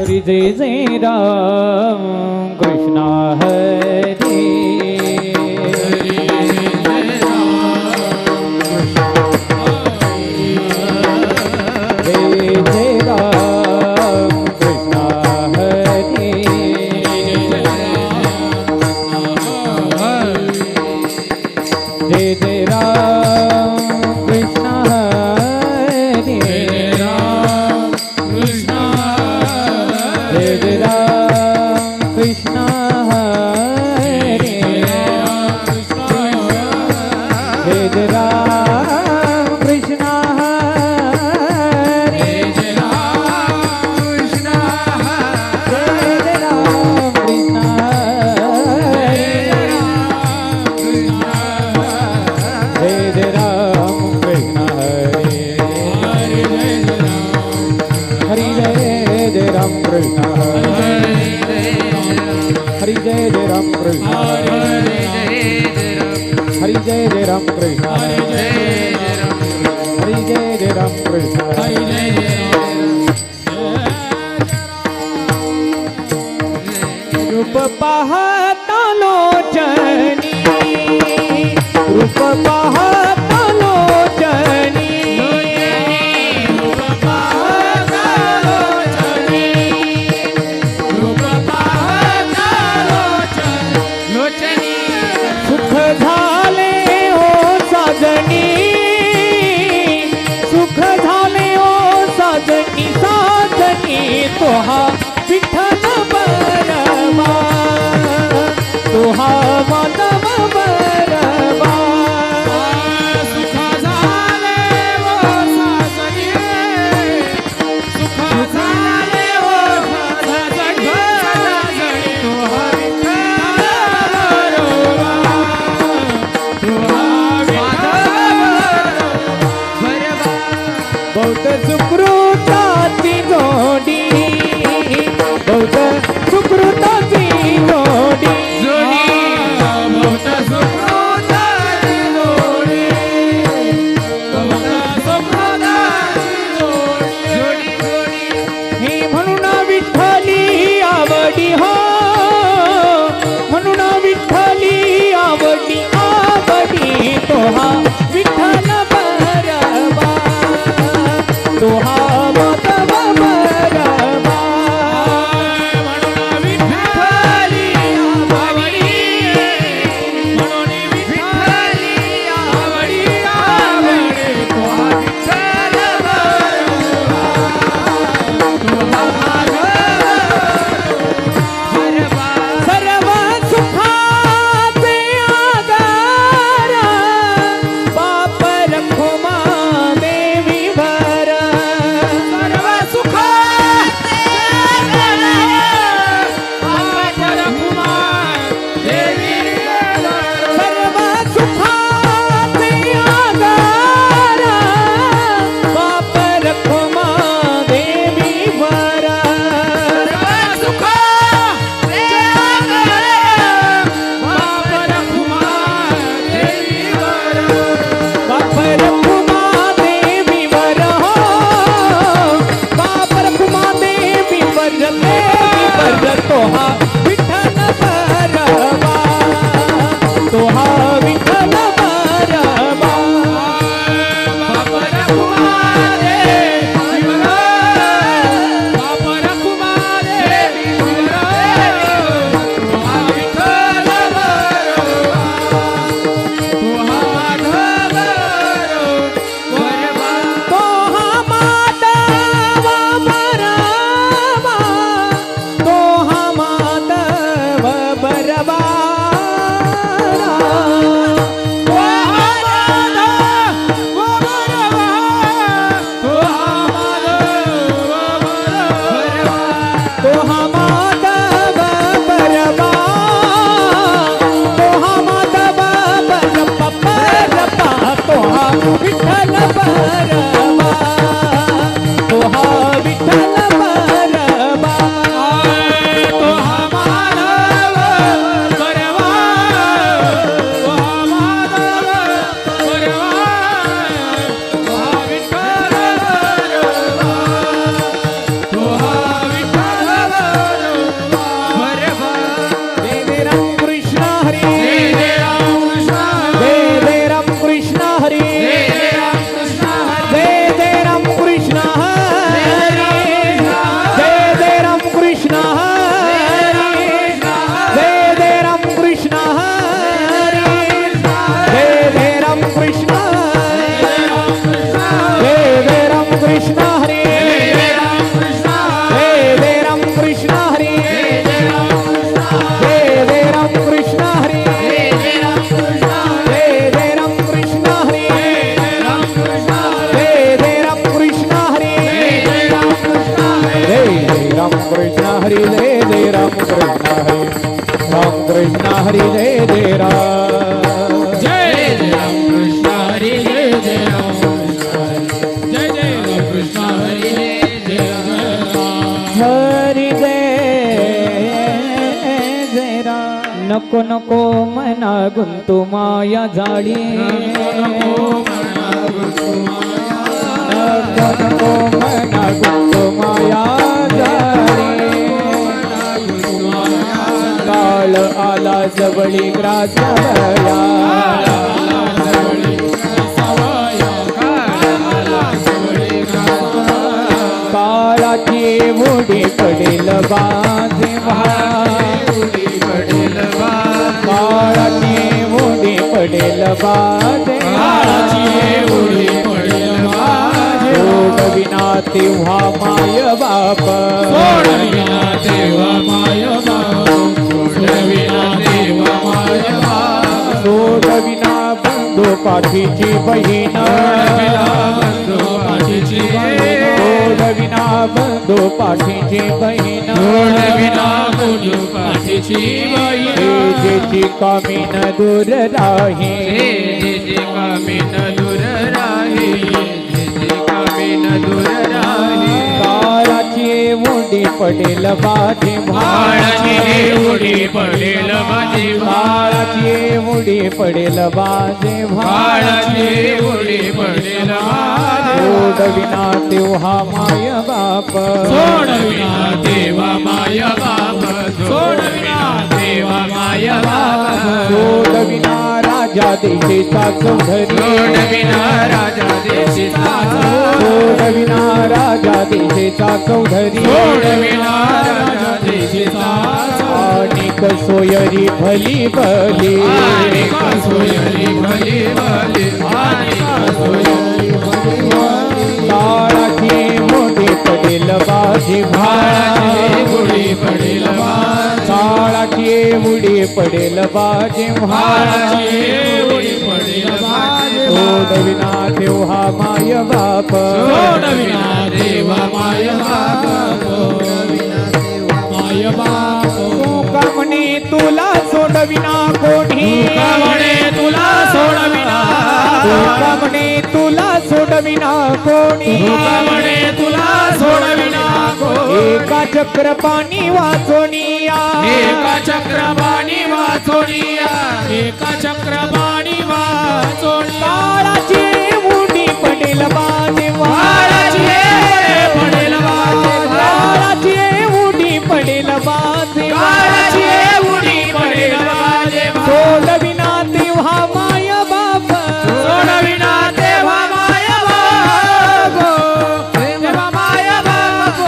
हरि जय जय राम कृष्ण हरे रूप पाहता लोचनी रूप पाहता लोचनी रूप पाहता लोचनी रूप पाहता लोचनी सुख झाले हो साजनी सुख झाले हो साजनी साजनी तोहा विठ्ठल बरमा तोहा माधव बरमा सुख झाले राम कृष्ण हरी जय राम कृष्ण जय राम कृष्ण हरी जय राम कृष्ण जय राम कृष्ण हरी जय राम कृष्ण हरी जय राम कृष्ण हरी जय राम कृष्ण जय राम कृष्ण हरी जय राम कृष्ण हरी जय राम कृष्ण हरी जय राम कृष्ण हरी जय राम कृष्ण हरी जय राम कृष्ण हरी जय राम कृष्ण हरी राम कृष्ण हरी जय राम जय राम कृष्ण हरी जय राम कृष्ण हरी जय राम हरी जय राम नको नको मना गुंतू माया जाळी नको नको मना गुंतू माया जाळी काळ आला जवळी ग्रासवया काळाची मुडी पडेल बाजे काळाची मुडी पडेल बाजे सोडविना तेव्हा माय बाप सोडविना देवा माय बाप सोडविना देवा माय बाप सोडविना बंधू पाठीची बहीण बंधू पाठीची सोडविना बंधू पाठीची बहीण सोडविना बंधू पाठीची बहीण जेची कामीन दूर राही जेची कामीन दूर राही जेची कामीन दूर राही काळाची मुडी पडेल बाजी काळाची उडी पडेल माझी काळाची मुडी पडेल बाजे काळाची उडी पडेल माझी सोडविना तेव्हा माय बाप सोडविना देवा माय बाप सोडविना देवा माय बाप सोडविना राजा देशेचा चौधरी सोडविना राजा देशीचा सोडविना राजा देशेचा चौधरी सोडविना राजा देशीचा अनेक सोयरी भली भली अनेक सोयरी भली भली अनेक सोयरी भली काळाची मोठी पडेल बाजी काळाची उडी पडेल माझी काळाची उडी पडेल बाजी काळाची उडी पडेल माझी सोडविना तेव्हा माय बाप सोडविना देवा माय बाप माय बाप का म्हणे तुला सोडविना कोणी का म्हणे तुला सोडविना का म्हणे तुला सोडविना कोणी का म्हणे तुला सोडविना कोणी एका चक्र पाणी वाचोनिया एका चक्रपाणी वाचोनिया एका चक्रपाणी वाचोनिया काळाची उडी पडेल बाजे काळाची पडेल बाजे काळाची उडी पडेल बाजे काळाची उडी पडेल बाजे सोडविना तेव्हा माय बाप सोडविना देवा माय बाप देवा माय बाप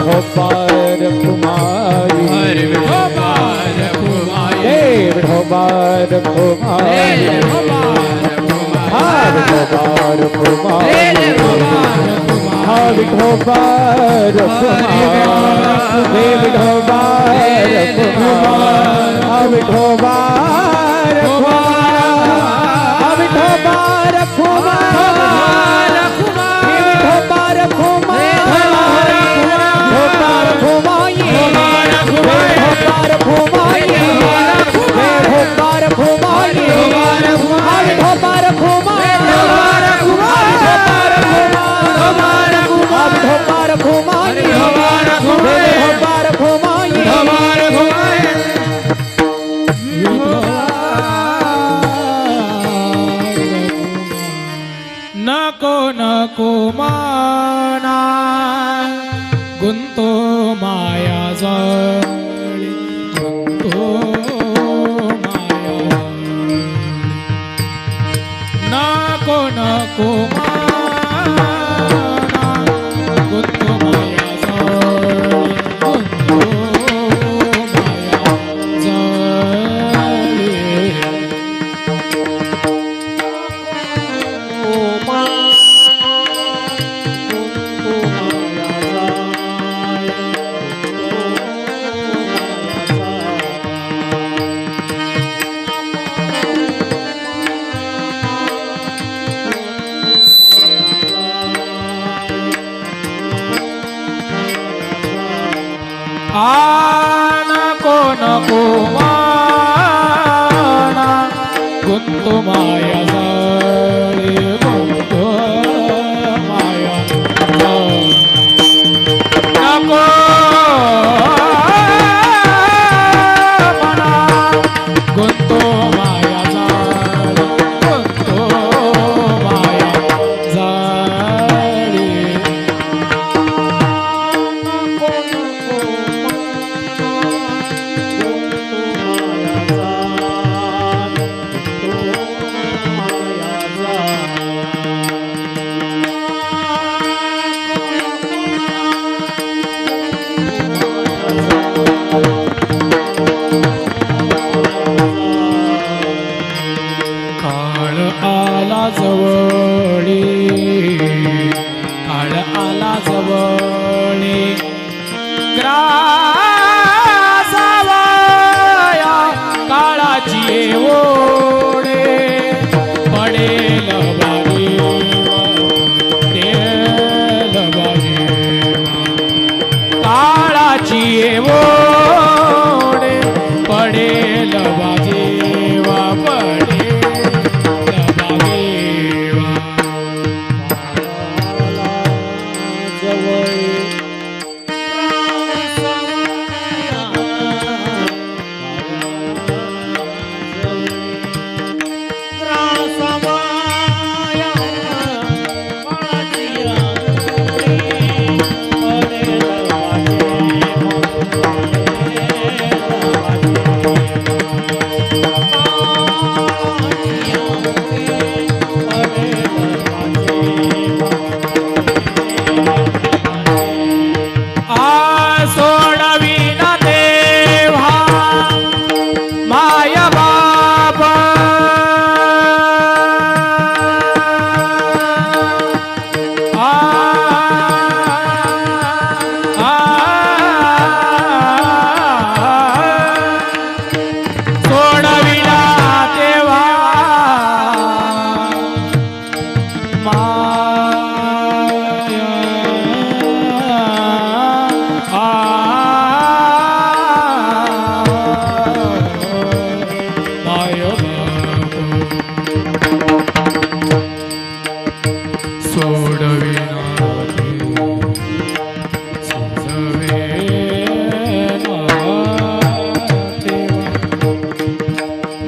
ढोबार कुमारी हरे विठोबार कुमारी देव ढोबार कुमारी हर ढोबार कुमारी हर ढोबार कुमारी देव ढोबार कुमारी हर ढोबार कुमारी हर ढोबार कुमारी देव ढोबार कुमारी ढोबार कुमारी ढोबार कुमारी ढोबार कुमारी हर ढोबार कुमारी ढोबार कुमारी ढोबार कुमारी नको नको माना गुंतो माया जाळी गुंतो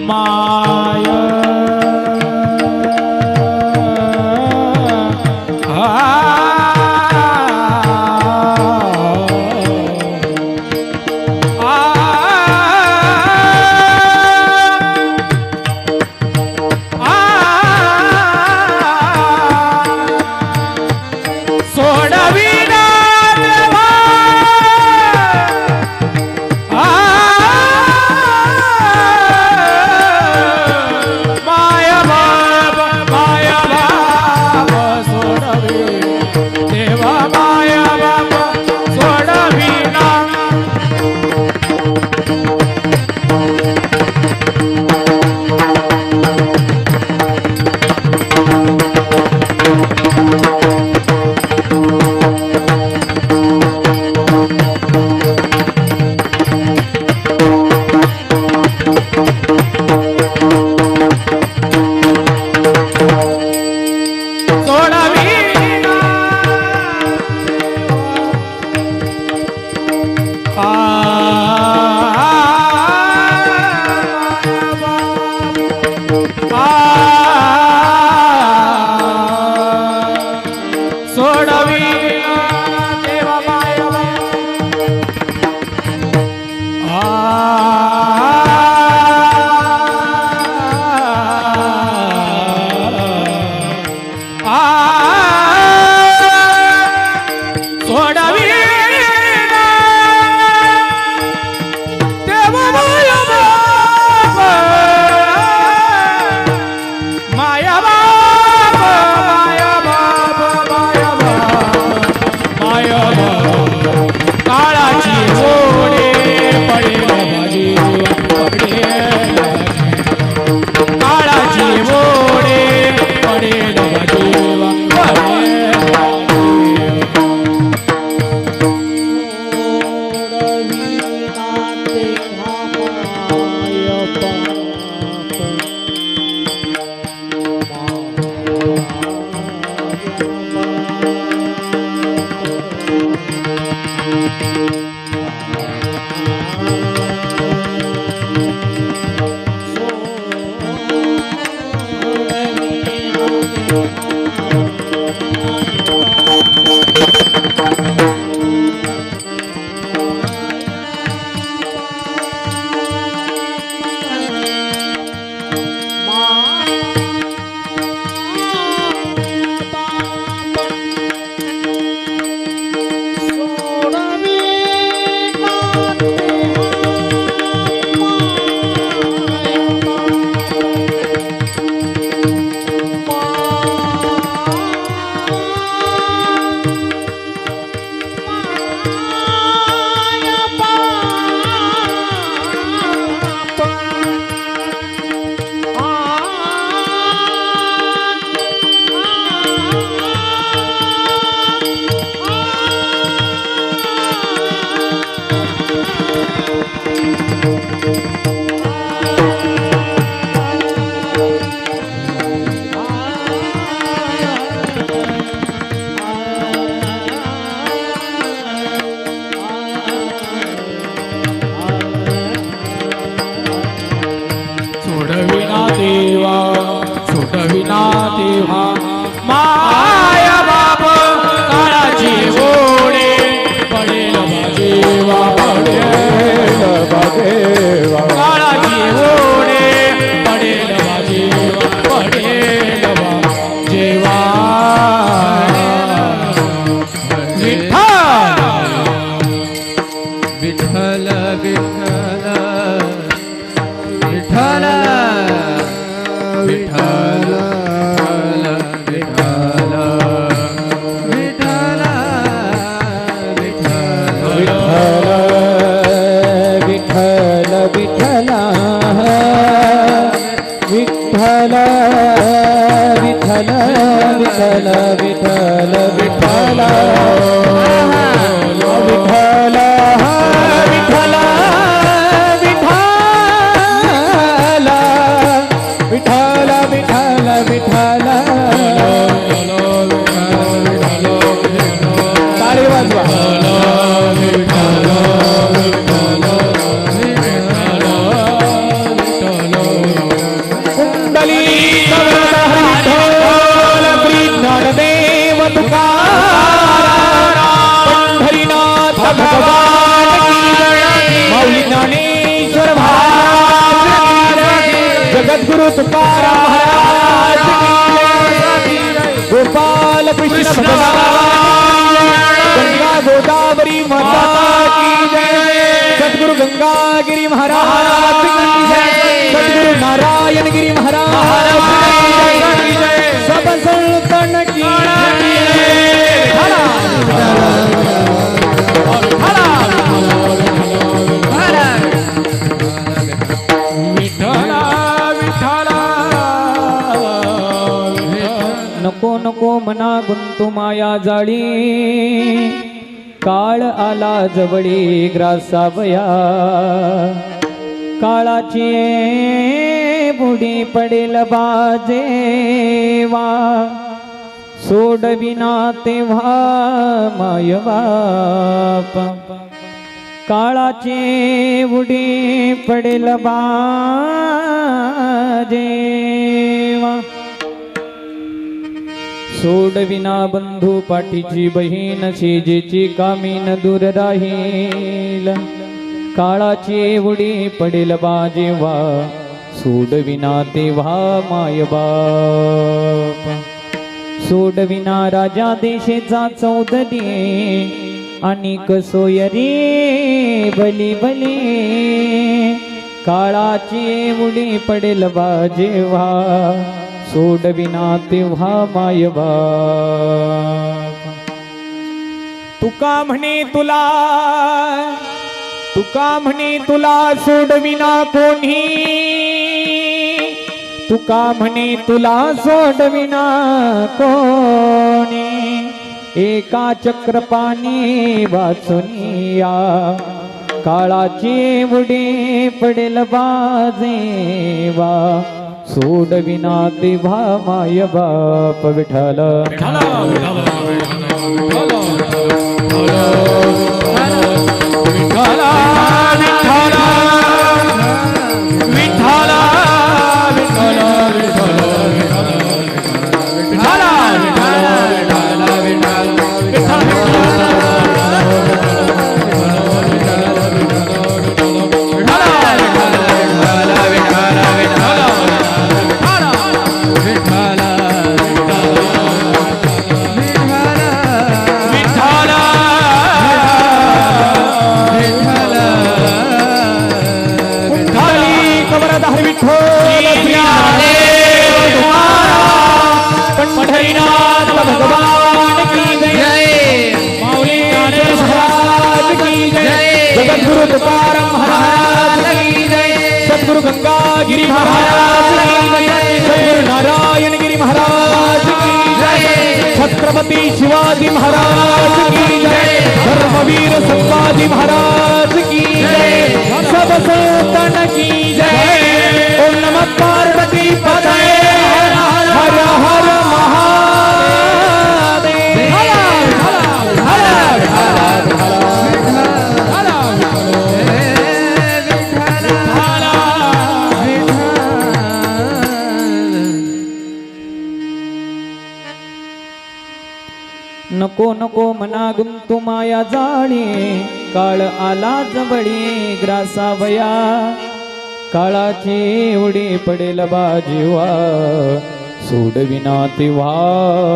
माय तुकाराम पंढरीनाथ भगवान की जय माऊली ज्ञानेश्वर महाराज जगद्गुरु तुकाराम महाराज की जय गोपाल कृष्ण भगवान गंगा गोदावरी माता की जय सद्गुरु गंगागिरी महाराज की जय सद्गुरु नारायण गिरी महाराज की जय सब संतन की विठ्ठला विठ्ठला नको नको मना गुंतू माया जाळी काळ आला जवळी ग्रासावया काळाची बुडी पडेल बाजेवा सोडविना तेव्हा माय बाप काळाची बुडी पडेल बाजेवा सोडविना बंधू पाठीची बहीण शेजेची कामीन दूर राहील काळाची उडी पडेल बाजेवा सोडविना तेव्हा माय बाप सोडविना राजा देशेचा चौधरी आणि कसोयरी बली बली काळाची उडी पडेल बाजेवा सोडविना तेव्हा माय बाप तुका म्हणे तुला सोडविना कोणी तुका म्हणे तुला सोडविना कोणी एका चक्रपाणी वाचुनिया काळाची उडी पडेल बाजेवा सोडविना तेव्हा माय बाप विठ्ठल पंढरीनाथ भगवान की जय माऊली महाराज की जय जगद्गुरु तुकाराम महाराज की जय सद्गुरु गंगागिरी महाराज की जय सद्गुरु नारायण गिरी महाराज की जय छत्रपति शिवाजी महाराज की जय धर्मवीर संभाजी महाराज की जय सब संतन की जय ओम नमः पार्वती पते हर हर नको नको मना गुंतू माया जाळी काळ आला जवळी ग्रासावया काळाची उडी पडेल बाजीवा सोडविना तेव्हा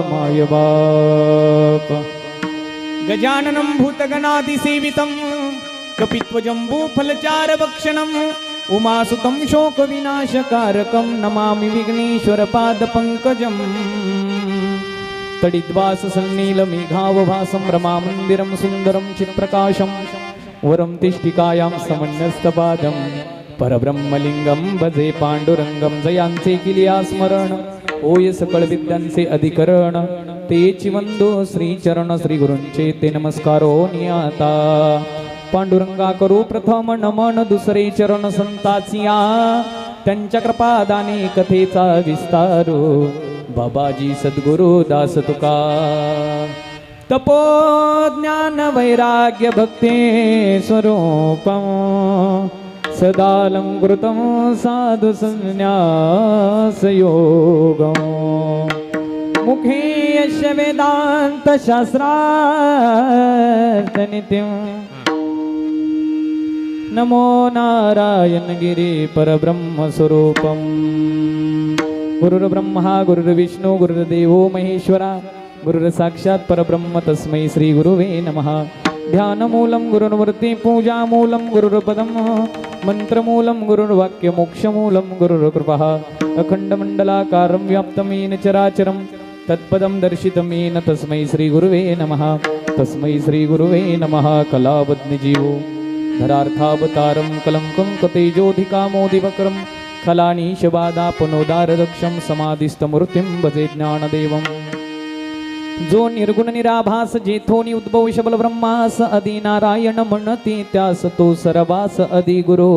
माय बाप गजाननं भूतगणादिसेवितं कपित्वजम्बूफलचार भक्षणम् उमासुतं शोकविनाशकारकं नमामि विघ्नेश्वरपादपङ्कजम् तडिद्वाससन्नीलमेघावभासं रमामन्दिरं सुन्दरं चित्प्रकाशं वरं तिष्ठिकायां समन्यस्तपादं परब्रह्मलिंगं भजे पांडुरंगं जयांचे किलिया स्मरण होय सकळ विद्यांचे अधिकरण तेची वंदो श्रीचरण श्री गुरूंचे ते नमस्कारो नियाता पांडुरंगा करू प्रथम नमन दुसरे चरण संताचिया त्यांच्या कृपादाने कथेचा विस्तारो बाबाजी सद्गुरु दास तुका तपो ज्ञान वैराग्य भक्ती स्वरूपम सदालंकृतं साधु संन्यास योगम मुखे यस्य वेदांत शास्त्रार्थ नित्यं नमो नारायण गिरी परब्रह्म स्वरूपम गुरुर्ब्रह्मा गुरुर्विष्णू गुरुर्देवो महेश्वरा गुरुर् साक्षात् परब्रह्म तस्मै श्री गुरुवे नमः ध्यानमूलं गुरुर्मूर्ति पूजामूलं गुरुर्पदं मंत्रमूलं गुरुर्वाक्यमोक्षमूलं गुरुर्कृपः अखण्डमण्डलाकारं व्याप्तं येन चराचरं तत्पदं दर्शितं येन तस्मै श्री गुरुवे नमः तस्मै श्री गुरुवे नमः कलावद्निजीवो धरार्थावतारं कलङ्कं कतेजोधिकामोदिवक्रं खलानीशबादापनोदारदक्षं समाधिस्थमूर्तिं भजे ज्ञानदेवम् जो निर्गुण निराभास जेथोनी उद्भव शबल ब्रह्मास आदि नारायण म्हणती त्यास तो सर्वास आदि गुरु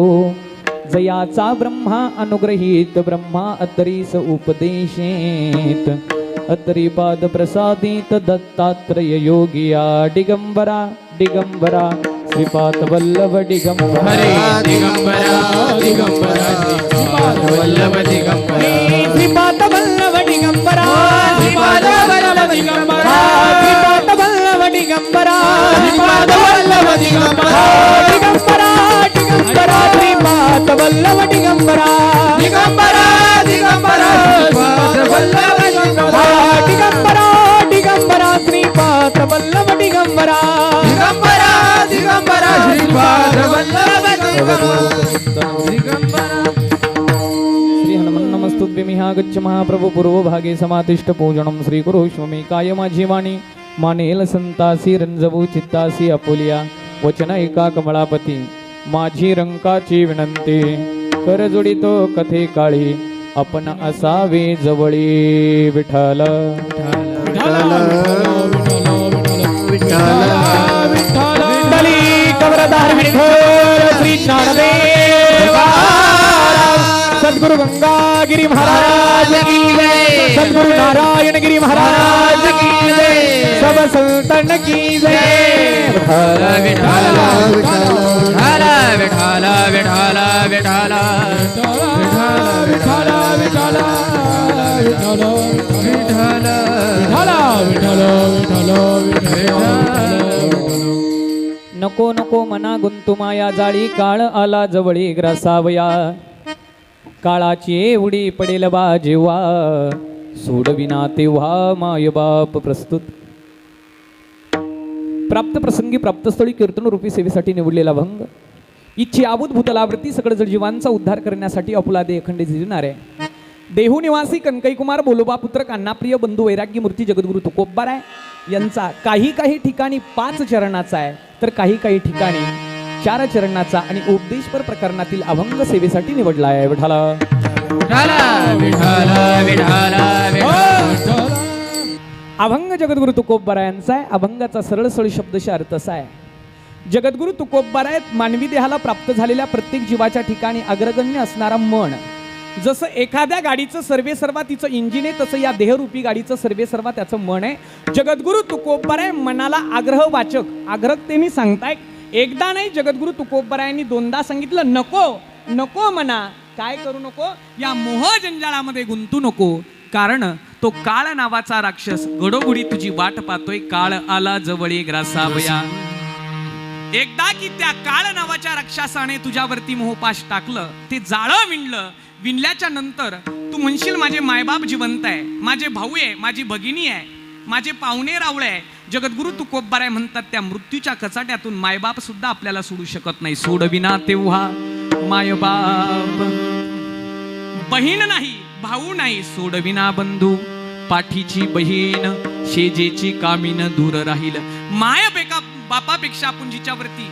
जयाचा ब्रह्मा अनुग्रहीत ब्रह्मा अतरीस उपदेशेत अतरी पाद प्रसादित दत्तात्रय योगिया दिगंबरा दिगंबरा श्रीपाद वल्लभ दिगंबरा हरे दिगंबरा दिगंबरा श्रीपाद वल्लभ दिगंबरा श्रीपाद वल्लभ दिगंबरा श्रीपाद वल्लभ दिगंबरा श्रीपाद वल्लभ दिगंबरा श्रीपाद वल्लभ दिगंबरा दिगंबरा दिगंबरा श्रीपाद वल्लभ दिगंबरा दिगंबरा दिगंबरा श्रीपाद वल्लभ दिगंबरा दिगंबरा दिगंबरा श्रीपाद वल्लभ दिगंबरा दिगंबरा दिगंबरा श्रीपाद वल्लभ दिगंबरा श्री हनुमन् नमस्तुभ्यमिहा गच्छ महाप्रभु पूर्वभागे समातिष्ठ पूजनं श्रीकुरुष्वमे कायमाझी वाणी मानेल संतासी रंजवू चित्तासी अपुलिया वचन एका कमळापती माझी रंकाची विनंती कर जोडितो कथे काळी आपण असावे जवळी विठ्ठल विठ्ठली कवरदार विठ्ठल श्री ज्ञानदेव सद्गुरु गंगागिरी महाराज की जय सद्गुरु नारायण गिरी महाराज की जय सब संतन की जय विठाला विठाला विठाला विठाला विठाला विठाला विठाला विठाला नको नको मना गुंतू माया जाळी काळ आला जवळी ग्रासावया काळाची एवढी पडेल बा जेव्हा सोडविना तेव्हा माय बाप प्रस्तुत प्राप्त प्रसंगी प्राप्तस्थळी कीर्तन रूपी सेवेसाठी निवडलेला भंग इच्छी आबूत भूतलावृत्ती सकळ जडजीवांचा उद्धार करण्यासाठी अपुला दे अखंड झिजणार आहे देहू निवासी कनकई कुमार बोलोबा पुत्र कान्हाप्रिय बंधू वैराग्य मूर्ती जगद्गुरु तुकोबार आहे यांचा काही ठिकाणी 5 चरणाचा आहे तर काही ठिकाणी 4 चरणाचा आणि उपदेशपर प्रकरणातील अभंग सेवेसाठी निवडला आहे विठाला विठाला विठाला विठाला अभंग जगद्गुरु तुकोबारा यांचा आहे अभंगाचा सरळ शब्दशः अर्थ असा आहे जगद्गुरु तुकोबारा आहेत मानवी देहाला प्राप्त झालेल्या प्रत्येक जीवाच्या ठिकाणी अग्रगण्य असणारा मन जसं एखाद्या गाडीचं सर्वेसर्वा तिचं इंजिन आहे तसं या देहरूपी गाडीचं सर्वेसर्वा त्याचं मन आहे जगद्गुरु तुकोबारा मनाला आग्रहवाचक आग्रहतेने सांगताय एकदा नाही जगद्गुरु तुकोबारा यांनी 2दा सांगितलं नको नको मना काय करू नको या मोह जंजाळामध्ये गुंतू नको कारण तो काळ नावाचा राक्षस घडोघडी तुझी वाट पाहतोय काळ आला जवळ ग्रासावया एकदा की त्या काळ नावाच्या राक्षसाने तुझ्यावरती मोहपाश टाकलं ते जाळं विणल्याच्या नंतर तू म्हणशील माझे मायबाप जिवंत आहे माझे भाऊ आहे माझी भगिनी आहे माझे पाहुणे रावळे आहे जगद्गुरु तुकोबाराय म्हणतात त्या मृत्यूच्या कचाट्यातून मायबाप सुद्धा आपल्याला सोडू शकत नाही सोडविना तेव्हा मायबाप बहीण नाही भाऊ नाही सोडविना बंधू पाठीची बहीण शेजेची कामीन दूर राहील माय बापापेक्षा आपण जिच्यावरती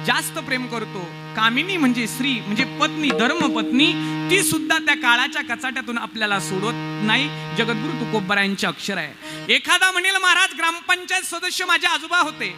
जास्त प्रेम करतो कामिनी म्हणजे स्त्री म्हणजे पत्नी धर्मपत्नी ती सुद्धा त्या काळाच्या कचाट्यातून आपल्याला सोडत नाही जगद्गुरु तुकोबारा यांचे अक्षर आहे एखादा म्हणेल महाराज ग्रामपंचायत सदस्य माझे आजोबा होते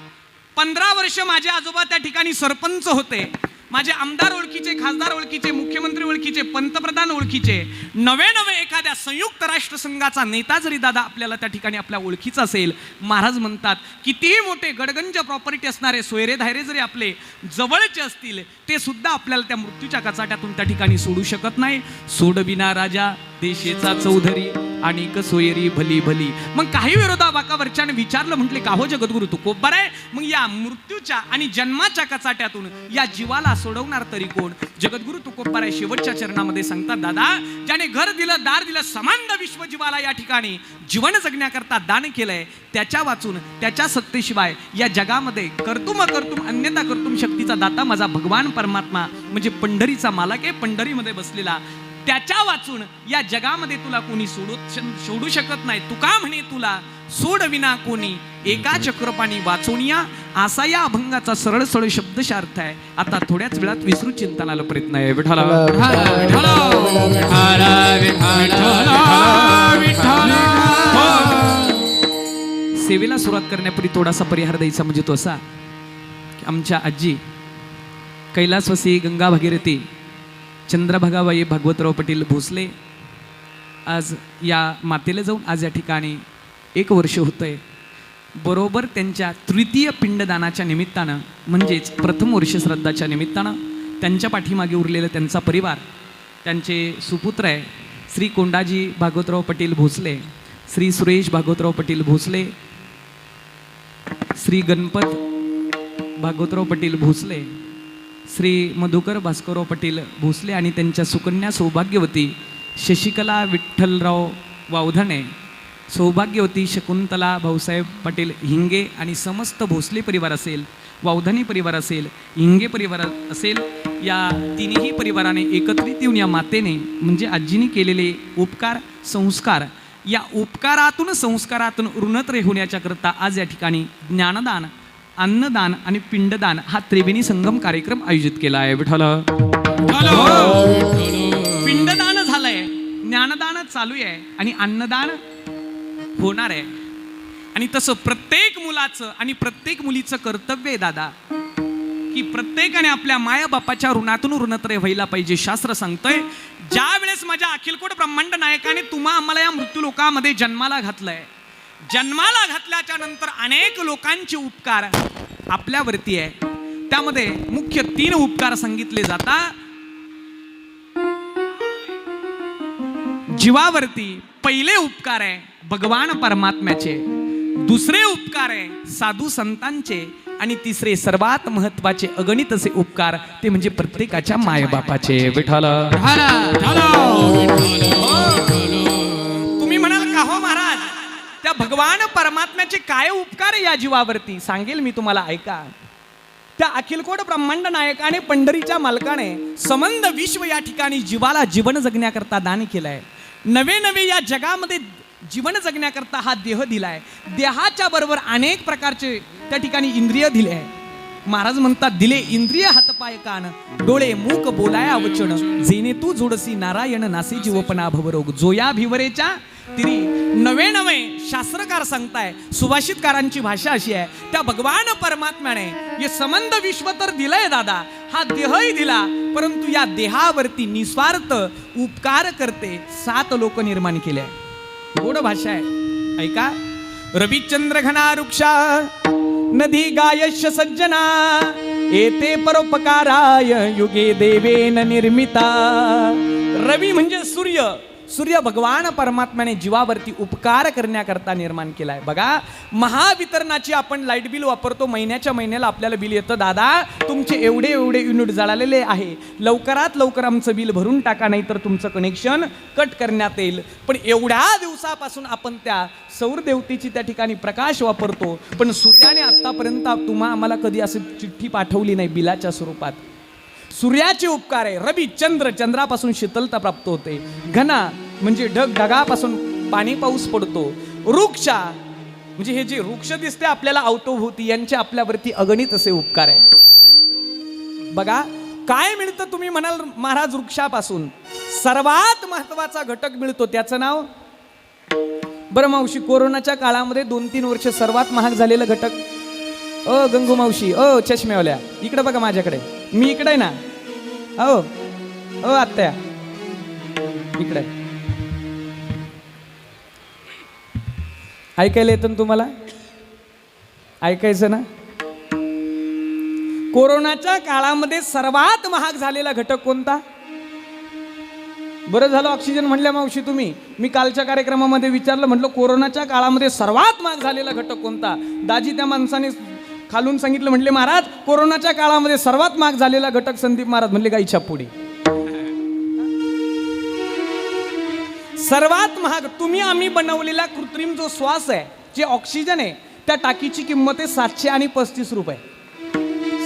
15 वर्ष माझे आजोबा त्या ठिकाणी सरपंच होते माझे आमदार ओळखीचे खासदार ओळखीचे मुख्यमंत्री ओळखीचे पंतप्रधान ओळखीचे नवे एखाद्या संयुक्त राष्ट्र संघाचा नेता जरी दादा आपल्याला त्या ठिकाणी आपल्या ओळखीचा असेल महाराज म्हणतात कितीही मोठे गडगंज प्रॉपर्टी असणारे सोयरे धायरे जरी आपले जवळचे असतील ते सुद्धा आपल्याला त्या मृत्यूच्या कचाट्यातून त्या ठिकाणी सोडू शकत नाही सोडविना राजा देशेचा चौधरी अनेक सोयरी भली भली. मग काही विरोधाभाकावरच्याने विचारलं, म्हटले का हो जगद्गुरु तुकोबार आहे, मग या मृत्यूच्या आणि जन्माच्या कचाट्यातून या जीवाला सोडवणार तरी कोण? जगद्गुरु तुकोबार आहे शेवटच्या चरणामध्ये सांगतात, दादा ज्याने घर दिलं दार दिलं समांत विश्वजीवाला या ठिकाणी जीवन जगण्याकरता दान केलंय, त्याच्या वाचून त्याच्या सत्तेशिवाय या जगामध्ये कर्तुम कर्तुम अन्यथा कर्तुम शक्तीचा दाता माझा भगवान परमात्मा म्हणजे पंढरीचा मालक आहे, पंढरीमध्ये बसलेला, त्याच्या वाचून या जगामध्ये तुला कोणी सोडू शकत नाही. तुका म्हणे तुला सोडविना कोणी, एका चक्रपाणी वाचवणिया, असा या अभंगाचा सरळ सरळ शब्दशार्थ आहे. आता थोड्याच वेळात विसरू चिंतनाला प्रयत्न आहे. विठ्ठला सेवेला सुरुवात करण्यापूर्वी थोडासा परिहार द्यायचा, म्हणजे तो असा की आमच्या आजी कैलासवासी गंगा भागीरथी चंद्रभागाबाई भागवतराव पाटील भोसले आज या मातेला जाऊन आज या ठिकाणी 1 वर्ष होतंय. बरोबर त्यांच्या तृतीय पिंडदानाच्या निमित्तानं, म्हणजेच प्रथम वर्ष श्राद्धाच्या निमित्तानं त्यांच्या पाठीमागे उरलेलं त्यांचा परिवार, त्यांचे सुपुत्र आहे श्री कोंडाजी भागवतराव पाटील भोसले, श्री सुरेश भागवतराव पाटील भोसले, श्री गणपत भागवतराव पाटील भोसले, श्री मधुकर भास्करराव पाटील भोसले आणि त्यांच्या सुकन्या सौभाग्यवती शशिकला विठ्ठलराव वावधणे, सौभाग्यवती शकुंतला भाऊसाहेब पाटील हिंगे आणि समस्त भोसले परिवार असेल, वावधणी परिवार असेल, हिंगे परिवार असेल, या तिन्ही परिवाराने एकत्रित येऊन या मातेने म्हणजे आजीने केलेले उपकार संस्कार, या उपकारातून संस्कारातून ऋणत्रय होण्याच्या करता आज या ठिकाणी ज्ञानदान, अन्नदान आणि पिंडदान हा त्रिवेणी संगम कार्यक्रम आयोजित केला आहे. विठ्ठल पिंडदान झालंय, ज्ञानदान चालू आहे आणि अन्नदान होणार आहे. आणि तसं प्रत्येक मुलाचं आणि प्रत्येक मुलीचं कर्तव्य आहे दादा, की प्रत्येकाने आपल्या माया बापाच्या ऋणातून ऋणत्रय व्हायला पाहिजे. शास्त्र सांगतंय, ज्या वेळेस माझ्या अखिलकोट ब्रह्मांड नायकाने तुम्हा आम्हाला या मृत्यू लोकामध्ये जन्माला घातलंय, जन्माला घातल्याच्या नंतर अनेक लोकांचे उपकार आपल्यावरती आहे. त्यामध्ये मुख्य 3 उपकार सांगितले जातात. जीवावरती पहिले उपकार आहे भगवान परमात्म्याचे, दुसरे उपकार आहे साधू संतांचे आणि तिसरे सर्वात महत्वाचे अगणित असे उपकार ते म्हणजे प्रत्येकाच्या मायबापाचे. विठ्ठल तुम्ही म्हणाल का हो महाराज, त्या भगवान परमात्म्याचे काय उपकार या जीवावरती सांगेल मी तुम्हाला, ऐका. त्या अखिलकोट ब्रह्मांड नायकाने पंढरीच्या मालकाने समंद विश्व या ठिकाणी जीवाला जीवन जगण्याकरता दान केलंय. नवे नवे या जगामध्ये जीवन जगण्याकरता हा देह दिलाय. देहाच्या बरोबर अनेक प्रकारचे त्या ठिकाणी इंद्रिय दिले आहे. महाराज म्हणतात, दिले इंद्रिय हातपाय कान डोळे मूक बोलाया वचन, जेने तू जोडसी नारायण नासे जीवपणा भवरोग. जोया भिवरेच्या तिरी नवे नवे शास्त्रकार सांगताय, सुभाषितकारांची भाषा अशी आहे, त्या भगवान परमात्म्याने हे समंद विश्व तर दिलंय दादा, हा देहही दिला, परंतु या देहावरती निस्वार्थ उपकार करते 7 लोक निर्माण केले. गोड भाषा आहे, ऐका. रविचंद्र घना वृक्षा नदी गायश सज्जना, येते परोपकाराय युगे देवेन निर्मिता. रवी म्हणजे सूर्य, सूर्य भगवान परमात्म्याने जीवावरती उपकार करण्याकरता निर्माण केलाय. बघा, महावितरणाची आपण लाईट बिल वापरतो, महिन्याच्या महिन्याला आपल्याला बिल येतं, दादा तुमचे एवढे एवढे युनिट जळालेले आहे, लवकरात लवकर आमचं बिल भरून टाका, नाही तर तुमचं कनेक्शन कट करण्यात येईल. पण एवढ्या दिवसापासून आपण त्या सौर देवतेची त्या ठिकाणी प्रकाश वापरतो, पण सूर्याने आतापर्यंत आम्हाला कधी असं चिठ्ठी पाठवली नाही बिलाच्या स्वरूपात. सूर्याचे उपकार आहे. रवी चंद्र, चंद्रापासून शीतलता प्राप्त होते. घना म्हणजे ढग, ढगापासून पाणी पाऊस पडतो. वृक्षा म्हणजे हे जे वृक्ष दिसते आपल्याला अवतोभोवती, यांचे आपल्यावरती अगणित असे उपकार आहे. बघा काय मिळतं, तुम्ही म्हणाल महाराज वृक्षापासून सर्वात महत्वाचा घटक मिळतो, त्याचं नाव बरं मावशी. कोरोनाच्या काळामध्ये 2-3 वर्ष सर्वात महाग झालेलं घटक, गंगू मावशी, चष्मेवाल्या, इकडे बघा माझ्याकडे, मी इकडे ना, आत्या इकडे, ऐकायला येतं तुम्हाला, ऐकायचं ना. कोरोनाच्या काळामध्ये सर्वात महाग झालेला घटक कोणता? बरं झालं ऑक्सिजन म्हणल्या मावशी तुम्ही. मी कालच्या कार्यक्रमामध्ये विचारलं, म्हटलं कोरोनाच्या काळामध्ये सर्वात महाग झालेला घटक कोणता. दाजी त्या माणसाने खालून सांगितलं, म्हटले महाराज कोरोनाच्या काळामध्ये सर्वात महाग झालेला घटक संदीप महाराज म्हणले गाईच्या पुढे. सर्वात महाग तुम्ही आम्ही बनवलेला कृत्रिम जो श्वास आहे, जे ऑक्सिजन आहे, त्या टाकीची किंमत आहे 735 रुपये.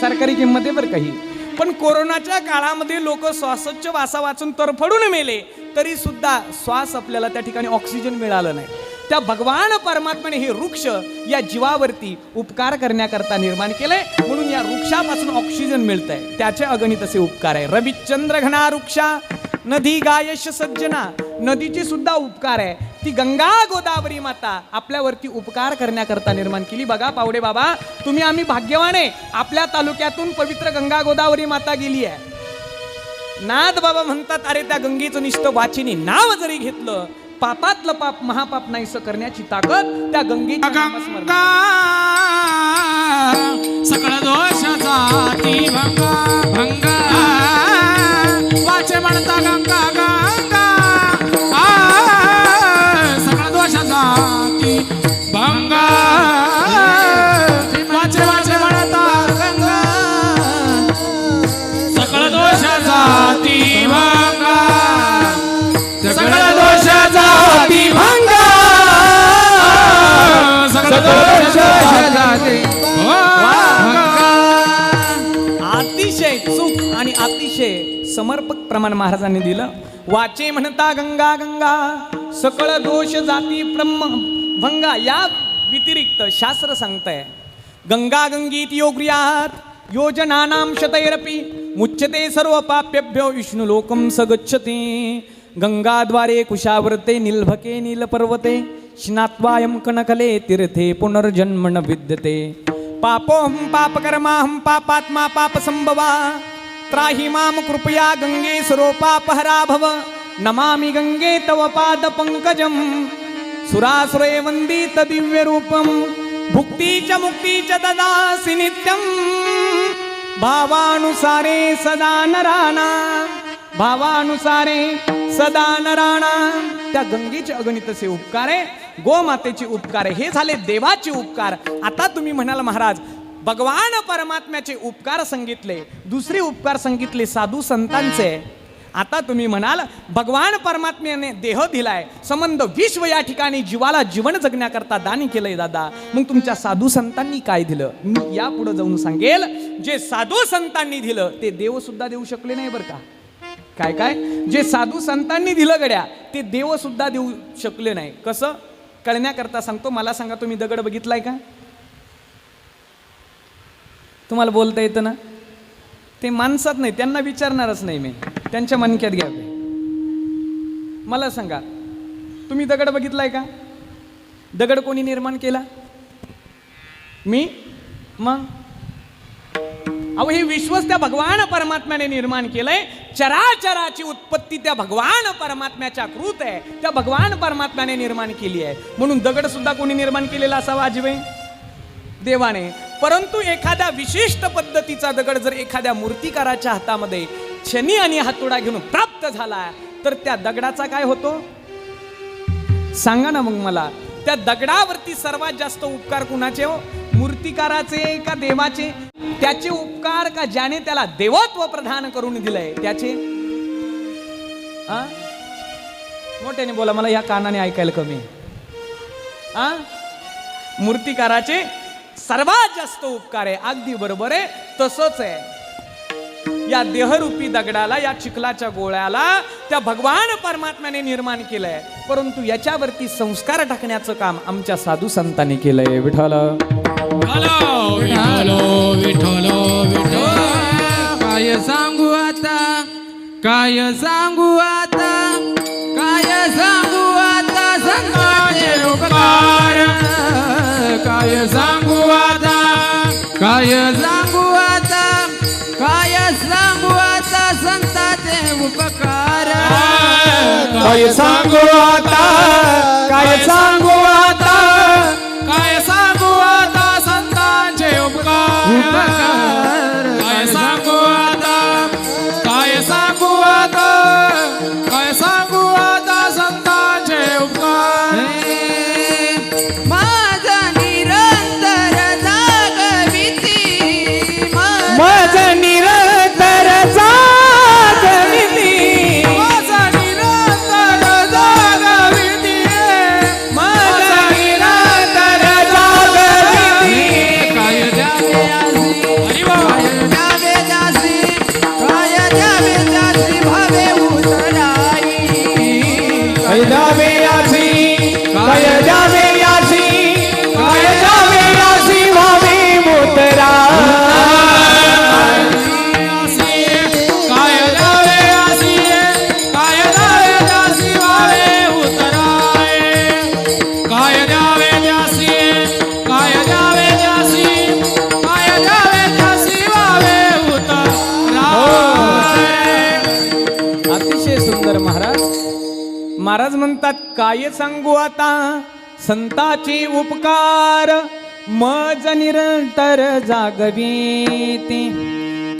सरकारी किंमत आहे बरं काही. पण कोरोनाच्या काळामध्ये लोक श्वासोच्च वासा वाचून तरफडून मेले, तरी सुद्धा श्वास आपल्याला त्या ठिकाणी ऑक्सिजन मिळालं नाही. त्या भगवान परमात्म्याने हे वृक्ष या जीवावरती उपकार करण्याकरता निर्माण केलंय, म्हणून या वृक्षापासून ऑक्सिजन मिळतंय. त्याचे अगणित असे उपकार आहे. रविचंद्र घना वृक्षा नदी गायश सज्जना, नदीची सुद्धा उपकार आहे. ती गंगा गोदावरी माता आपल्यावरती उपकार करण्याकरता निर्माण केली. बघा पावडे बाबा, तुम्ही आम्ही भाग्यवान आहे, आपल्या तालुक्यातून पवित्र गंगा गोदावरी माता गेली आहे. नाथ बाबा म्हणतात, अरे त्या गंगेचं निष्ठ वाचिनी नाव जरी घेतलं, पापातलं पाप महापाप नाहीसं करण्याची ताकद त्या गंगेच्या नामस्मरणात. सकळ दोषाचा ती भंगा भंगा वाचे म्हणता गंगा गंगा. सकळ दोषाचा ती भंगा वाचे वाचे म्हणता गंगा. सकळ दोषाचा ती भंगा, सकळ दोषाचा ती भंगा, सकळ दोषाचा ती भंगा. अतिशय चूक आणि अतिशय समर्पक प्रमाण महाराजांनी दिलं. वाचे म्हणता गंगा गंगा, सकळ दोष जाती ब्रह्म भंगा. या व्यतिरिक्त शास्त्र सांगतंय, गंगा गंगीत योग्रियात योजनानां शतैरपि मुच्यते सर्व पाप्यभ्यो विष्णु लोकं स गच्छति. गंगाद्वारे कुशावर्ते नीलभके नीलपर्वते स्नात्वायं कनकले तीर्थे पुनर्जन्म न विद्यते. पापोहं पापकर्माहं पापात्मा पापसंभवा, त्राहि मां कृपया गंगे स्वरूपापहरा भव. नमामि गंगे तव पाद पंकजं, सुरासुरे वंदित दिव्य रूपं. भुक्ती च मुक्ती च ददासि नित्यं, भावानुसारे सदा नराणां, भावानुसारे सदा नराणां. त्या गंगेचे अगणित असे उपकार आहे, गोमातेचे उपकार आहे. हे झाले देवाचे उपकार. आता तुम्ही म्हणाल महाराज भगवान परमात्म्याचे उपकार सांगितले, दुसरे उपकार सांगितले साधू संतांचे. आता तुम्ही म्हणाल भगवान परमात्म्याने देह दिलाय, संबंध विश्व या ठिकाणी जीवाला जीवन जगण्याकरता दान केलंय दादा, मग तुमच्या साधू संतांनी काय दिलं? मी या पुढे जाऊन सांगेल. जे साधू संतांनी दिलं ते देव सुद्धा देऊ शकले नाही बरं का. काय काय जे साधू संतांनी दिलं गड्या, ते देव सुद्धा देऊ शकले नाही. कसं कळण्याकरता सांगतो. मला सांगा, तुम्ही दगड बघितलाय का? तुम्हाला बोलता येतं ना? ते माणसात नाही, त्यांना विचारणारच नाही मी, त्यांच्या मनक्यात घ्या. मला सांगा, तुम्ही दगड बघितलाय का? दगड कोणी निर्माण केला? मी? मग अहो हे विश्वच त्या भगवान परमात्म्याने निर्माण केलंय. चराचराची उत्पत्ती त्या भगवान परमात्म्याच्या कृत आहे, त्या भगवान परमात्म्याने निर्माण केली आहे. म्हणून दगड सुद्धा कोणी निर्माण केलेला असावा अजिबाई? देवाने. परंतु एखाद्या विशिष्ट पद्धतीचा दगड जर एखाद्या मूर्तिकाराच्या हातामध्ये छनी आणि हातोडा घेऊन प्राप्त झाला, तर त्या दगडाचा काय होतो सांगा ना मग मला. त्या दगडावरती सर्वात जास्त उपकार कुणाचे हो? मूर्तिकाराचे का देवाचे? त्याचे उपकार का ज्याने त्याला देवत्व प्रदान करून दिलंय त्याचे? मोठ्याने बोला, मला या कानाने ऐकायला कमी. मूर्तिकाराचे सर्वात जास्त उपकार आहे. अगदी बरोबर आहे, तसंच आहे. या देहरूपी दगडाला, या चिखलाच्या गोळ्याला त्या भगवान परमात्म्याने निर्माण केलंय, परंतु याच्यावरती संस्कार टाकण्याचं काम आमच्या साधू संतांनी केलंय. विठ्ठल विठ्ठल विठ्ठल विठ्ठल. काय सांगू आता, काय सांगू आता, काय सांगू आता संतांचे उपकार. काय सांगू आता, काय सांगू आता, काय सांगू आता संतांचे उपकार. काय सांगू आता, काय सांगू आता, काय सांगू आता संतांचे उपकार. काय सांगू आता, काय सांगू आता, काय सांगू काय द्यावे यासी काय द्यावे यासी काय द्यावे यासी व्हावे उतरा काय द्यावे यासी काय द्यावे यासी व्हावे उतराय काय द्यावे यासी काय द्यावे यासी काय द्यावे यासी व्हावे उतराय अतिशय सुंदर महाराज. महाराज म्हणतात काय सांगू आता संताची उपकार मज निरंतर जागवीती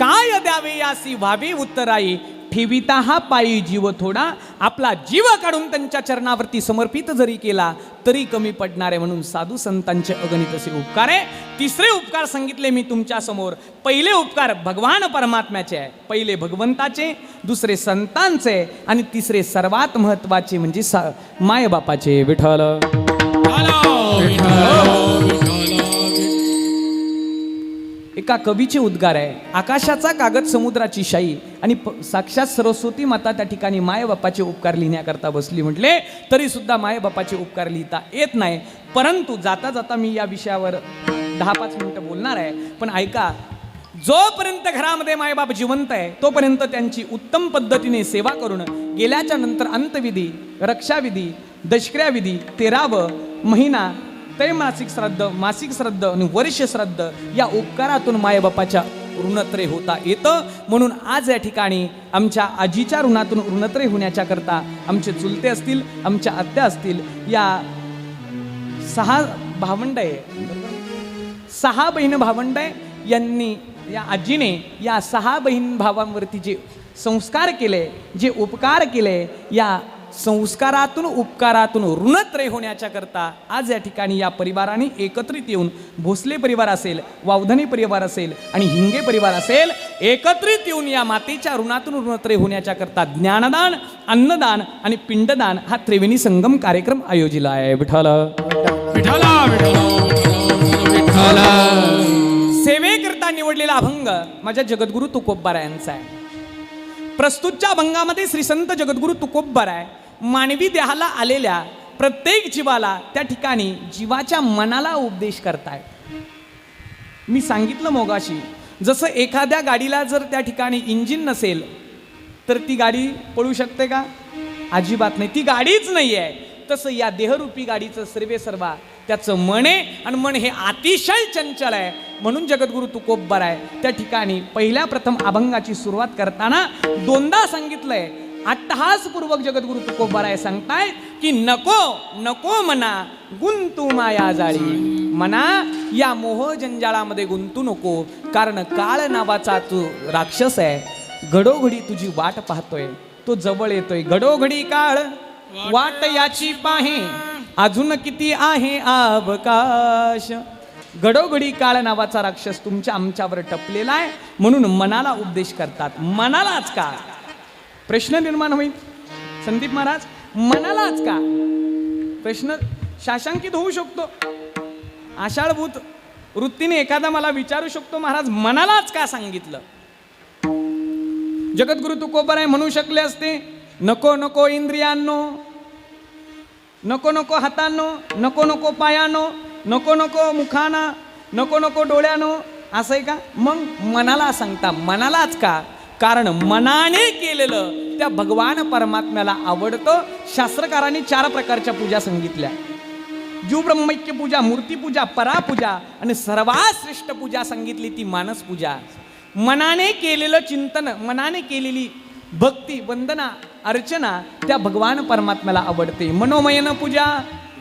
काय द्यावे यासी व्हावे उत्तराई ठेविता हा पायी जीव थोडा आपला जीव काढून त्यांच्या चरणावरती समर्पित जरी केला तरी कमी पडणार आहे म्हणून साधू संतांचे अगणित असे उपकार आहे. तिसरे उपकार सांगितले मी तुमच्या समोर. पहिले उपकार भगवान परमात्म्याचे आहे, पहिले भगवंताचे, दुसरे संतांचे आणि तिसरे सर्वात महत्वाचे म्हणजे मायबापाचे. विठ्ठल एका कवीचे उद्गार आहे. आकाशाचा कागद समुद्राची शाई आणि साक्षात सरस्वती माता त्या ठिकाणी मायबापाचे उपकार लिहिण्याकरता बसली म्हटले तरी सुद्धा मायबापाचे उपकार लिहिता येत नाही. परंतु जाता जाता मी या विषयावर 10-5 मिनिटं बोलणार आहे. पण ऐका, जोपर्यंत घरामध्ये मायबाप जिवंत आहे तोपर्यंत त्यांची उत्तम पद्धतीने सेवा करून गेल्याच्या नंतर अंतविधी, रक्षाविधी, दशक्रियाविधी, 13व महिना, त्रैमासिक श्राद्ध, मासिक श्राद्ध आणि वर्ष श्राद्ध या उपकारातून मायबापाच्या ऋणत्रे होता येतं. म्हणून आज या ठिकाणी आमच्या आजीच्या ऋणातून ऋणत्रे होण्याच्या करता आमचे चुलते असतील, आमच्या आत्या असतील, या 6 भावंड आहे, 6 बहीण भावंड आहे, यांनी या आजीने या 6 बहीण भावांवरती जे संस्कार केले, जे उपकार केले, या संस्कारातून उपकारातून ऋणत्रय होण्याच्या करता आज या ठिकाणी या परिवाराने एकत्रित येऊन भोसले परिवार असेल, वावधने परिवार असेल आणि हिंगे परिवार असेल, एकत्रित येऊन या मातेच्या ऋणातून ऋणत्रय होण्याच्या करता ज्ञानदान, अन्नदान आणि पिंडदान हा त्रिवेणी संगम कार्यक्रम आयोजिला आहे. विठ्ठल सेवेकरता निवडलेला अभंग माझ्या जगद्गुरु तुकोबा यांचा आहे. प्रस्तुतच्या अभंगामध्ये श्री संत जगद्गुरु तुकोबराय मानवी देहाला आलेल्या प्रत्येक जीवाला त्या ठिकाणी जीवाच्या मनाला उपदेश करताय. मी सांगितलं मोगाशी, जसं एखाद्या गाडीला जर त्या ठिकाणी इंजिन नसेल तर ती गाडी पळू शकते का? अजिबात नाही, ती गाडीच नाही आहे. तसं या देहरूपी गाडीचं सर्वे सर्वा त्याचं मन आहे आणि मन हे अतिशय चंचल आहे. म्हणून जगद्गुरु तुकोबराय त्या ठिकाणी पहिल्या प्रथम अभंगाची सुरुवात करताना 2दा सांगितलंय. अट्टहासपूर्वक जगद्गुरु तुकोबराय सांगताय की नको नको मना गुंतू माया जाळी, मना या मोह जंजाळामध्ये गुंतू नको, कारण काळ नावाचा तू राक्षस आहे, घडोघडी तुझी वाट पाहतोय, तो जवळ येतोय. घडोघडी काळ वाट याची पाहे अजून किती आहे अवकाश. घडोघडी काळ नावाचा राक्षस तुमच्या आमच्यावर टपलेला आहे. म्हणून मनाला उपदेश करतात. मनालाच का? प्रश्न निर्माण होईल संदीप महाराज, मनालाच का? प्रश्न शाशांकित होऊ शकतो. आषाढभूत वृत्तीने एखादा मला विचारू शकतो, महाराज मनालाच का सांगितलं? जगद्गुरु तुकोबराय म्हणू शकले असते, नको नको इंद्रियांनो, नको नको हातांनो, नको नको पायानो, नको नको मुखाना, नको नको डोळ्यानो, असं आहे का? मग मनाला सांगता. मनालाच का? कारण मनाने केलेलं त्या भगवान परमात्म्याला आवडतं. शास्त्रकारांनी 4 प्रकारच्या पूजा सांगितल्या. जीव ब्रह्मैक्य पूजा, मूर्तीपूजा, परापूजा आणि सर्वात श्रेष्ठ पूजा सांगितली ती मानस पूजा. मनाने केलेलं चिंतन, मनाने केलेली भक्ती, वंदना, अर्चना त्या भगवान परमात्म्याला आवडते. मनोमयन पूजा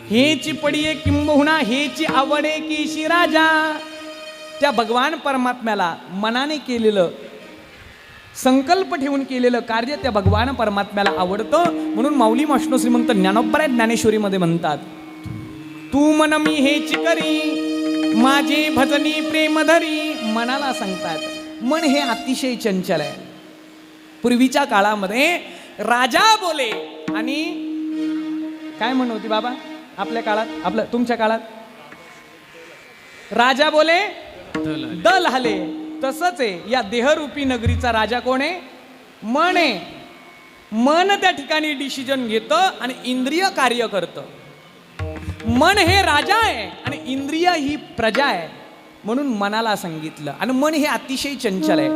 हेची पडिये किंबहुना हेची आवडे की राजा. त्या भगवान परमात्म्याला मनाने केलेलं, संकल्प ठेवून केलेलं कार्य त्या भगवान परमात्म्याला आवडतं. म्हणून माऊली माष्णो श्रीमंत ज्ञानोबराय ज्ञानेश्वरीमध्ये म्हणतात, तू मन मी हेची करी माझे भजनी प्रेम धरी. मनाला सांगतात. मन हे अतिशय चंचल आहे. पूर्वीच्या काळामध्ये राजा बोले आणि काय म्हण होती बाबा आपल्या काळात, आपल्या तुमच्या काळात? राजा बोले दल हले. तसंच आहे या देहरूपी नगरीचा राजा कोण आहे? मन आहे. मन त्या ठिकाणी डिसिजन घेतं आणि इंद्रिय कार्य करतं. मन हे राजा आहे आणि इंद्रिय ही प्रजा आहे, म्हणून मनाला सांगितलं. आणि मन हे अतिशय चंचल आहे.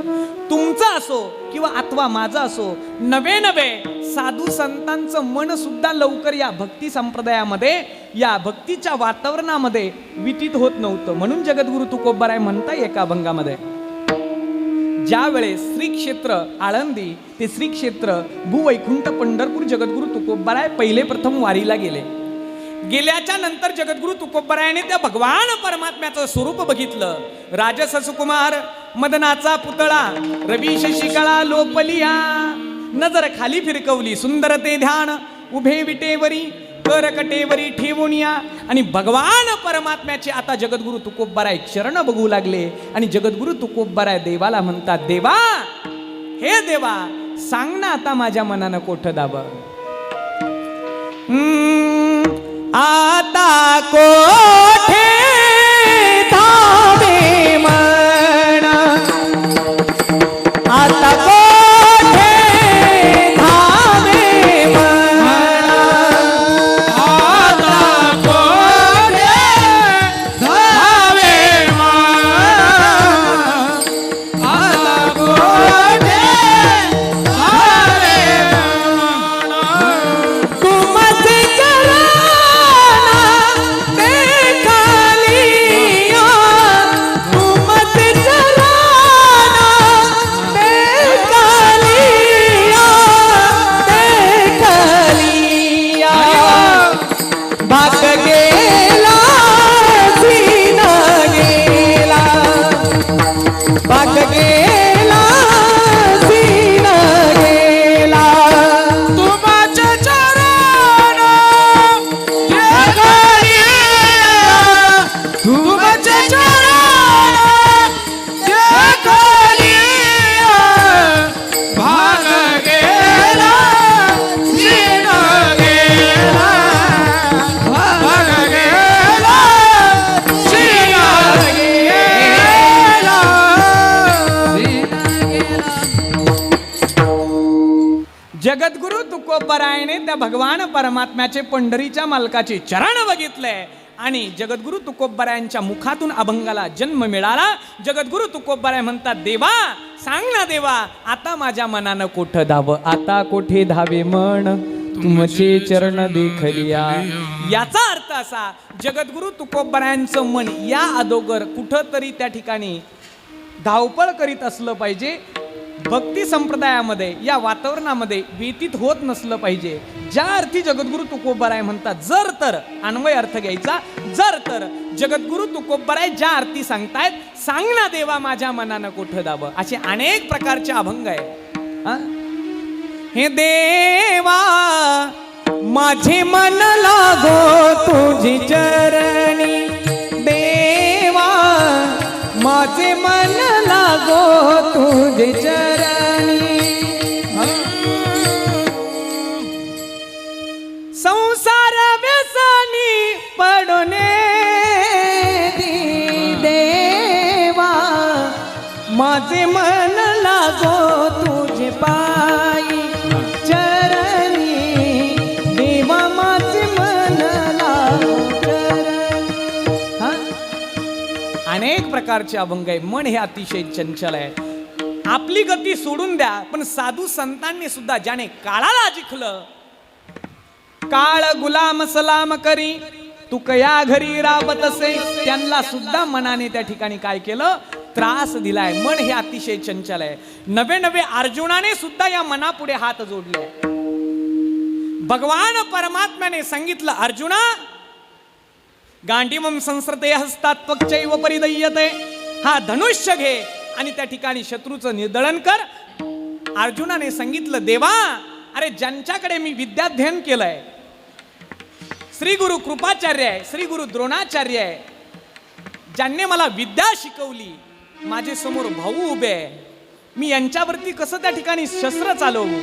तुमचं असो किंवा अथवा माझं असो, नवे नवे साधू संतांचं मन सुद्धा लवकर या भक्ती संप्रदायामध्ये, या भक्तीच्या वातावरणामध्ये वितीत होत नव्हतं. म्हणून जगद्गुरु तुकोबाराय म्हणताय एका अभंगामध्ये, ज्या वेळेस श्री क्षेत्र आळंदी ते श्री क्षेत्र भूवैकुंठ पंढरपूर जगद्गुरु तुकोबाराय पहिले प्रथम वारीला गेले. गेल्याच्या नंतर जगद्गुरु तुकोबारायाने त्या भगवान परमात्म्याचं स्वरूप बघितलं. राजस सुकुमार मदनाचा पुतळा रवी शशिकळा लोपलिया, नजर खाली फिरकवली सुंदर ते ध्यान, उभे विटेवरी करकटेवरी ठेवूनिया. आणि भगवान परमात्म्याचे आता जगद्गुरु तुकोबाराय चरण बघू लागले. आणि जगद्गुरु तुकोबाराय देवाला म्हणतात, देवा हे देवा सांग ना आता माझ्या मनानं कोठं दाब. आता कोठे धावे मन, आता कोठे धावे मन, आता कोठे धावे मन, आता कोठे धावे मन. तुमचे जगद्गुरु तुकोबारायाने त्या भगवान परमात्म्याचे पंढरीच्या मालकाचे चरण बघितले. आणि जगद्गुरु तुकोबारायांच्या मुखातून अभंगाला जन्म मिळाला. जगद्गुरु तुकोबाराय म्हणतात, देवा सांग ना देवा आता माझ्या मनानं कोठं धाव, आता कोठे धावे मन तुमचे चरण देखलिया. याचा अर्थ असा, जगद्गुरु तुकोबारायांचं मन या अगोदर कुठं तरी त्या ठिकाणी धावपळ करीत असलं पाहिजे, भक्ती संप्रदायामध्ये या वातावरणामध्ये व्यतीत होत नसलं पाहिजे. ज्या अर्थी जगद्गुरु तुकोबाराय म्हणतात, जर तर अन्वय अर्थ घ्यायचा, जर तर जगद्गुरु तुकोबाराय ज्या अर्थी सांगतायत, सांग ना देवा माझ्या मनानं कोठं दाब, असे अनेक प्रकारचे अभंग आहे. हे देवा माझे मन लागो तुझी चरणी, देवा माझे मन लागो तुझे चरणी. संसार व्यसनी पडणे देवा माझे मन लागो तुझे पायी चरणी, देवा माझे मन लागो चरणी. अनेक प्रकारचे अभंग आहे. मन हे अतिशय चंचल आहे. आपली गती सोडून द्या, पण साधू संतांनी सुद्धा ज्याने काळाला जिंकलं, काळ गुलाम सलाम करी तू कया घरी राबत असे, त्यांना सुद्धा मनाने त्या ठिकाणी काय केलं, त्रास दिलाय. मन हे अतिशय चंचल आहे. नवे नवे अर्जुनाने सुद्धा या मनापुढे हात जोडले. भगवान परमात्म्याने सांगितलं, अर्जुना गांडीवम संस्कृते हस्तात त्वक्चैव परिदय्यते, हा धनुष्य घे आणि त्या ठिकाणी शत्रूचं निर्दळन कर. अर्जुनाने सांगितलं, देवा अरे ज्यांच्याकडे मी विद्याध्ययन केलंय, श्री गुरु कृपाचार्य आहे, श्री गुरु द्रोणाचार्य आहे, ज्यांनी मला विद्या शिकवली, माझे समोर भाऊ उभे आहे, मी यांच्यावरती कसं त्या ठिकाणी शस्त्र चालवू.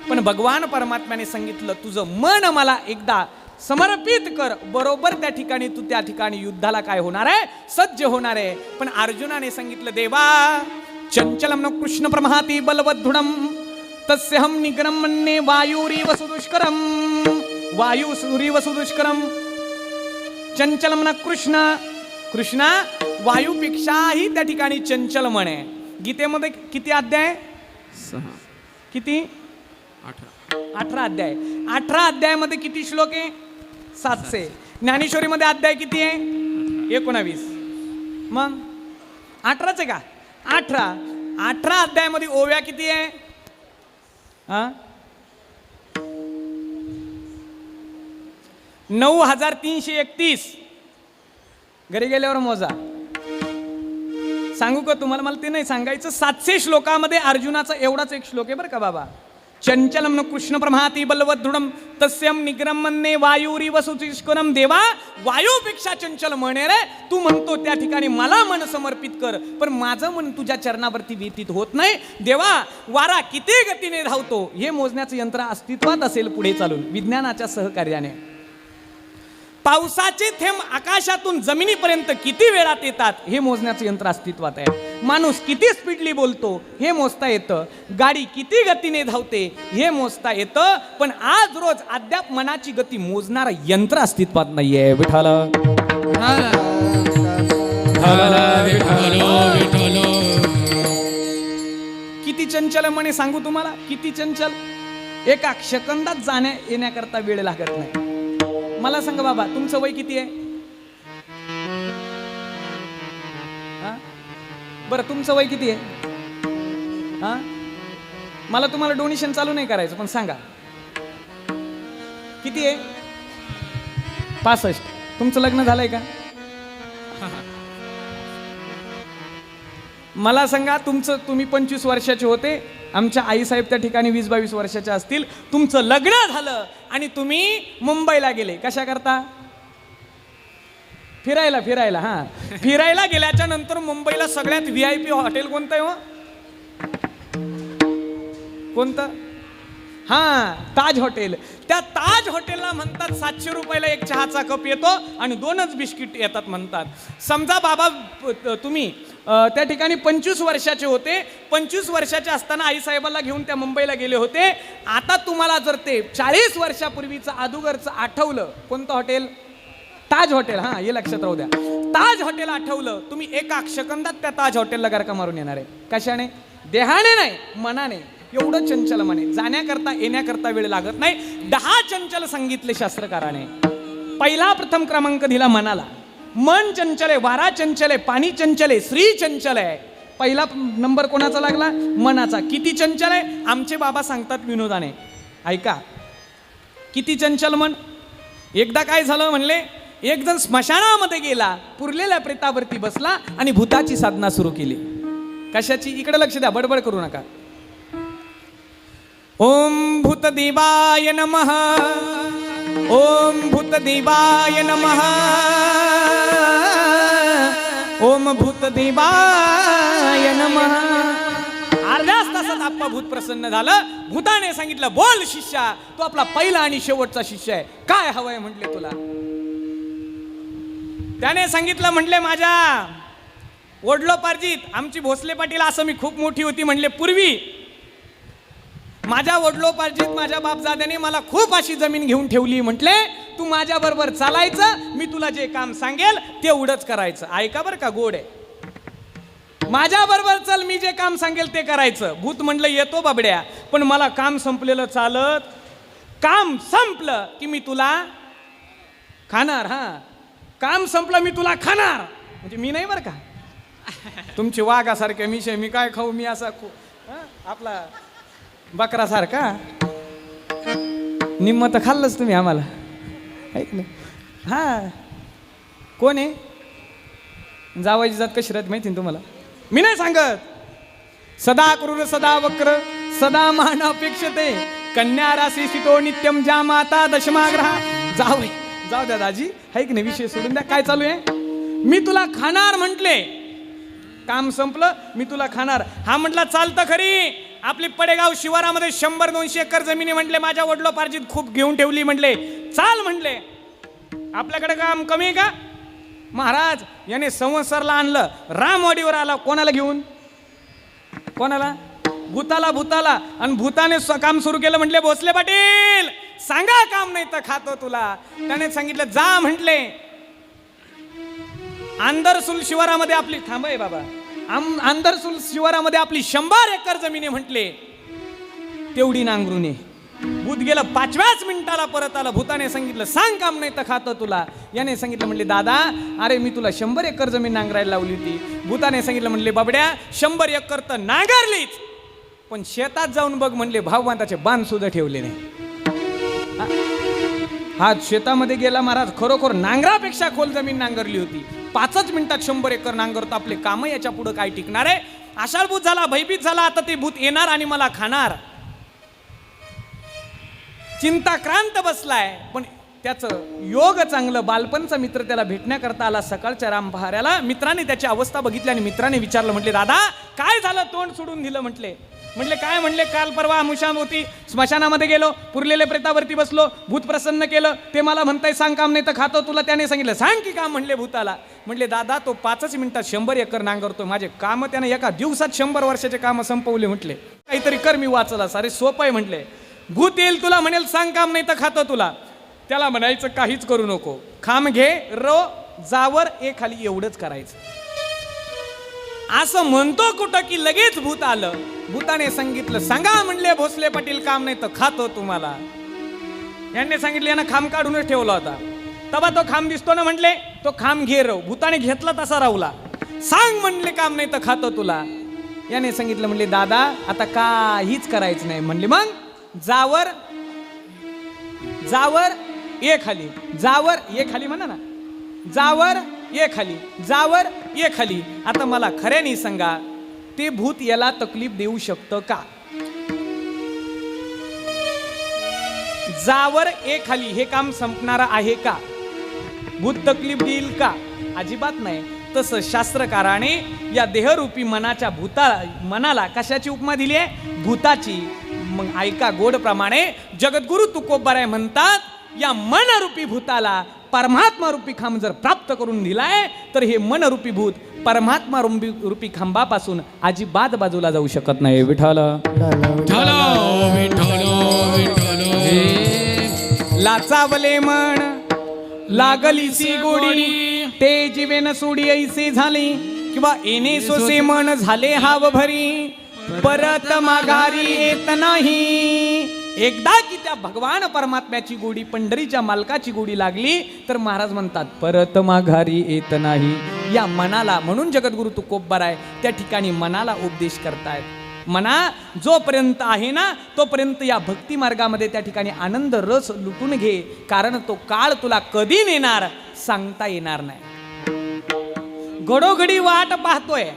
पण भगवान परमात्म्याने सांगितलं, तुझं मन मला एकदा समर्पित कर, बरोबर त्या ठिकाणी तू त्या ठिकाणी युद्धाला काय होणार आहे, सज्ज होणार आहे. पण अर्जुनाने सांगितलं, देवा चंचलम न कृष्ण प्रमाती बलवद्धुडम तस्यहं निग्रहं मन्ये वायुरीव सुदुष्करम वायू सूरीव सुदुष्करम चंचलम न कृष्ण कृष्णा वायूपेक्षाही त्या ठिकाणी चंचल म्हणे. गीतेमध्ये किती अध्याय? 6 किती? 18 अध्याय. 18 अध्यायामध्ये किती श्लोक आहे? 700. ज्ञानेश्वरीमध्ये अध्याय किती आहे? 19. मग 18च आहे का? 18 अध्यायामध्ये ओव्या किती आहे? हा 9331. घरी गेल्यावर मोजा. सांगू का तुम्हाला? मला ते नाही सांगायचं. 700 श्लोकामध्ये अर्जुनाचा एवढाच एक श्लोक आहे बरं का बाबा. चंचलम न कृष्ण प्रमाती बलवत दृढम तस्यम निग्रहं मन्ये वायुरीव सुदुष्करम. देवा वायूपेक्षा चंचल म्हणे रे. तू म्हणतो त्या ठिकाणी मला मन समर्पित कर, पण माझं मन तुझ्या चरणावरती व्यतीत होत नाही. देवा वारा किती गतीने धावतो हे मोजण्याचं यंत्र अस्तित्वात असेल पुढे चालून विज्ञानाच्या सहकार्याने. पावसाचे थेंब आकाशातून जमिनीपर्यंत किती वेळात येतात हे मोजण्याचं यंत्र अस्तित्वात आहे. माणूस किती स्पीडली बोलतो हे मोजता येतं. गाडी किती गतीने धावते हे मोजता येतं. पण आज रोज अद्याप मनाची गती मोजणारं यंत्र अस्तित्वात नाहीये. विठाला किती चंचल म्हणे सांगू तुम्हाला? किती चंचल. एका सेकंदात जाण्या येण्याकरता वेळ लागत नाही. मला सांगा बाबा तुमचं वय किती आहे? बरं तुमचं वय किती आहे? हा मला तुम्हाला डोनेशन चालू नाही करायचं, पण सांगा किती आहे? 65. तुमचं लग्न झालंय का? मला सांगा तुम्ही 25 वर्षाचे होते. आमच्या आईसाहेब त्या ठिकाणी 20-22 वर्षाच्या असतील. तुमचं लग्न झालं आणि तुम्ही मुंबईला गेले. कशा करता? फिरायला. हा फिरायला गेल्याच्या नंतर मुंबईला सगळ्यात VIP हॉटेल कोणतं आहे? कोणतं? हा ताज हॉटेल. त्या ताज हॉटेलला म्हणतात 700 रुपयाला एक चहाचा कप येतो आणि 2च बिस्किट येतात म्हणतात. समजा बाबा तुम्ही त्या ठिकाणी 25 वर्षाचे होते. 25 वर्षाचे असताना आईसाहेबाला घेऊन त्या मुंबईला गेले होते. आता तुम्हाला जर ते 40 वर्षापूर्वीचं अदुगरचं आठवलं, कोणतं हॉटेल? ताज हॉटेल. हा हे लक्षात राहू द्या. ताज हॉटेल आठवलं, तुम्ही एका सेकंदात त्या ताज हॉटेलला गरका मारून येणार आहे. कशाने? देहाने नाही, मनाने. एवढं चंचल म्हणे. जाण्याकरता येण्याकरता वेळ लागत नाही. 10 चंचल सांगितले शास्त्रकाराने. पहिला प्रथम क्रमांक दिला मनाला. मन चंचल आहे, वारा चंचल आहे, पाणी चंचल आहे, स्त्री चंचल आहे. पहिला नंबर कोणाचा लागला? मनाचा. किती चंचल आहे? आमचे बाबा सांगतात विनोदाने, ऐका. किती चंचल मन. एकदा काय झालं म्हणले, एक जण स्मशानामध्ये गेला, पुरलेल्या प्रेतावरती बसला आणि भूताची साधना सुरू केली. कशाची? इकडे लक्ष द्या, बडबड करू नका. ओम भूतदेवाय नमः, ओम भूतदेवाय नमः, ओम भूतदेवाय नमः. अर्ध्याच तासात आप्पा भूत प्रसन्न झालं. भूताने सांगितलं, बोल शिष्या, तो आपला पहिला आणि शेवटचा शिष्य आहे, काय हवंय म्हटले तुला? त्याने सांगितलं, म्हटले माझ्या वडलोपार्जित, आमची भोसले पाटील असं मी खूप मोठी होती म्हणले पूर्वी, माझ्या वडलोपार्जित माझ्या बापजाद्याने मला खूप अशी जमीन घेऊन ठेवली. म्हटले तू माझ्या बरोबर चालायचं, मी तुला जे काम सांगेल ते एवढंच करायचं. ऐका बरं का, गोड आहे. माझ्या बरोबर चल, मी जे काम सांगेल ते करायचं. भूत म्हणलं येतो बाबड्या, पण मला काम संपलेलं चालत. काम संपलं की मी तुला खाणार. हा काम संपलं मी तुला खाणार. म्हणजे मी नाही बरं का, तुमची वाघासारखे मिशे, मी काय खाऊ? मी असा आपला बकरासारखा. निम्म तर खाल्लंच तुम्ही आम्हाला, ऐक ना. हा कोण आहे? जावायची जात कशी राहते माहिती ना तुम्हाला? मी नाही सांगत. सदा क्रूर सदा वक्र सदा मान अपेक्षते कन्या राशी सितो नित्यम ज्या माता दशमाग्रहा. जावई जाऊ द्या दाजी, ऐक ना, विषय सोडून द्या. काय चालू आहे? मी तुला खाणार म्हटले, काम संपलं, मी तुला खाणार. हा म्हटला चालतं खरी. आपली पडेगाव शिवारामध्ये 100-200 एकर जमिनी म्हटले माझ्या वडलोपार्जित खूप घेऊन ठेवली. म्हटले चाल. म्हटले आपल्याकडे काम कमी आहे का? महाराज याने संवत्सरला आणलं, रामवाडीवर आला. कोणाला घेऊन? कोणाला? भूताला भूताला आणि भूताने काम सुरू केलं. म्हटले भोसले पाटील सांगा काम नाही तर खातो तुला. त्याने सांगितलं जा म्हटले. आंदरसूल शिवारामध्ये आपली थांब आहे बाबा. आंदरसूल शिवारामध्ये आपली 100 एकर जमीन आहे म्हटले. तेवढी नांगरून ये. भूत गेलं 5व्याच मिनिटाला परत आला. भूताने सांगितलं सांग काम नाही तर खातो तुला. याने सांगितलं म्हणले दादा अरे मी तुला 100 एकर जमीन नांगरायला लावली होती. भूताने सांगितलं म्हणले बाबड्या 100 एकर तर नांगरलीच पण शेतात जाऊन बघ म्हणले भावबांधाचे बांध सुद्धा ठेवले नाही. हा शेतामध्ये गेला महाराज खरोखर नांगरापेक्षा खोल जमीन नांगरली होती. 5च मिनिटात 100 एकर नांगरतो. आपले काम याच्या पुढे काय टिकणार आहे. आषाढभूत झाला भयभीत झाला. आता ते भूत येणार आणि मला खाणार. चिंताक्रांत बसलाय. पण त्याचं योग चांगलं. बालपणचा मित्र त्याला भेटण्याकरता आला. सकाळच्या राम पहाऱ्याला मित्राने त्याची अवस्था बघितली आणि मित्राने विचारलं म्हटले दादा काय झालं तोंड सोडून दिलं. म्हटले काय म्हणले काल परवा अमुषा होती स्मशानामध्ये गेलो पुरलेले प्रेतावरती बसलो भूत प्रसन्न केलं ते मला म्हणताय सांग काम नाही तर खातो तुला. त्याने सांगितलं सांग की काम म्हणले भूताला. म्हटले दादा तो 5च मिनिटात 100 एकर नांगरतो. माझे काम त्याने एका दिवसात 100 वर्षाचे काम संपवले. म्हटले काहीतरी कर मी वाचला सारे सोपं आहे. म्हटले भूत येईल तुला म्हणेल सांग काम नाही तर खातो तुला. त्याला म्हणायचं काहीच करू नको खाम घे रो जावर खाली एवढंच करायचं. असं म्हणतो कुठं की लगेच भूत आलं. भूताने सांगितलं सांगा म्हणले भोसले पाटील काम नाही तर खातो तुम्हाला. यांनी सांगितलं यांना खांब काढूनच ठेवला होता. तेव्हा तो खांब दिसतो ना म्हटले तो खांब घे रव. भूताने घेतला तसा राहुला. सांग म्हणले काम नाही तर खातो तुला. याने सांगितलं म्हणले दादा आता काहीच करायचं नाही. म्हणले मग जावर खाली जावर खाली म्हणा ना. जावर खाली जावर खाली. आता मला खऱ्याने सांगा ते भूत याला तकलीफ देऊ शकतं का. जावर खाली हे काम संपणार आहे का. भूत तकलीफ देईल का. अजिबात नाही. तसं शास्त्रकाराने या देहरूपी मनाला कशाची उपमा दिली आहे भूताची. मग ऐका गोड प्रमाणे जगद्गुरु तुकोबाराय म्हणतात या मनरूपी भूताला परमात्मा रूपी खांब जर प्राप्त करून दिलाय तर हे मनरूपी भूत परमात्मा रूपी खांबापासून अजिबात बाजूला जाऊ शकत नाही. विठ्ठल लाचावले मन लागलीसी गोडी ते जीवेन सोडी ऐसे झाले किंवा येणे सोसे मन झाले हाव भरी परत माघारी येत नाही. एकदा की त्या भगवान परमात्म्याची गोडी पंढरीच्या मालकाची गोडी लागली तर महाराज म्हणतात परत माघारी येत नाही. या मनाला म्हणून जगद्गुरु तुकोबाराय त्या ठिकाणी मनाला उपदेश करतायत. मना जोपर्यंत आहे ना तोपर्यंत या भक्ती मार्गामध्ये त्या ठिकाणी आनंद रस लुटून घे. कारण तो काळ तुला कधी नेणार सांगता येणार नाही. घडोघडी वाट पाहतोय.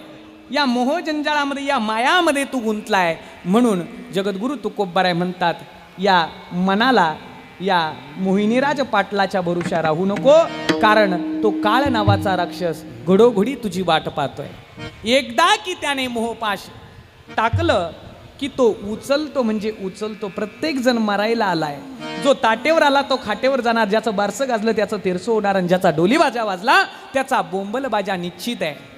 या मोह जंजाळामध्ये या मायामध्ये तू गुंतलाय. म्हणून जगद्गुरु तुकोबाराय म्हणतात या मनाला या मोहिनीराज पाटलाच्या भरोशा राहू नको. कारण तो काळ नावाचा राक्षस घडोघडी तुझी वाट पाहतोय. एकदा की त्याने मोहपाश टाकलं की तो उचलतो म्हणजे उचलतो. प्रत्येक जण मरायला आलाय. जो ताटेवर आला तो खाटेवर जाणार. ज्याचं बारसं गाजलं त्याचं तेरसं होणार आणि ज्याचा डोली बाजा वाजला त्याचा बोंबल बाजा निश्चित आहे.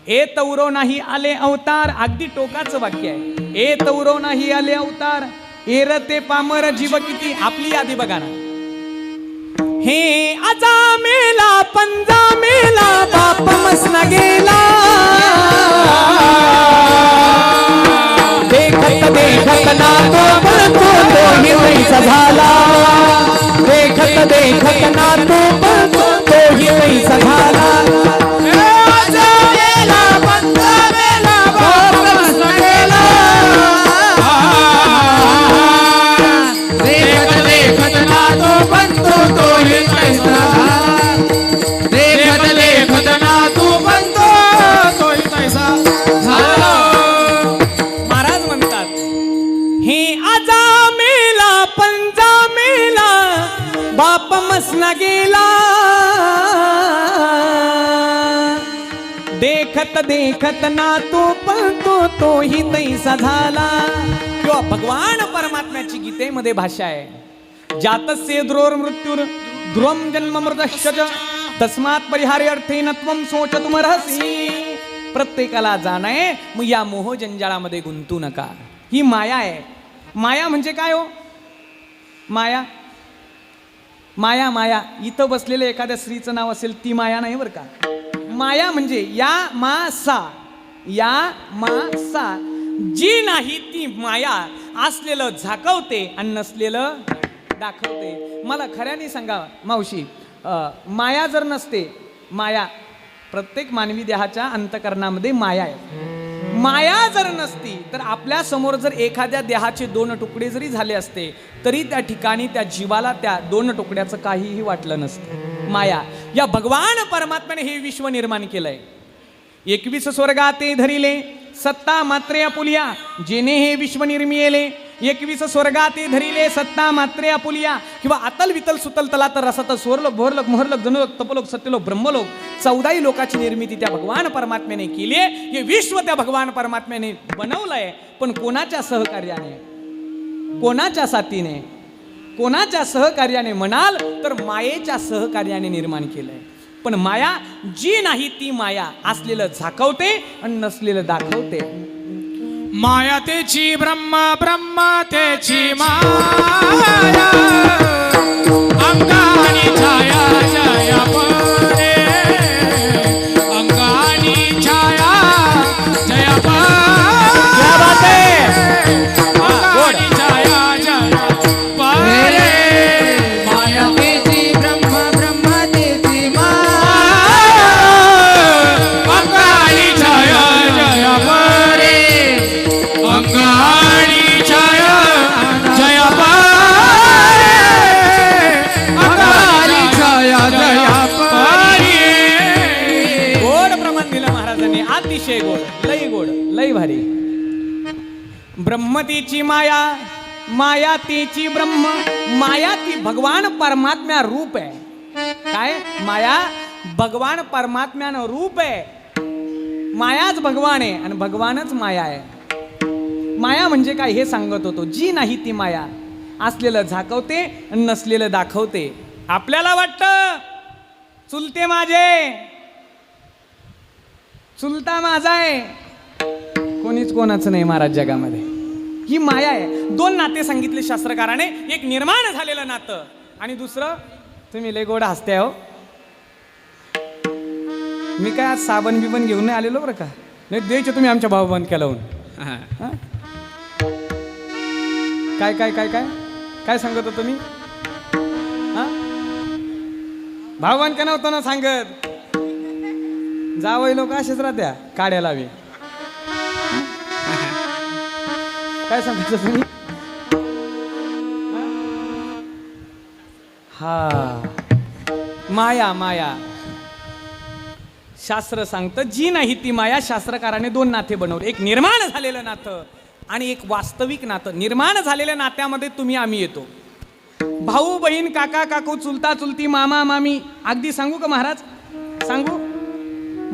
ए तौरो नाही आले अवतार. अगदी टोकाचं वाक्य आहे. ए तौरो नाही आले अवतार एरते पामर जीव किती. आपली यादी बघा ना. हे आजा मेला पंजा मेला बाप मसना गेला. देखत देखत ना तो पळतो तोही पैसा झाला. देखत देखत ना तो पळतो तोही पैसा झाला. बाप मसना गेला. देखत देखत ना तो पळतो तोही तैसा झाला. किंवा भगवान परमात्म्याची गीतेमध्ये भाषा आहे. जातस्य ध्रुवर मृत्यूर ध्रुवम जन्म मृतश्च तस्मात् परिहार्यर्थेन त्वं शोचतुमर्हसि. प्रत्येकाला जाणं आहे. मग या मोह जंजाळामध्ये गुंतू नका. ही माया आहे. माया म्हणजे काय हो? माया माया माया इथं बसलेलं एखाद्या स्त्रीचं नाव असेल ती माया नाही बरं का. माया म्हणजे या मा सा जी नाही ती माया असलेलं झाकवते आणि नसलेलं दाखवते. मला खऱ्याने सांगा मावशी, माया जर नसते, माया प्रत्येक मानवी देहाच्या अंतकरणामध्ये माया आहे. माया जर नसती तर आपल्या समोर जर एखाद्या देहाचे 2 तुकडे जरी झाले असते तरी त्या ठिकाणी त्या जीवाला त्या 2 तुकड्याचं काहीही वाटलं नसतं. माया या भगवान परमात्म्याने हे विश्व निर्माण केलंय. 21 स्वर्गाते धरिले सत्ता मात्रे आपुलिया जेने हे विश्व निर्मिले. 21 स्वर्गाते धरिले सत्ता मात्रे आपुलिया किंवा अतल वितल सुतल तला तर रसत स्वरलोक भोरलोक मोहरलोक जनलोक तपलोक सत्यलोक ब्रह्मलोक 14 लोकाची निर्मिती त्या भगवान परमात्म्याने केली आहे. हे विश्व त्या भगवान परमात्म्याने बनवलंय. पण कोणाच्या सहकार्याने, कोणाच्या साथीने, कोणाच्या सहकार्याने म्हणाल तर मायेच्या सहकार्याने निर्माण केलंय. पण माया जी नाही ती माया असलेलं झाकवते आणि नसलेलं दाखवते. माया तेची ब्रह्म, ब्रह्म तेची माया, अंगानी छाया जया परे, अंगानी छाया जया परे, अंगानी छाया जया परे. माया तेची ब्रह्म, ब्रह्म तेची माया, अंगानी छाया जया परे, अंगानी छाया जया परे, अंगानी छाया जया परे. गोड प्रमाण दिलं महाराजांनी, अतिशय गोड, लई गोड, लई भारी. ब्रह्मतीची माया, माया तीची ब्रह्म. माया ती भगवान परमात्म्या रूप आहे. काय माया? भगवान परमात्म्यानं रूप आहे. मायाच भगवान आहे आणि भगवानच माया आहे. माया म्हणजे काय हे सांगत होतो. जी नाही ती माया असलेलं झाकवते आणि नसलेलं दाखवते. आपल्याला वाटतं चुलते माझे, चुलता माझा आहे, कोणीच कोणाचं नाही महाराज जगामध्ये. ही माया आहे. 2 नाते सांगितले शास्त्रकाराने. एक निर्माण झालेलं नातं आणि दुसरं, तुम्ही लय गोड हसते हो. मी काय आज साबण बिबन घेऊन नाही आलेलो बरं का. नाही द्यायचे तुम्ही आमच्या भाऊ बंद केला होऊन. काय काय काय काय काय सांगत होतो मी? भाववान का नव्हतं ना सांगत. जावई लोक असेच राहत्या काड्या लावे. काय सांगत तुम्ही? हा माया माया. शास्त्र सांगतं जी नाही ती माया. शास्त्रकाराने 2 नाते बनवले. एक निर्माण झालेलं नातं आणि एक वास्तविक नातं. निर्माण झालेल्या नात्यामध्ये तुम्ही आम्ही येतो. भाऊ बहीण, काका काकू, चुलता चुलती, मामा मामी. अगदी सांगू का महाराज? सांगू.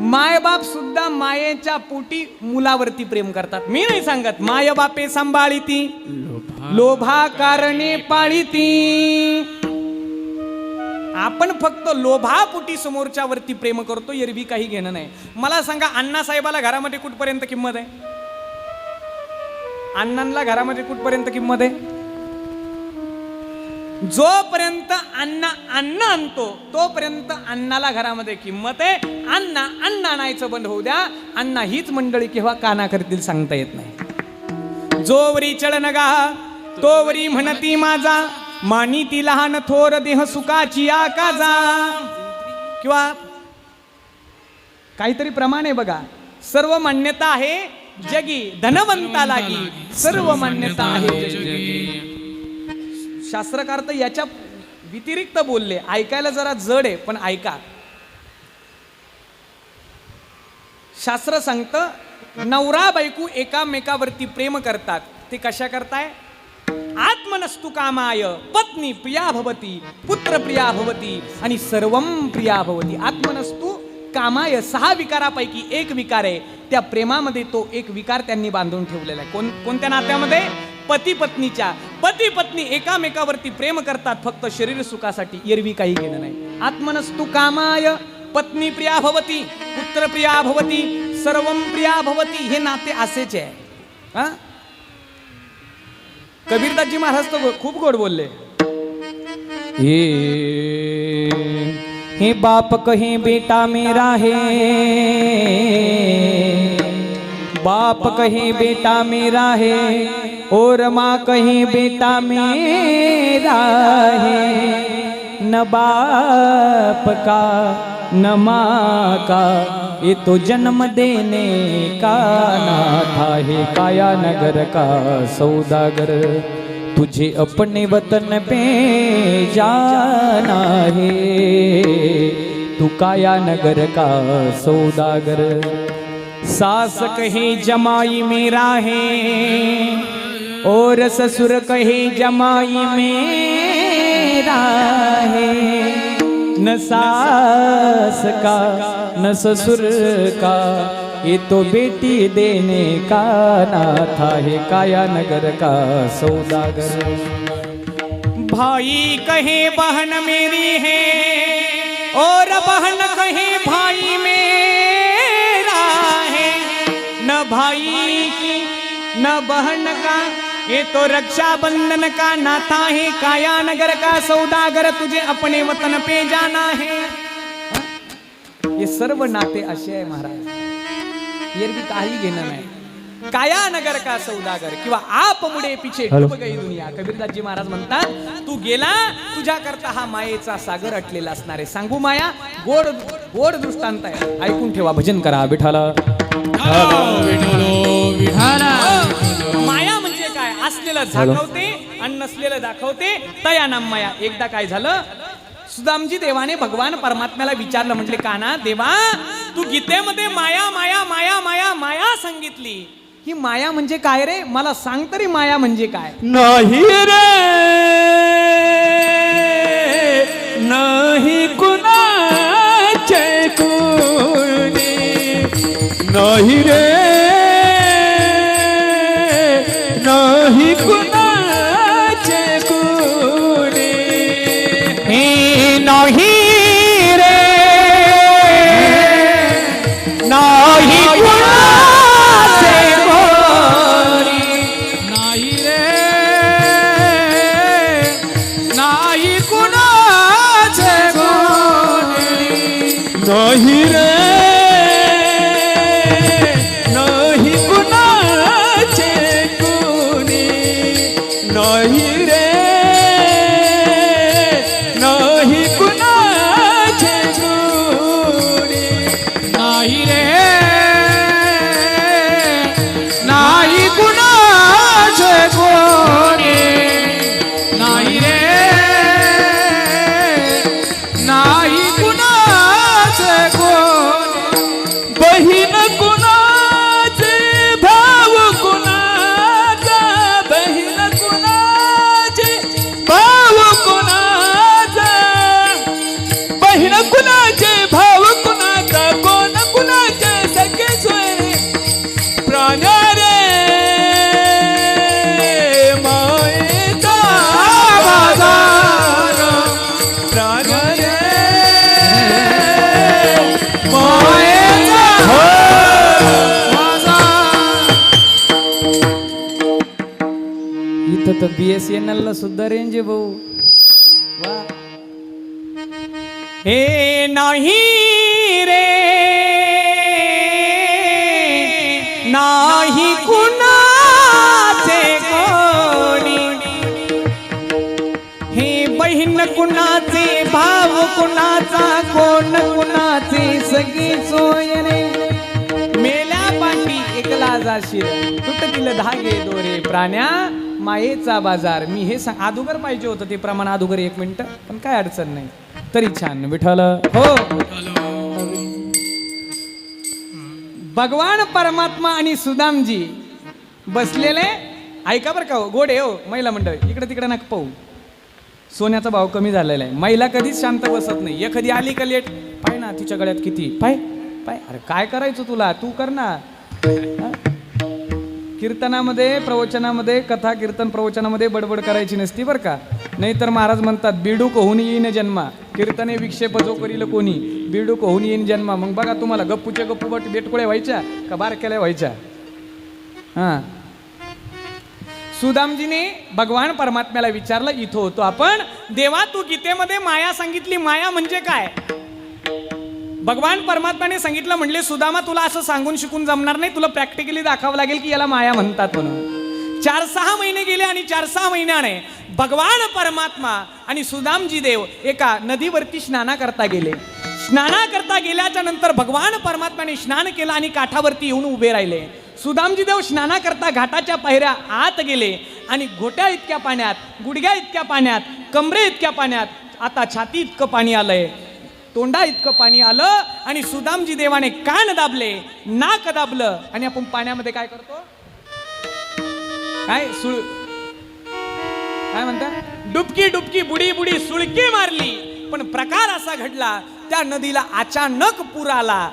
मायबाप सुद्धा मायेच्या पोटी मुलावरती प्रेम करतात. मी नाही सांगत. माय बापे सांभाळीती, लोभा कारणे पाळीती. आपण फक्त लोभापोटी समोरच्या वरती प्रेम करतो. एरवी काही घेणं नाही. मला सांगा, अण्णासाहेबाला घरामध्ये कुठपर्यंत किंमत आहे? अण्णांना घरामध्ये कुठपर्यंत किंमत आहे? जोपर्यंत अण्णा अन्न आणतो तोपर्यंत अण्णाला घरामध्ये किंमत आहे. अण्णा आणायचं बंद होऊ द्या. अण्णा हीच मंडळी केव्हा काना करतील सांगता येत नाही. जोवरी चळनगा तोवरी म्हणती माझा, मानी ती लहान थोर देह सुखाची आकाजा. किंवा काहीतरी प्रमाण आहे बघा. सर्व मान्यता आहे जगी धनवंता लागी, सर्व मान्यता आहे जगी. शास्त्रकार तर याच्या व्यतिरिक्त बोलले. ऐकायला जरा जड आहे पण ऐका. शास्त्र सांगतं नवरा बायको एकामेकावरती प्रेम करतात. ते कशा करताय? आत्मनस्तु कामाय पत्नी प्रिया भवती, पुत्र प्रिया भवती आणि सर्वम प्रिया भवती. आत्मनस्तु कामाय 6 विकारापैकी एक विकार आहे. त्या प्रेमामध्ये तो एक विकार त्यांनी बांधून ठेवलेला आहे. कोणत्या नात्यामध्ये? पती पत्नीच्या. पती पत्नी एकामेकावरती प्रेम करतात फक्त शरीर सुखासाठी. एरवी काही घेणं नाही. आत्मनस्तु कामाय पत्नी प्रिया भवती, पुत्र प्रिया भवती, सर्वम प्रिया भवती, हे नाते असेच आहे. हा, कबीरदासजी महाराज तो खूप गोड बोलले. हे बाप कहे बेटा मेरा है, बाप कहे बेटा मेरा है, और माँ कहे बेटा मेरा है. न बाप का न माँ का, ये तो जन्म देने का नाथा है. काया नगर का सौदागर, तुझे अपने वतन पे जाना है. तू काया नगर का सौदागर. सास कहे जमाई मेरा है, और ससुर कहे जमाई मेरा है. न सास का न ससुर का, ये तो बेटी देने का नाथा है. काया नगर का सौदागर. भाई कहे बहन मेरी है, और बहन कहे भाई मेरा है. न भाई की न बहन का, ये तो रक्षाबंधन का नाता है. काया नगर का सौदागर, तुझे अपने वतन पे जाना है. हे सर्व नाते असे आहे महाराज, एरवी काही घेणं नाही. काया नगर का सौदागर किंवा आप मुडे पिछे डूब गई दुनिया. कबीरदासजी महाराज म्हणतात, तू गेला तुझ्या करता हा मायेचा सागर अटलेला असणार आहे. सांगू माया, गोड गोड दृष्टांत आहे, ऐकून ठेवा. भजन करा विठाला. माया म्हणजे काय? असलेलं झाकवते आणि नसलेलं दाखवते, तया नाम माया. एकदा काय झालं, सुदामजी देवाने भगवान परमात्म्याला विचारलं, म्हटले काना देवा, तू गीतेमध्ये माया माया माया माया माया सांगितली, ही माया म्हणजे काय रे? मला सांग तरी, माया म्हणजे काय? नाही रे नाही कुणाचे कोणी, नाही रे नाही कुणाचे कोणी. हे नाही रे नाही कुणाचे कोणी, नाही रे नाही कुणाचे कोणी, नाही रे नाही कुणाचे कोणी, नाही रे नाही कुणाचे कोणी, नाही रे नाही कुणाचे कोणी, नाही रे नाही कुणाचे कोणी. बहीण कुणाचे भाव कुणाचा, बहीण कुणाचे भाव कुणाचा, बहीण कुणाचे भाव कुणाचा, कोण कुणाचे सखे सोयरे प्राण्या रे. मायेचा बाजार प्राण्या रे, इथं तर BSNL ला सुद्धा रेंज आहे भाऊ. वा. हे नाही रे नाही कुणाचे कोणी, हे बहीण कुणाचे भाव कुणाचा, कोण कुणाचे सगळी सोय रे. मेल्या पाठी एकला जाशील, तुटतील धागे दोरे प्राण्या, मायेचा बाजार. मी हे सांग, अदुगर पाहिजे होतं ते प्रमाण, अदुगर 1 मिनिट, पण काय अडचण नाही, तरी छान. विठ्ठल हो. भगवान परमात्मा आणि सुदामजी बसलेले, ऐका बरं का हो, गोडे हो महिला मंडळ, इकडे तिकडे नका पाहू. सोन्याचा भाव कमी झालेला आहे. महिला कधीच शांत बसत नाही. एखादी आली का लेट, पाय ना तिच्या गळ्यात किती, पाय पाय. अरे काय करायचं तुला, तू कर ना. कीर्तनामध्ये प्रवचनामध्ये कथा कीर्तन प्रवचनामध्ये बडबड करायची नसती बरं का. नाहीतर महाराज म्हणतात बिडूक होऊन येईन जन्मा, कीर्तने विक्षेप जो करील कोणी, बिडूक होऊन येईन जन्मा. मग बघा तुम्हाला गप्पूचे गप्पू बट बेटकुळे व्हायच्या का बारकेल्या व्हायच्या. हां, सुदामजीने भगवान परमात्म्याला विचारलं. इथं होतो आपण. देवा तू गीतेमध्ये माया सांगितली, माया म्हणजे काय. भगवान परमात्म्याने सांगितलं, म्हणले सुदामा तुला असं सांगून शिकून जमणार नाही, तुला प्रॅक्टिकली दाखवावं लागेल की याला माया म्हणतात म्हणून. 4-6 महिने गेले आणि 4-6 महिन्याने भगवान परमात्मा आणि सुदामजी देव एका नदीवरती स्नाना करता गेले. स्नाना करता गेल्याच्या नंतर भगवान परमात्म्याने स्नान केलं आणि काठावरती येऊन उभे राहिले. सुदामजी देव स्नाना करता घाटाच्या पायऱ्या आत गेले आणि घोट्या इतक्या पाण्यात, गुडघ्या इतक्या पाण्यात, कमरे इतक्या पाण्यात, आता छाती इतकं पाणी आलंय, तोंडा इतकं पाणी आलं आणि सुदामजी देवाने कान दाबले, नाक दाबलं आणि आपण पाण्यामध्ये काय करतो, काय काय म्हणता, डुबकी डुबकी बुडी बुडी सुळकी मारली. पण प्रकार असा घडला, त्या नदीला अचानक पूर आला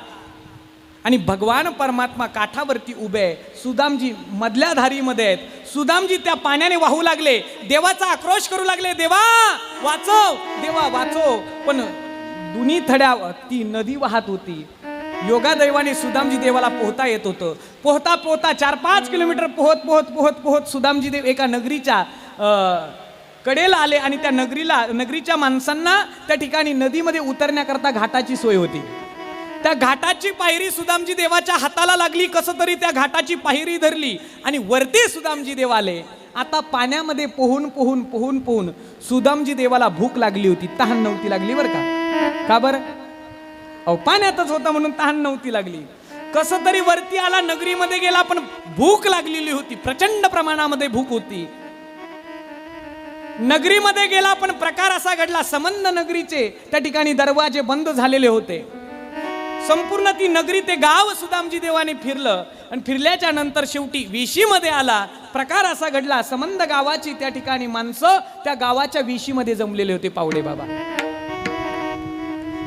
आणि भगवान परमात्मा काठावरती उभे, सुदामजी मधल्या धारीमध्ये आहेत. सुदामजी त्या पाण्याने वाहू लागले, देवाचा आक्रोश करू लागले, देवा वाचव, देवा वाचव. पण दोन्ही थड्या ती नदी वाहत होती. योगादैवाने सुदामजी देवाला पोहता येत होतं. पोहता पोहता 4-5 किलोमीटर पोहत पोहत पोहत पोहत सुदामजी देव एका नगरीच्या कडेला आले आणि त्या नगरीच्या माणसांना त्या ठिकाणी नदीमध्ये उतरण्याकरता घाटाची सोय होती. त्या घाटाची पायरी सुदामजी देवाच्या हाताला लागली. कसं तरी त्या घाटाची पायरी धरली आणि वरती सुदामजी देव आले. आता पाण्यामध्ये पोहून पोहून पोहून पोहून सुदामजी देवाला भूक लागली होती, तहान नव्हती लागली बरं का. का बरं, अहो पाण्यातच होता म्हणून तहान नव्हती लागली. कसं तरी वरती आला, नगरीमध्ये गेला, पण भूक लागलेली होती, प्रचंड प्रमाणामध्ये भूक होती. नगरीमध्ये गेला पण प्रकार असा घडला, संबंध नगरीचे त्या ठिकाणी दरवाजे बंद झालेले होते. संपूर्ण ती नगरी ते गाव सुदामजी देवाने फिरलं आणि फिरल्याच्या नंतर शेवटी वेशीमध्ये आला. प्रकार असा घडला, संबंध गावाची त्या ठिकाणी माणसं त्या गावाच्या वेशीमध्ये जमलेले होते. पावडे बाबा,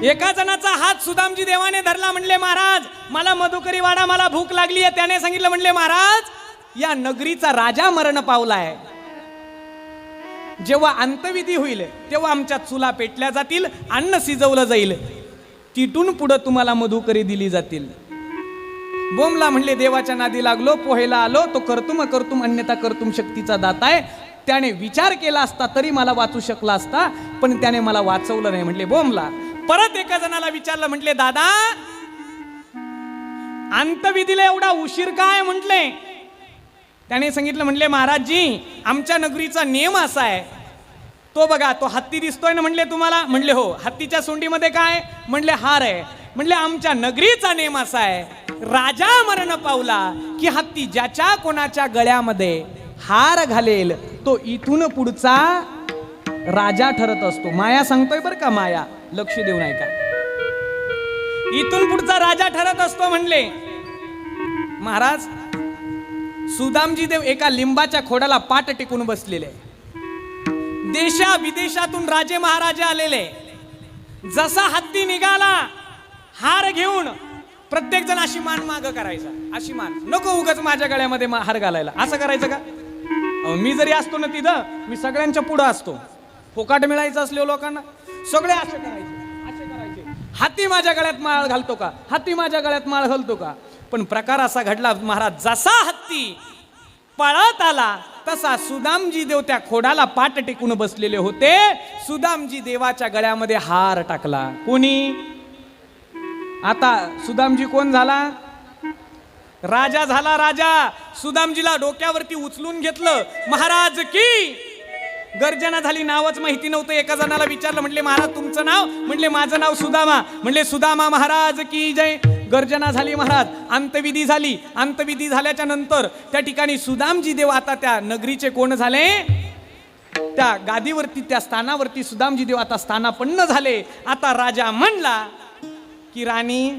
एका जणाचा हात सुदामजी देवाने धरला. म्हणले महाराज मला मधुकरी वाडा, मला भूक लागली आहे. त्याने सांगितलं, म्हणले महाराज या नगरीचा राजा मरण पावलाय. जेव्हा अंतविधी होईल तेव्हा आमच्या चुला पेटल्या जातील, अन्न शिजवलं जाईल, तिथून पुढे तुम्हाला मधुकरी दिली जातील. बोमला म्हणले देवाच्या नादी लागलो, पोहायला आलो, तो करतुम अन्यथा करतुम शक्तीचा दाता आहे. त्याने विचार केला असता तरी मला वाचू शकला असता, पण त्याने मला वाचवलं नाही. म्हणले बोमला. परत एका जणाला विचारलं, म्हटले दादा अंतविधीला एवढा उशीर काय म्हटले. त्याने सांगितलं, म्हणले महाराजजी आमच्या नगरीचा नियम असा आहे, तो बघा तो हत्ती दिसतोय ना, म्हणले तुम्हाला. म्हणले हो. हत्तीच्या सोंडीमध्ये काय, म्हणले हार आहे. म्हणले आमच्या नगरीचा नियम असा आहे, राजा मरण पावला की हत्ती ज्याच्या कोणाच्या गळ्यामध्ये हार घालेल तो इथून पुढचा राजा ठरत असतो. माया सांगतोय बरं का, माया लक्ष देऊ नाही का, इथून पुढचा राजा ठरत असतो. म्हणले महाराज सुदामजी देव एका लिंबाच्या खोडाला पाट टेकून बसलेले. देशा विदेशातून राजे महाराजे आलेले. जसा हत्ती निघाला हार घेऊन, प्रत्येक जण अशी मान माग करायचा, अशी मान, नको उगाच माझ्या गळ्यामध्ये हार घालायला. असं करायचं का. मी जरी असतो ना तिथं, मी सगळ्यांच्या पुढं असतो. फोकाट मिळायचं असले लोकांना सगळे असे करायचे, असे करायचे. हत्ती माझ्या गळ्यात माळ घालतो का, हत्ती माझ्या गळ्यात माळ घालतो का. पण प्रकार असा घडला, महाराज जसा हत्ती पळत आला तसा सुदामजी देव त्या खोडाला पाट टेकून बसलेले होते. सुदामजी देवाच्या गळ्यामध्ये हार टाकला. कोणी, आता सुदामजी कोण झाला, राजा झाला. राजा सुदामजीला डोक्यावरती उचलून घेतलं. महाराज की गर्जना झाली. नावच माहिती नव्हतं. एका जणाला विचारलं, म्हटले महाराज तुमचं नाव, म्हटले माझं नाव सुदामा. म्हणले सुदामा महाराज की जय. गर्जना झाली महाराज. अंतविधी झाली. अंतविधी झाल्याच्या नंतर त्या ठिकाणी सुदामजी देव आता त्या नगरीचे कोण झाले, त्या गादीवरती त्या स्थानावरती सुदामजी देव आता स्थानापन्न झाले. आता राजा म्हणला की राणी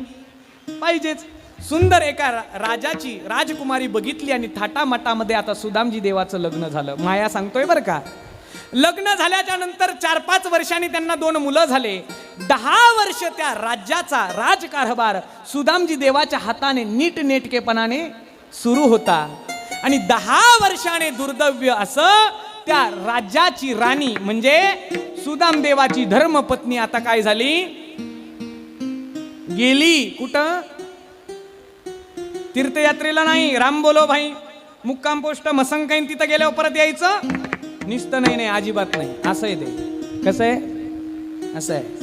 पाहिजेच. सुंदर एका राजाची राजकुमारी बघितली आणि थाटामाटामध्ये आता सुदामजी देवाचं लग्न झालं. माया सांगतोय बरं का. लग्न झाल्याच्या नंतर 4-5 वर्षांनी त्यांना 2 मुलं झाले. 10 वर्ष त्या राज्याचा राजकारभार सुदामजी देवाच्या हाताने नीटनेटकेपणाने सुरू होता. आणि 10 वर्षाने दुर्दैव्य असं त्या राज्याची राणी म्हणजे सुदामदेवाची धर्मपत्नी आता काय झाली, गेली कुठं, तीर्थयात्रेला नाही, राम बोलो भाई मुक्काम पोस्ट मसंकाईन तिथं गेल्यावर परत यायचं निसतं नाही, अजिबात नाही. असं आहे ते. कसं आहे, असं आहे.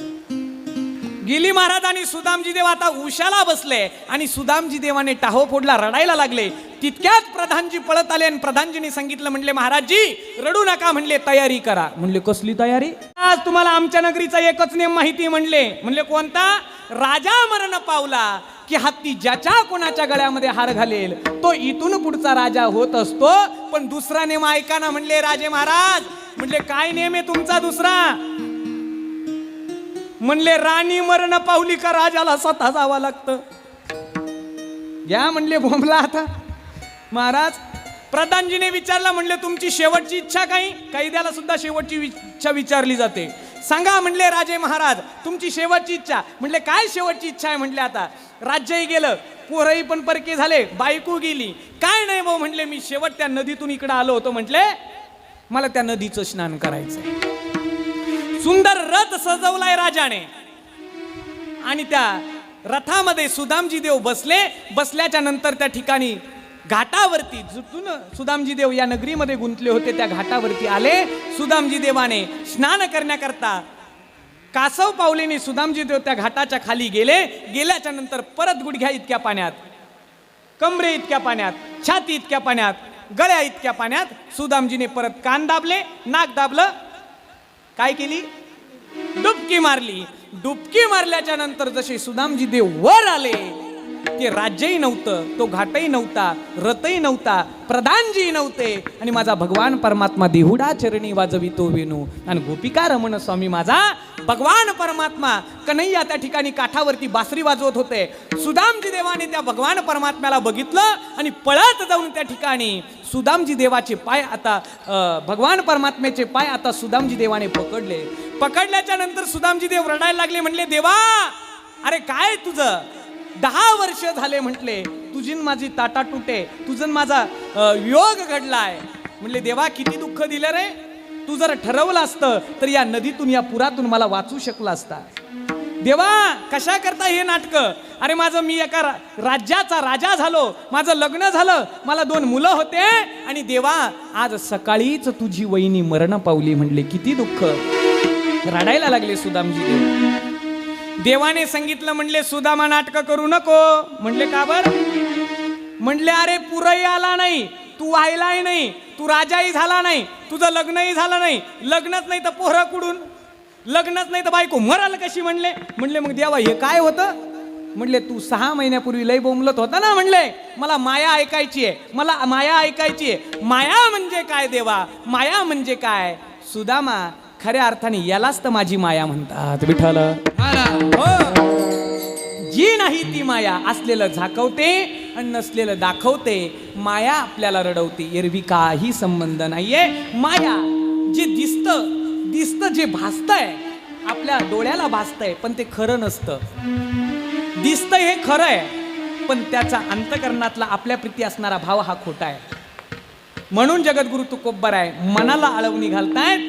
गेली महाराज आणि सुदामजी देव आता उशाला बसले आणि सुदामजी देवाने टाहो फोडला, रडायला लागले. तितक्यात प्रधानजी पळत आले आणि प्रधानजीने सांगितलं, म्हणले महाराजजी रडू नका, म्हणले तयारी करा. म्हणले कसली तयारी, आज तुम्हाला आमच्या नगरीचा एकच नियम माहिती. म्हणले कोणता, राजा मरण पावला की हत्ती ज्याच्या कोणाच्या गळ्यामध्ये हार घालेल तो इथून पुढचा राजा होत असतो. पण दुसरा नियम ऐका ना. म्हणले राजे महाराज, म्हणले काय नियम आहे तुमचा दुसरा. म्हणले राणी मरण पावली का राजाला स्वतः जावं लागतं. या म्हणले बोंबला आता महाराज. प्रधानजीने विचारलं, म्हणले तुमची शेवटची इच्छा काही, कैद्याला सुद्धा शेवटची इच्छा विचारली जाते. सांगा म्हणले राजे महाराज तुमची शेवटची इच्छा. म्हणले काय शेवटची इच्छा आहे. म्हणले आता राज्यही गेलं, पोरही पण परके झाले, बायको गेली, काय नाही भाऊ. म्हणले मी शेवट त्या नदीतून इकडे आलो होतो. म्हटले मला त्या नदीचं स्नान करायचं. सुंदर रथ सजवलाय राजाने आणि त्या रथामध्ये सुदामजी देव बसले. बसल्याच्या नंतर त्या ठिकाणी घाटावरती जिथून सुदामजी देव या नगरीमध्ये गुंतले होते त्या घाटावरती आले. सुदामजी देवाने स्नान करण्याकरता कासव पावलेने सुदामजी देव त्या घाटाच्या खाली गेले. गेल्याच्या नंतर परत गुडघ्या इतक्या पाण्यात, कमरे इतक्या पाण्यात, छाती इतक्या पाण्यात, गळ्या इतक्या पाण्यात सुदामजीने परत कान दाबले, नाक दाबलं, काय केली, डुबकी मारली. डुबकी मारल्याच्या नंतर जसे सुदामजी देव वर आले, ते राज्यही नव्हतं, तो घाटही नव्हता, रथही नव्हता, प्रधानजी नव्हते आणि माझा भगवान परमात्मा देहुडा चरणी वाजवितो वेणू आणि गोपिका रमण स्वामी माझा भगवान परमात्मा कन्हैया त्या ठिकाणी काठावरती बासरी वाजवत होते. सुदामजी देवाने त्या भगवान परमात्म्याला बघितलं आणि पळत जाऊन त्या ठिकाणी सुदामजी देवाचे पाय आता भगवान परमात्म्याचे पाय आता सुदामजी देवाने पकडले. पकडल्याच्या नंतर सुदामजी देव रडायला लागले. म्हणले देवा अरे काय तुझं, 10 वर्ष झाले म्हटले तुझी माझी ताटा तुटे, तुझं माझा योग घडलाय. म्हणले देवा किती दुःख दिलं रे, तू जर ठरवलं असतं तर या नदीतून या पुरातून मला वाचू शकला असता. देवा कशा करता हे नाटक, अरे माझं मी एका राज्याचा राजा झालो, माझं लग्न झालं, मला 2 मुलं होते आणि देवा आज सकाळीच तुझी वहिनी मरण पावली. म्हणले किती दुःख, रडायला लागले सुदामजी देव. देवाने सांगितलं, म्हणले सुदामा नाटक करू नको. म्हणले का बर. म्हणले अरे पुरही आला नाही, तू व्हायलाही नाही, तू राजाही झाला नाही, तुझं लग्नही झालं नाही, लग्नच नाही तर पोहरा कुडून, लग्नच नाही तर बायको मराल कशी. म्हणले मग देवा हे काय होतं. म्हणले तू 6 महिन्यापूर्वी लय बोंबलत होता ना, म्हणले मला माया ऐकायची आहे, मला माया ऐकायची आहे. माया म्हणजे काय देवा, माया म्हणजे काय. सुदामा खऱ्या अर्थाने यालाच तर माझी माया म्हणतात विठ्ठल. हो, जी नाही ती माया असलेलं झाकवते आणि नसलेलं दाखवते. माया आपल्याला रडवते, एरवी काही संबंध नाहीये. माया जे दिसतं जे भासतंय, आपल्या डोळ्याला भासतंय पण ते खरं नसतं. दिसतंय हे खरं आहे पण त्याचा अंतकरणातला आपल्या प्रती असणारा भाव हा खोटा आहे. म्हणून जगद्गुरु तुकोबराय मनाला आळवणी घालतायत.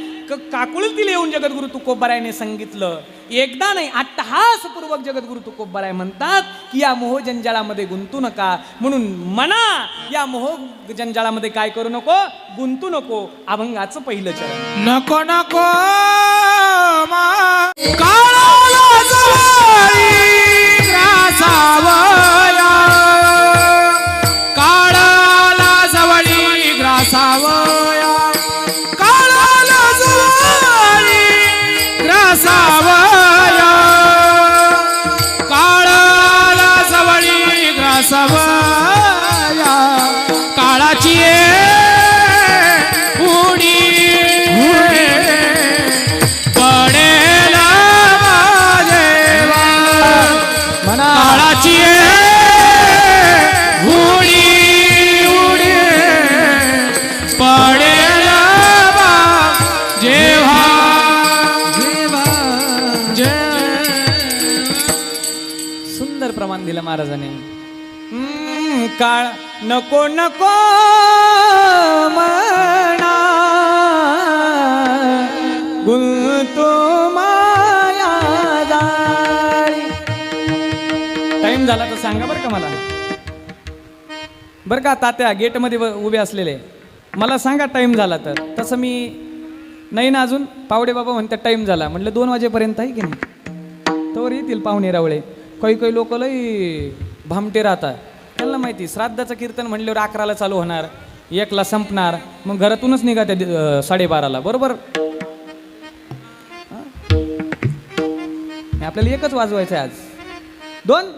काकुळतील येऊन जगद्गुरु तुकोबरायने सांगितलं, एकदा नाही अट्टहासपूर्वक जगद्गुरु तुकोबराय म्हणतात की या मोह जंजाळामध्ये गुंतू नका. म्हणून मना या मोह जंजाळामध्ये काय करू नको, गुंतू नको. अभंगाचं पहिलं चरण. नको नको काळाला जवळी ग्रासावया, काळाला जवळी ग्रासावया, काळाला जवळी ग्रासावया, काळाला जवळी ग्रासावया, काळाची उडी पडेल माझेवा, काळाची उडी उडी पडेल जेव्हा सुंदर प्रमाण दिलं महाराजांनी. काळ नको नको मना गुंतो माया जाळी. टाइम झाला तर सांगा बरं का मला. बरं का तात्या गेटमध्ये उभे असलेले, मला सांगा टाइम झाला तर. तसं मी नाही ना अजून. पावडे बाबा म्हणतात टाइम झाला. म्हटलं 2 वाजेपर्यंत आहे की नाही, तोवर येतील पाहुणे रावळे. काही लोक लई भामटे राहतात. त्यांना माहिती श्राद्धाचं कीर्तन म्हणल्यावर 11ला चालू होणार, 1ला संपणार, मग घरातूनच निघा त्या 12:30ला बरोबर. आपल्याला 1च वाजवायचं आहे आज. 2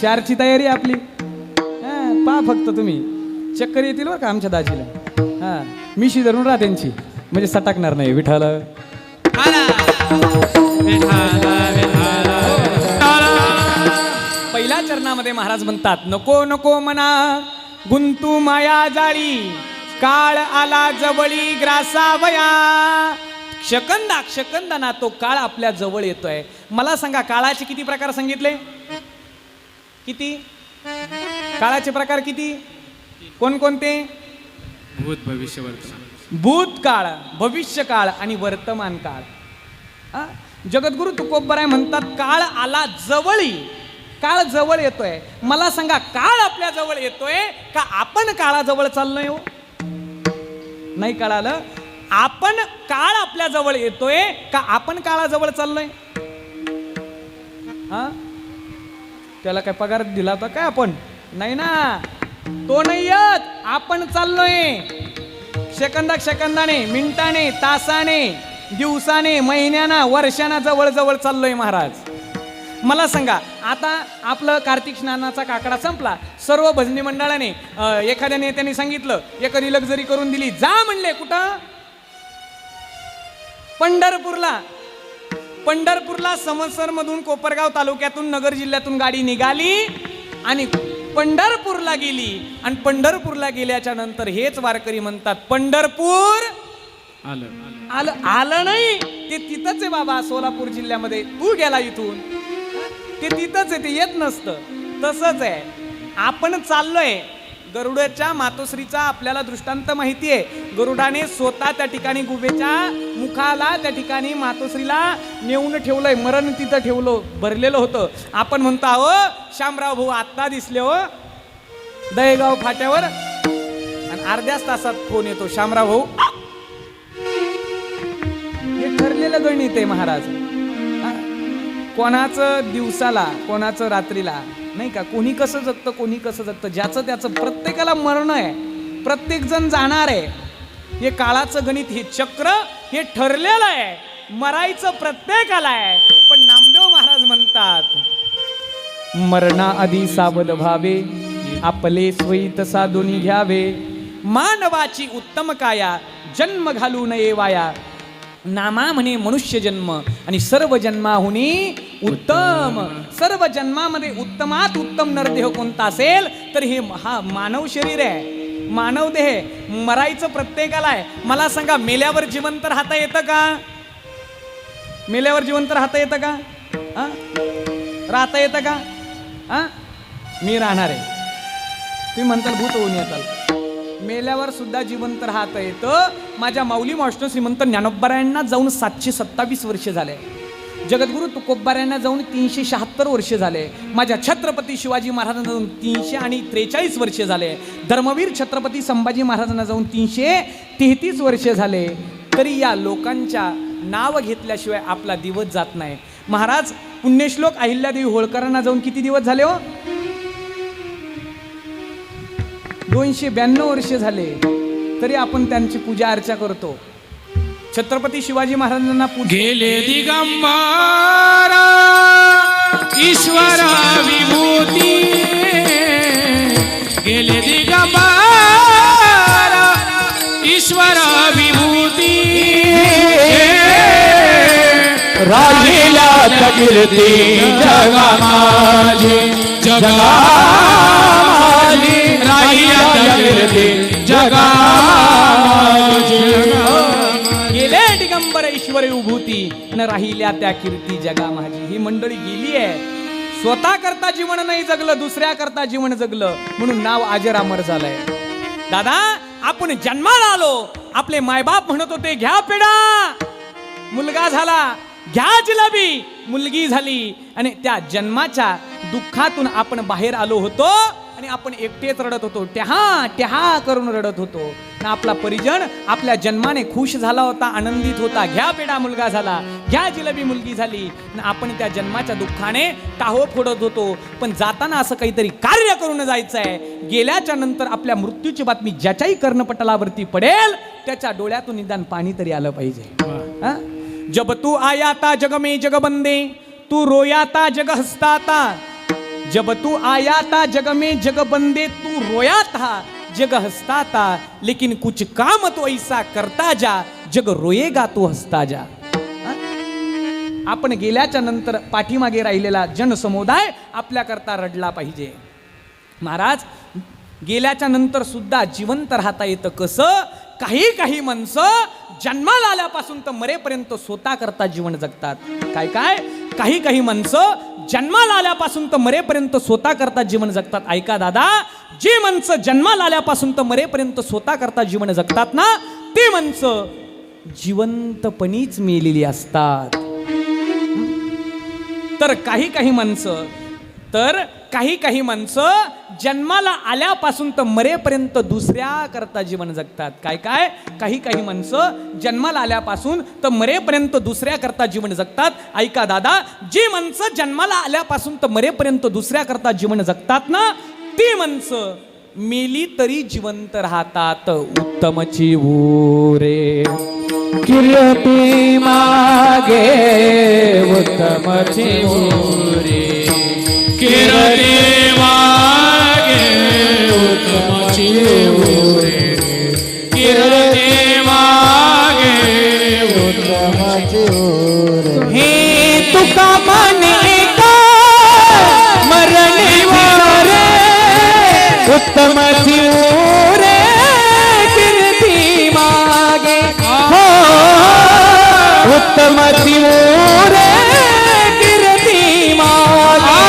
4ची तयारी आहे आपली. पहा फक्त तुम्ही, चक्कर येतील बरं का आमच्या दाजीला. हां मिशी धरून राहा त्यांची, म्हणजे सटाकणार नाही. विठाला पहिल्या चरणामध्ये महाराज म्हणतात, नको नको मना गुंतू माया जाळी, काळ आला जवळी ग्रासावया. क्षकंदा तो काळ आपल्या जवळ येतोय. मला सांगा काळाचे किती प्रकार सांगितले? किती काळाचे प्रकार किती? कोणकोणते? भूत भविष्य वर्तमान. भूतकाळ, भविष्यकाळ आणि वर्तमान काळ. जगद्गुरु तुकोबराय म्हणतात काळ आला जवळी, काळ जवळ येतोय. मला सांगा काळ आपल्या जवळ येतोय का आपण काळाजवळ चाललोय? हो नाही कळालं. आपण काळ आपल्या जवळ येतोय का आपण काळाजवळ चाललोय? हा त्याला काय पगार दिला होता काय आपण? नाही ना, तो नाही येत. आपण चाललोय सेकंदाने, मिनिटाने, तासाने, दिवसाने, महिन्याना, वर्षाना जवळ जवळ चाललोय महाराज. मला सांगा आता आपलं कार्तिक स्नानाचा काकडा संपला. सर्व भजनी मंडळाने एखाद्या नेत्याने सांगितलं, एखादी लक्झरी करून दिली, जा म्हणले. कुठं? पंढरपूरला समसर मधून कोपरगाव तालुक्यातून नगर जिल्ह्यातून गाडी निघाली आणि पंढरपूरला गेली. आणि पंढरपूरला गेल्याच्या नंतर हेच वारकरी म्हणतात, पंढरपूर आलं नाही, ते तिथंच आहे बाबा. सोलापूर जिल्ह्यामध्ये तू गेला इथून, ते तिथंच आहे, ते येत नसतं. तसंच आहे आपण चाललोय. गरुडाच्या मातोश्रीचा आपल्याला दृष्टांत माहिती आहे. गरुडाने स्वतः त्या ठिकाणी गुबेच्या मुखाला त्या ठिकाणी मातोश्रीला नेऊन ठेवलंय. मरण तिथं ठेवलं, भरलेलं होतं. आपण म्हणतो अहो शामराव भाऊ आत्ता दिसले हो दहेगाव फाट्यावर, आणि अर्ध्याच तासात फोन येतो, शामराव भाऊ. हे ठरलेलं गणित आहे महाराज. कोणाचं दिवसाला, कोणाचं रात्रीला नाही का. कोणी कसं जगतं, कोणी कसं जगतं, ज्याचं त्याचं. प्रत्येकाला मरण आहे, प्रत्येक जण जाणार आहे. हे काळाचं गणित, हे चक्र हे ठरलेलं आहे. मरायचं प्रत्येकाला आहे. पण नामदेव महाराज म्हणतात, मरणाआधी सावध व्हावे, आपले स्वैत साधून घ्यावे. मानवाची उत्तम काया, जन्म घालू नये वाया. नामा म्हणे मनुष्य जन्म आणि सर्व जन्माहुनी उत्तम. सर्व जन्मामध्ये उत्तमात उत्तम नरदेह कोणता असेल तर हे हा मानव शरीर आहे, मानव देह. मरायचं प्रत्येकाला आहे. मला सांगा मेल्यावर जिवंत राहता येतं का? मेल्यावर जिवंत राहता येतं का? राहता येतं का? मी राहणार आहे. तुम्ही म्हणताल भूत होऊन येताल. मेल्यावर सुद्धा जिवंत राहता येतं. माझ्या माऊली मास्टर श्रीमंत ज्ञानोबारायांना जाऊन 727 वर्ष झाले. जगद्गुरु तुकोबारायांना जाऊन 376 वर्ष झाले. माझ्या छत्रपती शिवाजी महाराजांना जाऊन 343 वर्ष झाले. धर्मवीर छत्रपती संभाजी महाराजांना जाऊन 333 वर्ष झाले. तरी या लोकांच्या नाव घेतल्याशिवाय आपला दिवस जात नाही. महाराज पुण्यश्लोक अहिल्यादेवी होळकरांना जाऊन किती दिवस झाले हो? 292 वर्ष झाले. तरी आपण त्यांची पूजा अर्चा करतो. छत्रपती शिवाजी महाराजांना गेले दिगंबर ईश्वर विभूती, गेले दिगंबर ईश्वर विभूती. राहिला कीर्ती जगा माझी, जगा माझी. राहिला कीर्ती जगा माझी. गेले दिगंबर ईश्वर विभूती न राहिल्या त्या कीर्ती जगा माझी. ही मंडळी गेली आहे. स्वतः करता जीवन नाही जगलं, दुसऱ्या करता जीवन जगलं म्हणून नाव अजरामर झालंय. दादा आपण जन्माला आलो, आपले मायबाप म्हणत होते घ्या पेढा, मुलगा झाला, घ्या जिलेबी, मुलगी झाली, आणि त्या जन्माच्या दुःखातून आपण बाहेर आलो होतो आणि आपण एकटेच रडत होतो, ट्याहा ट्याहा करून रडत होतो. ना आपला परिजन आपल्या जन्माने खुश झाला होता, आनंदित होता, घ्या पेढा मुलगा झाला, घ्या जिलेबी मुलगी झाली, ना आपण त्या जन्माच्या दुःखाने टाहो फोडत होतो. पण जाताना असं काहीतरी कार्य करून जायचं आहे. गेल्याच्या नंतर आपल्या मृत्यूची बातमी ज्याच्याही कर्णपटलावरती पडेल त्याच्या डोळ्यातून निदान पाणी तरी आलं पाहिजे. हा? जब तू आया था जग में जग बंदे, तू रोया था जग हंसता था. जब तू आया था जग में जग बंदे, तू रोया था जग हंसता था. लेकिन कुछ काम तो ऐसा करता जा, जग रोएगा तू हंसता जा. हा? आपण गेल्याच्या नंतर पाठीमागे राहिलेला जनसमुदाय आपल्याकरता रडला पाहिजे. महाराज, गेल्याच्या नंतर सुद्धा जिवंत राहता येतं कसं? काही माणसं जन्माला आल्यापासून तर मरेपर्यंत स्वतः करता जीवन जगतात. काय काही माणसं जन्माला आल्यापासून तर मरेपर्यंत स्वतः करता जीवन जगतात. ऐका दादा, जी माणसं जन्माला आल्यापासून तर मरेपर्यंत स्वतः करता जीवन जगतात ना, ती माणसं जिवंतपणीच मेलेली असतात. तर काही माणसं जन्माला आल्यापासून तर मरेपर्यंत दुसऱ्या करता जीवन जगतात. काही माणसं जन्माला आल्यापासून तर मरेपर्यंत दुसऱ्या करता जीवन जगतात. ऐका दादा, जी माणसं जन्माला आल्यापासून तर मरेपर्यंत दुसऱ्या करता जीवन जगतात ना, ती माणसं मेली तरी जिवंत राहतात. उत्तमची ऊरे कीर्ती मागे, उत्तमची ऊरे कीर्ती मागे, उत्तमची ऊरे कीर्ती मागे, उत्तमची ऊरे. हे तुका म्हणे का मरणी वारे, उत्तमची ऊरे कीर्ती मागे, हो उत्तमची ऊरे कीर्ती मागे.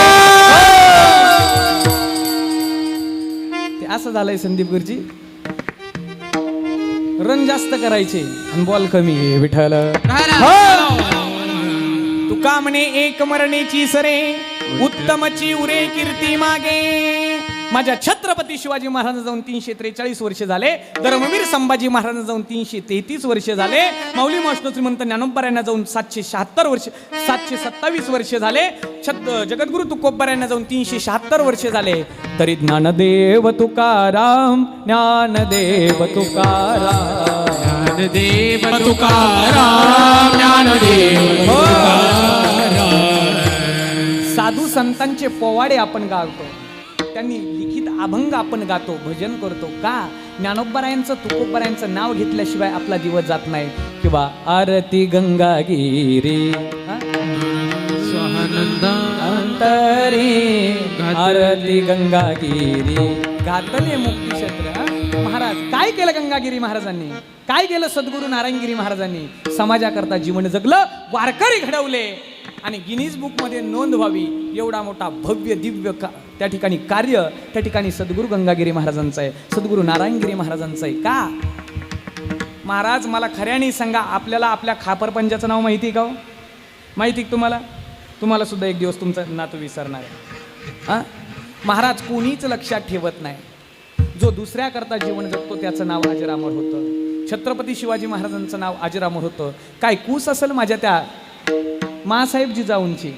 असं झालंय संदीप गुरुजी, रन जास्त करायचे आणि बॉल कमी. विठ्ठल तुका म्हणे एक मरणेची सरे, उत्तमची उरे कीर्ती मागे. माझ्या छत्रपती शिवाजी महाराज जाऊन 343 वर्ष झाले, धर्मवीर संभाजी महाराज जाऊन 333 वर्ष झाले, माऊली मास्टर श्रीमंत ज्ञानोबा यांना जाऊन 727 वर्ष झाले, जगद्गुरु तुकोबा यांना जाऊन 376 वर्ष झाले. तरी ज्ञानदेव तुकाराम, ज्ञानदेव तुकाराम, ज्ञानदेव तुकाराम, ज्ञानदेव तुकाराम. साधू संतांचे पोवाडे आपण गातो, त्यांनी लिखित अभंग आपण गातो, भजन करतो. का? ज्ञानोबरायांचं तुकोबरायांचं नाव घेतल्याशिवाय आपला दिवस जात नाही. किंवा आरती गंगागिरी अंतरी, आरती गंगागिरी घातले मुक्ती क्षेत्र. महाराज काय केलं गंगागिरी महाराजांनी? काय केलं सद्गुरू नारायणगिरी महाराजांनी? समाजाकरता जीवन जगलं, वारकरी घडवले आणि गिनीज बुक मध्ये नोंद व्हावी एवढा मोठा भव्य दिव्य त्या ठिकाणी कार्य त्या ठिकाणी सद्गुरू गंगागिरी महाराजांचं आहे, सद्गुरू नारायणगिरी महाराजांचं आहे. का? महाराज मला खऱ्याने सांगा, आपल्याला आपल्या खापरपंजाचं नाव माहिती आहे का? माहिती तुम्हाला? तुम्हाला सुद्धा एक दिवस तुमचं नातू विसरणार आहे. महाराज कोणीच लक्षात ठेवत नाही. जो दुसऱ्या करता जीवन जगतो त्याचं नाव अजरामर होतं. छत्रपती शिवाजी महाराजांचं नाव अजरामर होतं. काय कूस असेल माझ्या त्या मासाहेब जिजाऊंची.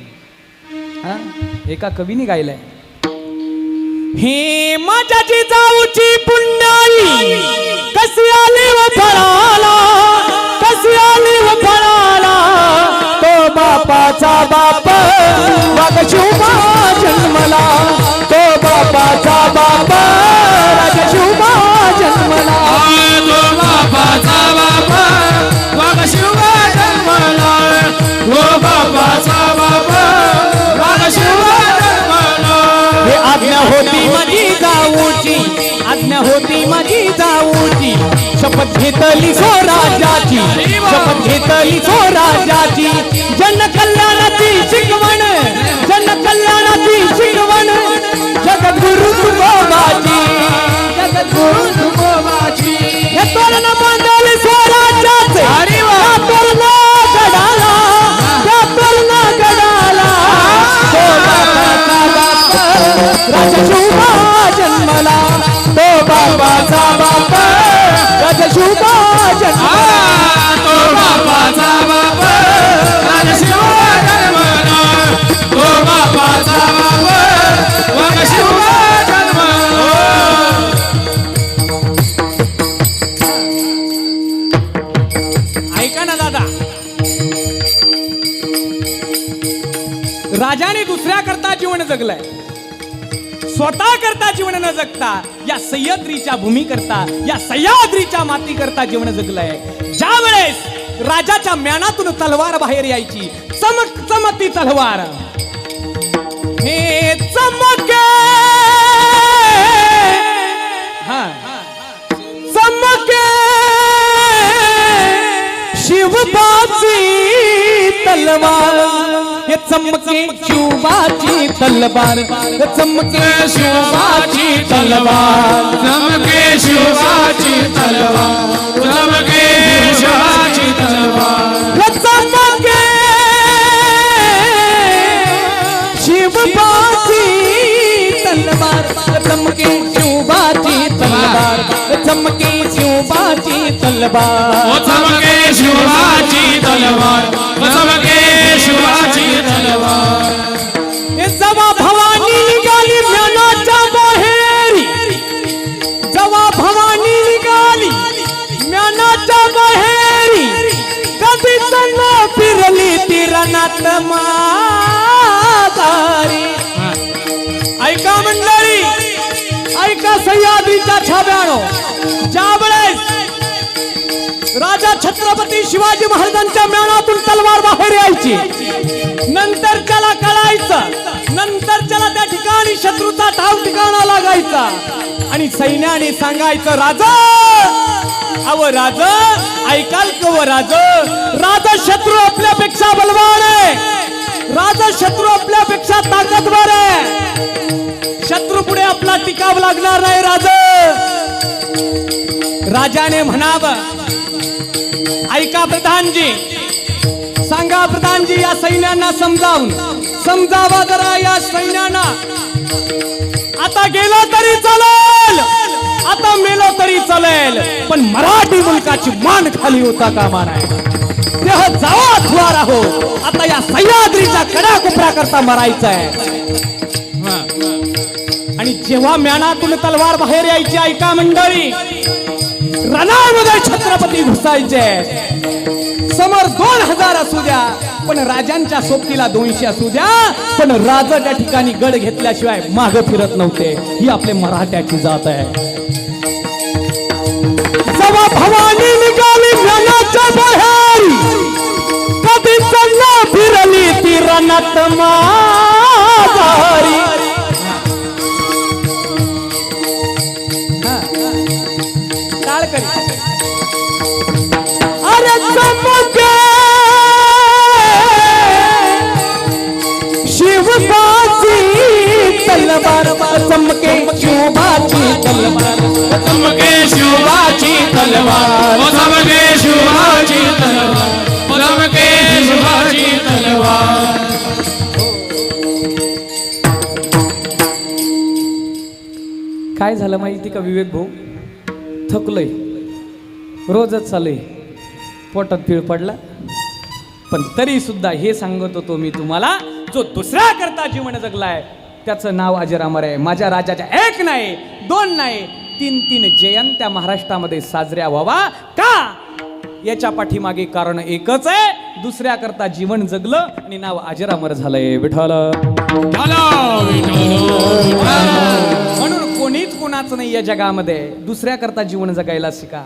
एका कवीने गायलंय, हे माझ्या जिजाऊची पुण्याई कशी आली व फळाला, कशी आली व फळाला. तो बापाचा बाप वागशिवबा जन्मला, तो बापाचा बाप वागशिवबा जन्मला, तो बापाचा बाप वागशिवबा जन्मला, तो बापाचा बाप वागशिवबा जन्मला. हे आज्ञा होती माझी जाऊची, आज्ञा होती माझी जाऊची, शपथ घेतली स्वराज्याची, शपथ घेतली स्वराज्याची. जन कल्याणाची शिकवण, जन कल्याणाची शिकवण, जगद्गुरु तुकोबाची, जगद्गुरु तुकोबाची. राजाने दुसऱ्या करता जीवन जगलंय, स्वतः करता जीवन न जगता या सह्याद्रीच्या भूमी करता, या सह्याद्रीच्या माती करता जीवन जगलंय. ज्या वेळेस राजाच्या म्यानातून तलवार बाहेर यायची, चमक चमकती तलवार, हे चमके चमके शिवबाची तलवार, हे चमके शिवबाची तलवार, हे चमके शिवबाची तलवार, चमके शिवाची तलवार, चमके शिवाची तलवार, हे चमके शिवबाची तलवार, चमके शिवबाची तलवार, चमके शिवबाची तलवार. ओ चमके शिवाची तलवार, ओ चमके शिवाची तलवार. हे जवा भवानी निघाली म्यानाच्या बाहेरी, जवा भवानी निघाली म्यानाच्या बाहेरी, कधीच न फिरली ती रणात माघारी. ऐका मंडळी, ऐका सह्याद्रीच्या छाव्यानो, ज्यावेळेस राजा छत्रपती शिवाजी महाराजांच्या म्यानातून तलवार बाहेर यायची, नंतर त्याला कळायचं, नंतर त्याला त्या ठिकाणी शत्रूचा ठाव ठिकाणा लागायचा आणि सैन्याने सांगायचं, राजा अव राज ऐकाल कव राज, राजा शत्रू आपल्यापेक्षा बलवान आहे, राजा शत्रू आपल्यापेक्षा ताकदवर आहे, शत्रू पुढे आपला टिकाव लागणार नाही. राजाने म्हणावं, ऐका प्रधानजी, सांगा प्रधानजी या सैन्यांना समजावा जरा या सैन्यांना, आता गेलो तरी चालेल, आता मेलो तरी चालेल, पण मराठी मुलकाची मान खाली होता कामा नये. देह जावा अथवा राहो, आता या सह्याद्रीच्या कडाकोपऱ्या करता मरायचं आहे. आणि जेव्हा म्यानातून तलवार बाहेर यायची, ऐका मंडळी, रणामध्ये छत्रपती घुसायचे, समोर 2000 असू द्या, पण राजांच्या सोबतीला 200 असू द्या, पण राजा त्या ठिकाणी गड घेतल्याशिवाय मागे फिरत नव्हते. ही आपले मराठ्याची जात आहे. जेव्हा भवानी निघाली म्यानाच्या बाहेर, कधी चन्ना फिरली ती रणात माघारी. अरे चमके शिवबाची तलवार, चमके शिवबाची तलवार, चमके शिवाची तलवार, ओ चमके शिवाची तलवार, ओ चमके शिवाची तलवार. काय झालं माहिती का विवेक भाऊ, थकलोय, रोजच चालय, पोटात पीळ पडला, पण तरी सुद्धा हे सांगत होतो मी तुम्हाला, जो दुसऱ्या करता जीवन जगलाय त्याचं नाव अजरामर आहे. माझ्या राजाच्या 1 नाही 2 नाही 3 जयंत्या महाराष्ट्रामध्ये साजऱ्या व्हावा का, याच्या पाठीमागे कारण एकच आहे, दुसऱ्या करता जीवन जगलं आणि नाव अजरामर झालंय. विठ्ठल म्हणून कोणीच कोणाचं नाही या जगामध्ये, दुसऱ्या करता जीवन जगायला शिका,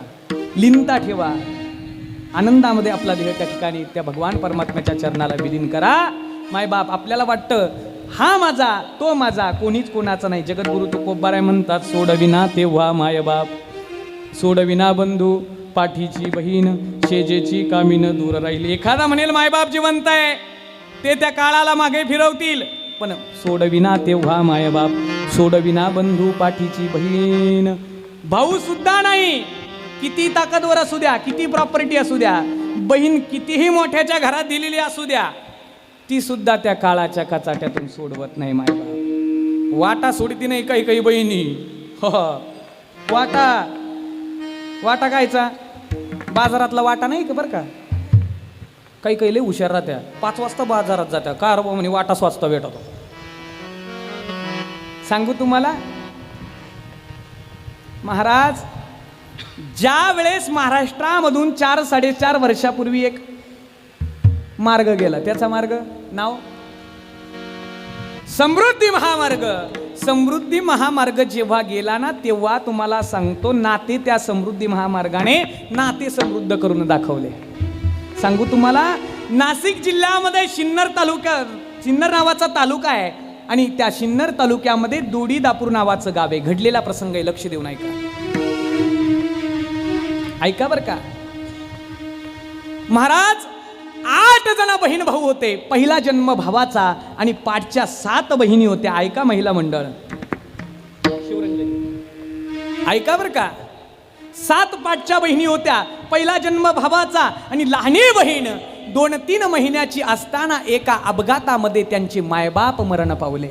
लिनता ठेवा, आनंदामध्ये आपला देह त्या ठिकाणी त्या भगवान परमात्म्याच्या चरणाला विलीन करा. मायबाप आपल्याला वाटतं हा माझा तो माझा, कोणीच कोणाचा नाही. जगद्गुरु तुकोबाराय म्हणतात, सोडविना तेव्हा मायबाप, सोडविना बंधू पाठीची बहीण, शेजेची कामीन दूर राहिली. एखादा म्हणेल मायबाप जिवंत आहे, ते त्या काळाला मागे फिरवतील, पण सोडविना तेव्हा मायबाप, सोडविना बंधू पाठीची बहीण. भाऊ सुद्धा नाही, किती ताकदवर असू द्या, किती प्रॉपर्टी असू द्या, बहीण कितीही मोठ्याच्या घरात दिलेली असू द्या, ती सुद्धा त्या काळाच्या कचाट्यातून सोडवत नाही मायबाप. वाटा सोडती नाही काही काही बहिणी, वाटा वाटा कायचा, बाजारातला वाटा नाही का बरं का, काही काही लय हुशार राहत्या, 5 वाजता बाजारात जात्या, कार म्हणे वाटा स्वस्त भेटतो. सांगू तुम्हाला महाराज, ज्या वेळेस महाराष्ट्रामधून 4-4.5 वर्षापूर्वी एक मार्ग गेला, त्याचा मार्ग नाव समृद्धी महामार्ग, समृद्धी महामार्ग जेव्हा गेला ना तेव्हा तुम्हाला सांगतो नाते त्या समृद्धी महामार्गाने नाते समृद्ध करून दाखवले. सांगू तुम्हाला, नाशिक जिल्ह्यामध्ये सिन्नर नावाचा तालुका आहे आणि त्या सिन्नर तालुक्यामध्ये दोडीदापूर नावाचं गाव आहे. घडलेला प्रसंग आहे, लक्ष देऊन ऐका. ऐका बर का. महाराज 8 जण बहीण भाऊ होते. पहिला जन्म भावाचा आणि पाठच्या 7 बहिणी होत्या. ऐका महिला मंडळ, ऐका बर का. 7 पाठच्या बहिणी होत्या. पहिला जन्म भावाचा आणि लहानी बहीण 2-3 महिन्याची असताना एका अपघातामध्ये त्यांचे मायबाप मरण पावले.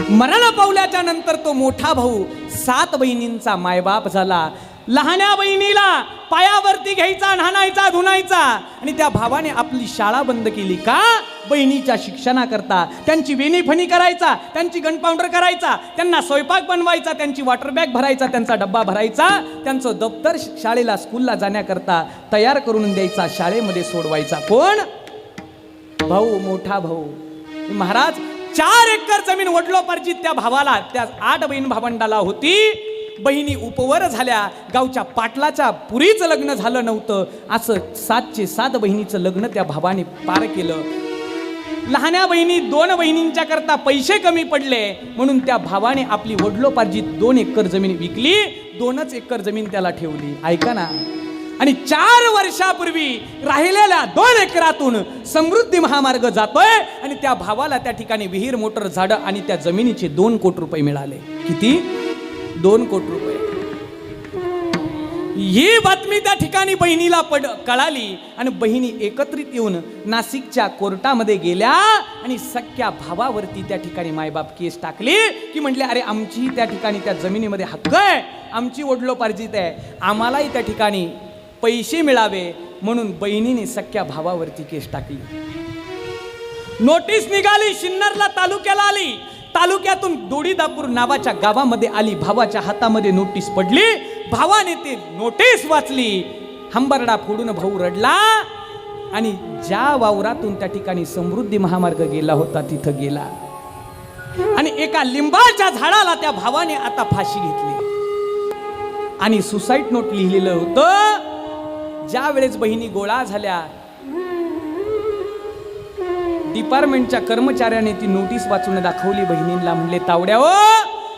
मरण पावल्याच्या नंतर तो मोठा भाऊ 7 बहिणींचा मायबाप झाला. लहान्या बहिणीला पायावरती घ्यायचा, न्हाणायचा, धुणायचा आणि त्या भावाने आपली शाळा बंद केली. का? बहिणीच्या शिक्षणाकरता. त्यांची वेणीफणी करायचा, त्यांची गन पावडर करायचा, त्यांना स्वयंपाक बनवायचा, त्यांची वॉटर बॅग भरायचा, त्यांचा डब्बा भरायचा, त्यांचं दप्तर शाळेला स्कूलला जाण्याकरता तयार करून द्यायचा, शाळेमध्ये सोडवायचा. कोण? भाऊ, मोठा भाऊ. महाराज 4 एकर जमीन वडलोपार्जित त्या भावाला, त्या 8 बहीण भावंडाला होती. बहिणी उपवर झाल्या. गावच्या पाटलाच्या पुरीचं लग्न झालं नव्हतं. असं 7चे 7 बहिणीचं लग्न त्या भावाने पार केलं. लहान्या बहिणी 2 बहिणींच्या करता पैसे कमी पडले म्हणून त्या भावाने आपली वडलोपार्जित 2 एकर जमीन विकली. 2च एकर जमीन त्याला ठेवली. ऐका ना. आणि 4 वर्षापूर्वी राहिलेल्या 2 एकरातून समृद्धी महामार्ग जातोय आणि त्या भावाला त्या ठिकाणी विहीर, मोटर, झाडं आणि त्या जमिनीचे 2 कोटी रुपये मिळाले. किती? 2 कोटी रुपये. ही बातमी त्या ठिकाणी बहिणीला कळाली आणि बहिणी एकत्रित येऊन नाशिकच्या कोर्टामध्ये गेल्या आणि सख्या भावावरती त्या ठिकाणी मायबाप केस टाकली की म्हटले, अरे आमची त्या ठिकाणी त्या जमिनीमध्ये हक्क आहे, आमची वडलोपार्जित आहे, आम्हालाही त्या ठिकाणी पैसे मिळावे म्हणून बहिणीने सख्या भावावरती केस टाकली. नोटीस निघाली, सिन्नरला तालुक्याला आली. तालुक्यातून दोडीदापूर नावाच्या गावामध्ये आली. भावाच्या हातामध्ये नोटीस पडली. भावाने ते नोटीस वाचली. हंबरडा फोडून भाऊ रडला आणि ज्या वावरातून त्या ठिकाणी समृद्धी महामार्ग गेला होता तिथं गेला आणि एका लिंबाच्या झाडाला त्या भावाने आता फाशी घेतली आणि सुसाईड नोट लिहिलेलं होतं. ज्या वेळेस बहिणी गोळा झाल्या, डिपार्टमेंटच्या कर्मचाऱ्याने ती नोटीस वाचून दाखवली. बहिणींना म्हणले, तावड्या हो,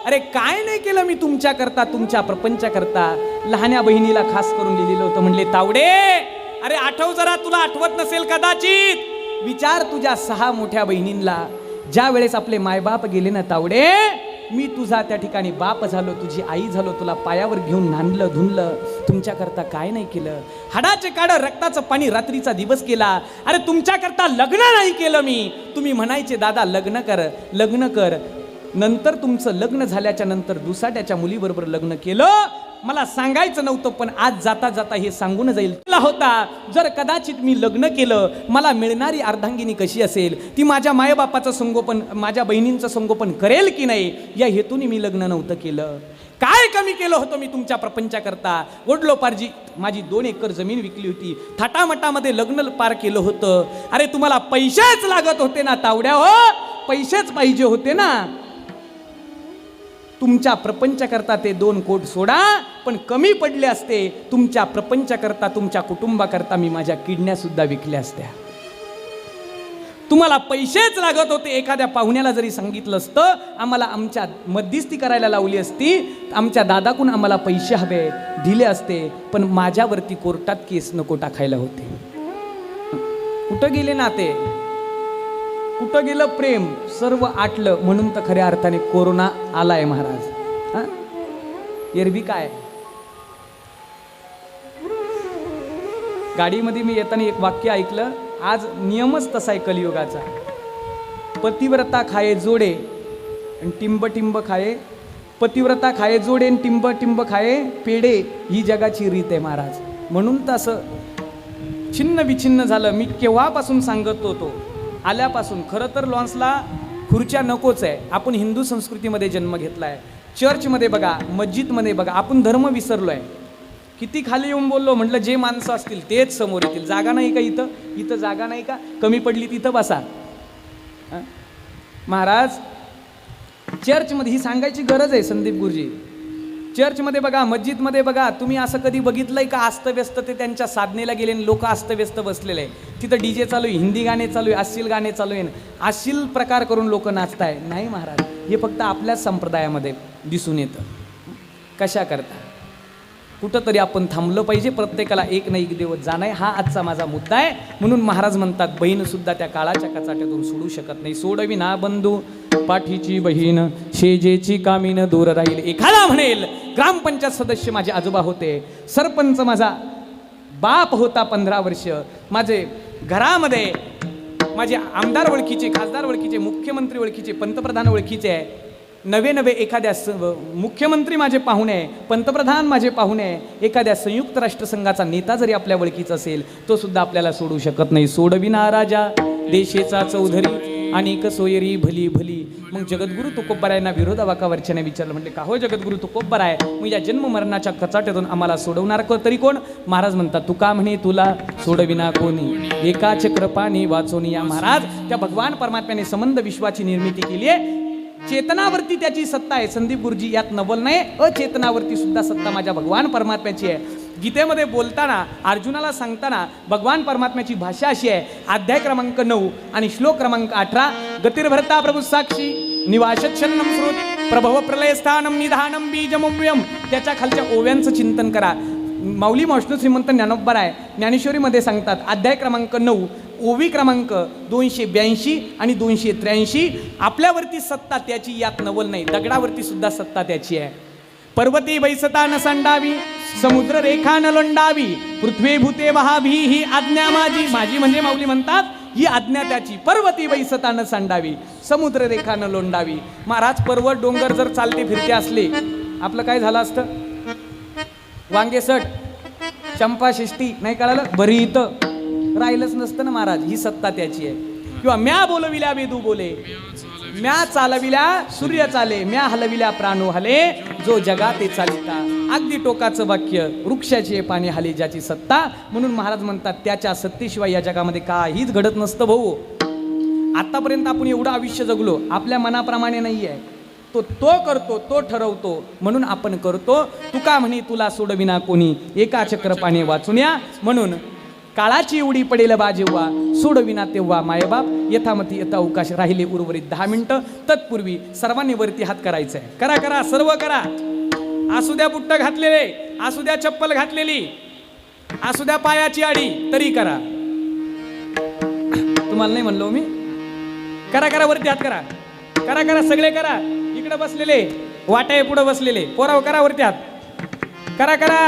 अरे काय नाही केलं मी तुमच्या करता, तुमच्या प्रपंचा करता. लहान्या बहिणीला खास करून लिहिलेलं होतं. म्हणले, तावडे अरे आठव जरा, तुला आठवत नसेल कदाचित. विचार तुझ्या 6 मोठ्या बहिणींना. ज्या वेळेस आपले मायबाप गेले ना तावडे, मी तुझा त्या ठिकाणी बाप झालो, तुझी आई झालो, तुला पायावर घेऊन नांदलं, धुनलं, तुमच्याकरता काय नाही केलं. हाडाचे काढ, रक्ताचं पाणी, रात्रीचा दिवस केला. अरे तुमच्याकरता लग्न नाही केलं मी. तुम्ही म्हणायचे, दादा लग्न कर, लग्न कर. नंतर तुमचं लग्न झाल्याच्या नंतर दुसाट्याच्या मुलीबरोबर लग्न केलं. मला सांगायचं नव्हतं पण आज जाता जाता हे सांगून जाईल होता. जर कदाचित मी लग्न केलं, मला मिळणारी अर्धांगिनी कशी असेल, ती माझ्या मायबापाचं संगोपन, माझ्या बहिणींचं संगोपन करेल की नाही, या हेतूने मी लग्न नव्हतं केलं. काय कमी केलं होतं मी तुमच्या प्रपंचाकरता. वडलोपार्जी माझी 2 एकर जमीन विकली होती. थाटामाटामध्ये लग्न पार केलं होतं. अरे तुम्हाला पैसेच लागत होते ना तावड्या हो, पैसेच पाहिजे होते ना. तुमच्या प्रपंचाकरता ते 2 कोटी सोडा, पण कमी पडले असते. तुमच्या प्रपंचाकरता, तुमच्या कुटुंबाकरता मी माझ्या किडन्या सुद्धा विकल्या असत्या. तुम्हाला पैसेच लागत होते. एखाद्या पाहुण्याला जरी सांगितलं असतं, आम्हाला आमच्या मध्यस्थी करायला लावली असती, आमच्या दादाकडून आम्हाला पैसे हवे दिले असते, पण माझ्यावरती कोर्टात केस नको टाकायला होते. कुठं गेले नाते, कुठं गेलं प्रेम, सर्व आटलं. म्हणून तर खऱ्या अर्थाने कोरोना आलाय महाराज. एरवी काय, गाडीमध्ये मी येताना एक वाक्य ऐकलं. आज नियमच तसा आहे कलियुगाचा. पतिव्रता खाये जोडे आणि टिंब टिंब खाये, पतिव्रता खाये जोडे आणि टिंब टिंब खाये पेडे, ही जगाची रीत आहे महाराज. म्हणून तर असं छिन्न विछिन्न झालं. मी केव्हापासून सांगत होतो, आल्यापासून. खरं तर लॉन्सला खुर्च्या नकोच आहे. आपण हिंदू संस्कृतीमध्ये जन्म घेतला आहे. चर्चमध्ये बघा, मस्जिदमध्ये बघा, आपण धर्म विसरलो आहे. किती खाली येऊन बोललो, म्हटलं जे माणसं असतील तेच समोर येतील. जागा नाही का इथं, इथं जागा नाही का, कमी पडली तिथं बसा. महाराज चर्चमध्ये ही सांगायची गरज आहे संदीप गुरुजी. चर्चमध्ये बघा, मस्जिदमध्ये बघा, तुम्ही असं कधी बघितलंय का अस्तव्यस्त ते त्यांच्या साधनेला गेले आणि लोक अस्तव्यस्त बसलेले आहे. तिथं डीजे चालू आहे, हिंदी गाणे चालू आहे, अश्लील गाणे चालू आहे, अश्लील प्रकार करून लोक नाचताय. नाही महाराज, हे फक्त आपल्याच संप्रदायामध्ये दिसून येतं. कशा करता कुठंतरी आपण थांबलं पाहिजे. प्रत्येकाला एक ना एक देव जाणं हा आजचा माझा मुद्दा आहे. म्हणून महाराज म्हणतात, बहीण सुद्धा त्या काळाच्या कचाट्यातून सोडू शकत नाही. सोडवी ना बंधू पाठीची बहीण, शेजेची कामीन दूर राहील. एखादा म्हणेल ग्रामपंचायत सदस्य माझे आजोबा होते, सरपंच माझा बाप होता 15 वर्ष, माझे घरामध्ये माझे आमदार ओळखीचे, खासदार ओळखीचे, मुख्यमंत्री ओळखीचे, पंतप्रधान ओळखीचे आहे, नवे एखाद्या मुख्यमंत्री माझे पाहुणे आहे, पंतप्रधान माझे पाहुणे आहे, एखाद्या संयुक्त राष्ट्रसंघाचा नेता जरी आपल्या ओळखीचा असेल तो सुद्धा आपल्याला सोडू शकत नाही. सोडविना राजा देशेचा चौधरी, अनेक सोयरी भली भली. मग जगद्गुरु तुकोबरायांना विरोधावाकावरच्याने विचारलं, म्हणले का हो जगद्गुरु तुकोबराय, मग या जन्म मरणाच्या कचाट्यातून आम्हाला सोडवणार तरी कोण? महाराज म्हणतात, तुका म्हणे तुला सोडविना कोणी, एकाच कृपाने वाचोनी. या महाराज त्या भगवान परमात्म्याने संबंध विश्वाची निर्मिती केली आहे. चेतनावरती त्याची सत्ता आहे. संदीप गुरुजी यात नवल नाही, अचेतनावरती सुद्धा सत्ता माझ्या भगवान परमात्म्याची आहे. गीतेमध्ये बोलताना अर्जुनाला सांगताना भगवान परमात्म्याची भाषा अशी आहे. अध्याय क्रमांक 9 आणि श्लोक क्रमांक 18, गतिर्भरता प्रभू साक्षी निवासच्छन्नम श्रुत प्रभव प्रलय स्थानम निधानम बीजमव्यम. त्याच्या खालच्या ओव्यांचं चिंतन करा. माऊली माष्णू श्रीमंत ज्ञानोबराय ज्ञानेश्वरीमध्ये सांगतात, अध्याय क्रमांक 9 ओवी क्रमांक 282 आणि 283, आपल्यावरती सत्ता त्याची यात नवल नाही. दगडावरती सुद्धा सत्ता त्याची आहे. पर्वती बैसता न सांडावी, समुद्र रेखा न लोंडावी, पृथ्वी भूते वहावी, ही आज्ञा माझी. माझी म्हणजे माऊली म्हणतात ही आज्ञा त्याची. पर्वती बैसता न सांडावी, समुद्र रेखा न लोंडावी. महाराज पर्वत डोंगर जर चालते फिरते असले, आपलं काय झालं असतं? वांगेसट चंपा शिष्टी नाही कळालं, बरी इथं राहिलंच नसतं ना महाराज. ही सत्ता त्याची आहे. किंवा म्या बोलविल्या वेदू बोले, म्या चालविल्या सूर्य चाले, म्या हलविल्या प्राणो हले, जो जगा ते चालिता. अगदी टोकाचं वाक्य, वृक्षाची पाणी हले ज्याची सत्ता. म्हणून महाराज म्हणतात त्याच्या सत्तेशिवाय या जगामध्ये काहीच घडत नसतं भाऊ. आतापर्यंत आपण एवढं आयुष्य जगलो, आपल्या मनाप्रमाणे नाही आहे. तो करतो, तो ठरवतो, म्हणून आपण करतो. तुका म्हणे तुला सोडविना कोणी, एका चक्रपाने वाचून या. म्हणून काळाची एवढी पडेल बा जेव्हा, सोडविना तेव्हा मायबाप. यथामती यथा अवकाश राहिले उर्वरित 10 मिनिटं. तत्पूर्वी सर्वांनी वरती हात करायचा आहे. करा करा, सर्व करा. असू द्या बुट्ट घातलेले, असू द्या चप्पल घातलेली, असू द्या पायाची आडी, तरी करा. तुम्हाला नाही म्हणलो मी. करा करा, वरती हात करा. करा करा, सगळे करा. इकडे बसलेले, वाटाय पुढे बसलेले पोराव करा वरती हात. करा करा,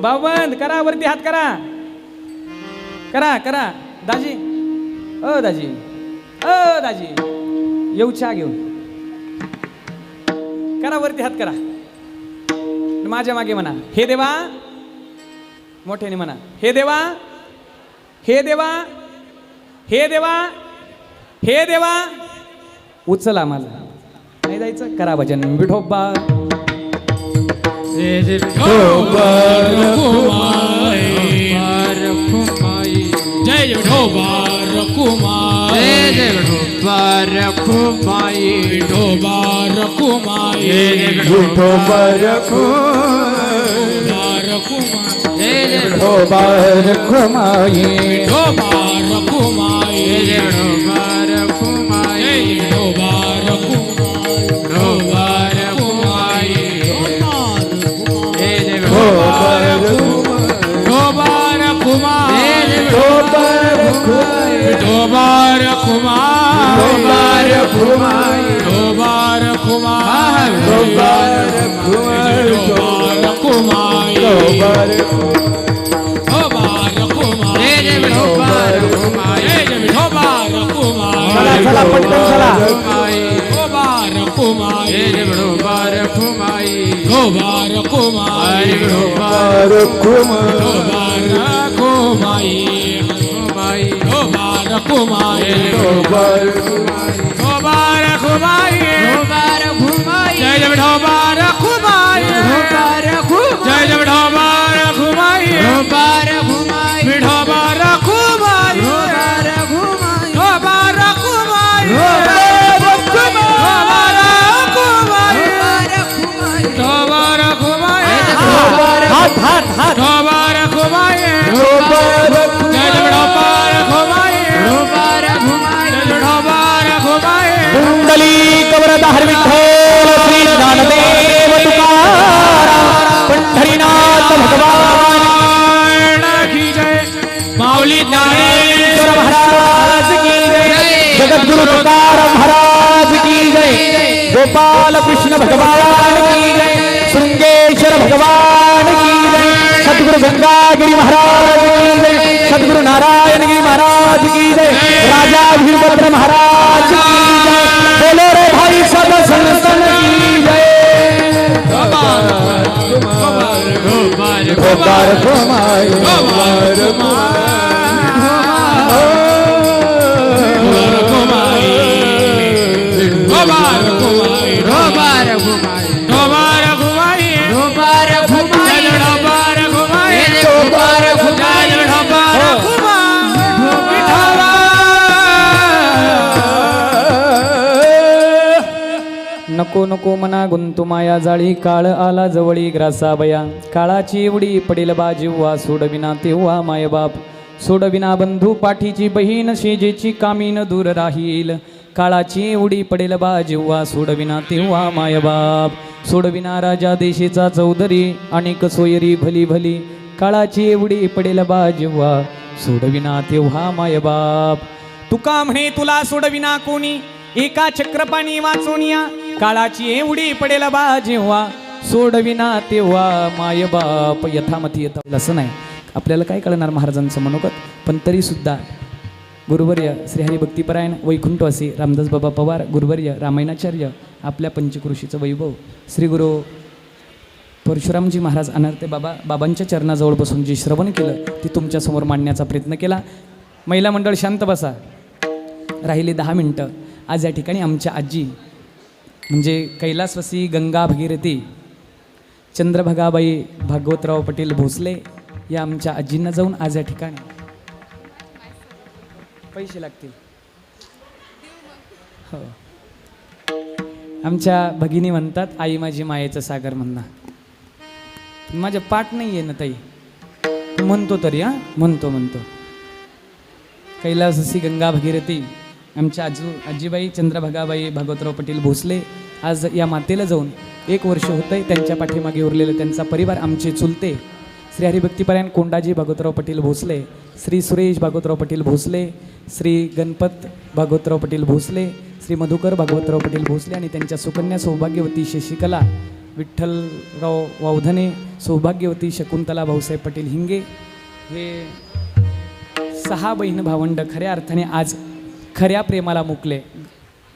भाऊबंद करा, वरती हात करा. करा करा. दाजी, दाजी, दाजी येऊ चहा घेऊन. करा वरती हात करा. माझ्या मागे म्हणा, हे देवा. मोठ्याने म्हणा, हे देवा, हे देवा, हे देवा, हे देवा. उचला मला, नाही जायचं. करा भजन. विठोबा जय विठोबा रखुमाई, जय विठोबा रखुमाई, विठोबा रखुमाई, विठोबा रखुमाई, विठोबा रखुमाई, विठोबा रखुमाई, विठोबा रखुमाई, विठोबा रखुमाई, विठोबा रखुमाई, विठोबा रखुमाई, विठोबा रखुमाई, विठोबा रखुमाई, विठोबा रखुमाई, विठोबा रखुमाई, विठोबा रखुमाई, विठोबा रखुमाई, विठोबा रखुमाई. चला चला पटकन चला. विठोबा रखुमाई, विठोबा रखुमाई, विठोबा रखुमाई, विठोबा रखुमाई, विठोबा रखुमाई, विठोबा रखुमाई, विठोबा रखुमाई, विठोबा रखुमाई, जय जय विठोबा रखुमाई, विठोबा रखुमाई, जय जय विठोबा रखुमाई, विठोबा रखुमाई, विठोबा रखुमाई, विठोबा रखुमाई, विठोबा रखुमाई, विठोबा रखुमाई, विठोबा रखुमाई, जगदाधार विठ्ठल श्री ज्ञानदेव तुकाराम पंढरीनाथ भगवान की जय माऊली ज्ञानेश्वर महाराज की जय जगद्गुरु तुकाराम महाराज की जय गोपाल कृष्ण भगवान की जय शृंगेश्वर भगवान की जय सद्गुरु गंगागिरी महाराज की जय सद्गुरु नारायणगिरी महाराज की जय राजा वीरभद्र महाराज की जय बोलो रे भाई सब संतन की जय गोपाल घुमाई नको नको मना गुंतू माया जाळी काळ आला जवळी ग्रासाबया काळाची एवढी पडेल बाजीवा सोडविना तेव्हा मायबाप सोडविना बंधू पाठीची बहीण शेजेची कामीन दूर राहील काळाची एवढी पडेल बाजीवा सोडविना तेव्हा मायबाप सोडविना राजा देशेचा चौधरी अनेक सोयरी भली भली काळाची एवढी पडेल बाजीवा सोडविना तेव्हा मायबाप तुका म्हणे तुला सोडविना कोणी एका चक्रपाणी वाचोनिया काळाची एवढी पडेल बा जेव्हा सोडविना तेव्हा मायबाप यथामती येतं असं नाही आपल्याला काय कळणार महाराजांचं मनोगत पण तरी सुद्धा गुरुवर्य श्री हरिभक्तीपरायण वैकुंठवासी रामदास बाबा पवार गुरुवर्य रामायणाचार्य आपल्या पंचकृषीचं वैभव श्री गुरु परशुरामजी महाराज अनर्थे बाबांच्या चरणाजवळ बसून जे श्रवण केलं ते तुमच्यासमोर मांडण्याचा प्रयत्न केला. महिला मंडळ शांत बसा. राहिले 10 मिनटं. आज या ठिकाणी आमच्या आजी म्हणजे कैलासवासी गंगा भगीरथी चंद्रभगाबाई भागवतराव पटेल भोसले या आमच्या आजींना जाऊन आज या ठिकाणी पैसे लागतील. हो आमच्या भगिनी म्हणतात आई माझी मायेचं सागर म्हणणार. माझ्या पाठ नाही आहे ना ताई म्हणतो तरी म्हणतो कैलासवासी गंगा भगीरथी आमच्या आजीबाई चंद्रभगाबाई भागवतराव पटेल भोसले आज या मातेला जाऊन 1 वर्ष होतं आहे. त्यांच्या पाठीमागे उरलेलं त्यांचा परिवार आमचे चुलते श्री हरिभक्तीपरायण कोंडाजी भागवतराव पटेल भोसले, श्री सुरेश भागवतराव पटेल भोसले, श्री गणपत भागवतराव पटेल भोसले, श्री मधुकर भागवतराव पटेल भोसले आणि त्यांच्या सुकन्या सौभाग्यवती शशिकला विठ्ठलराव वावधने, सौभाग्यवती शकुंतला भाऊसाहेब पटेल हिंगे हे 6 बहीण भावंड खऱ्या अर्थाने आज खऱ्या प्रेमाला मुकले.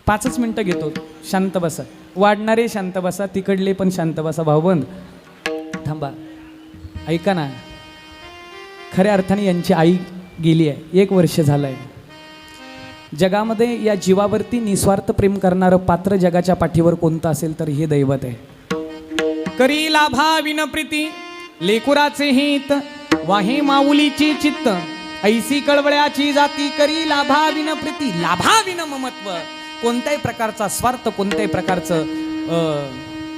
5च मिनटं घेतो. शांत बसा. वाढणारे शांत बसा, तिकडले पण शांत बसा. भाऊबंद थांबा, ऐका ना. खऱ्या अर्थाने यांची आई गेली आहे. 1 वर्ष झालं आहे. जगामध्ये या जीवावरती निस्वार्थ प्रेम करणारं पात्र जगाच्या पाठीवर कोणतं असेल तर हे दैवत आहे. करी लाभा विन प्रीती लेकुराचे हित वाहे माऊलीची चित्त ऐसी कळवळ्याची जाती करी लाभाविन प्रीती लाभाविन ममत्व. कोणत्याही प्रकारचा स्वार्थ कोणत्याही प्रकारचं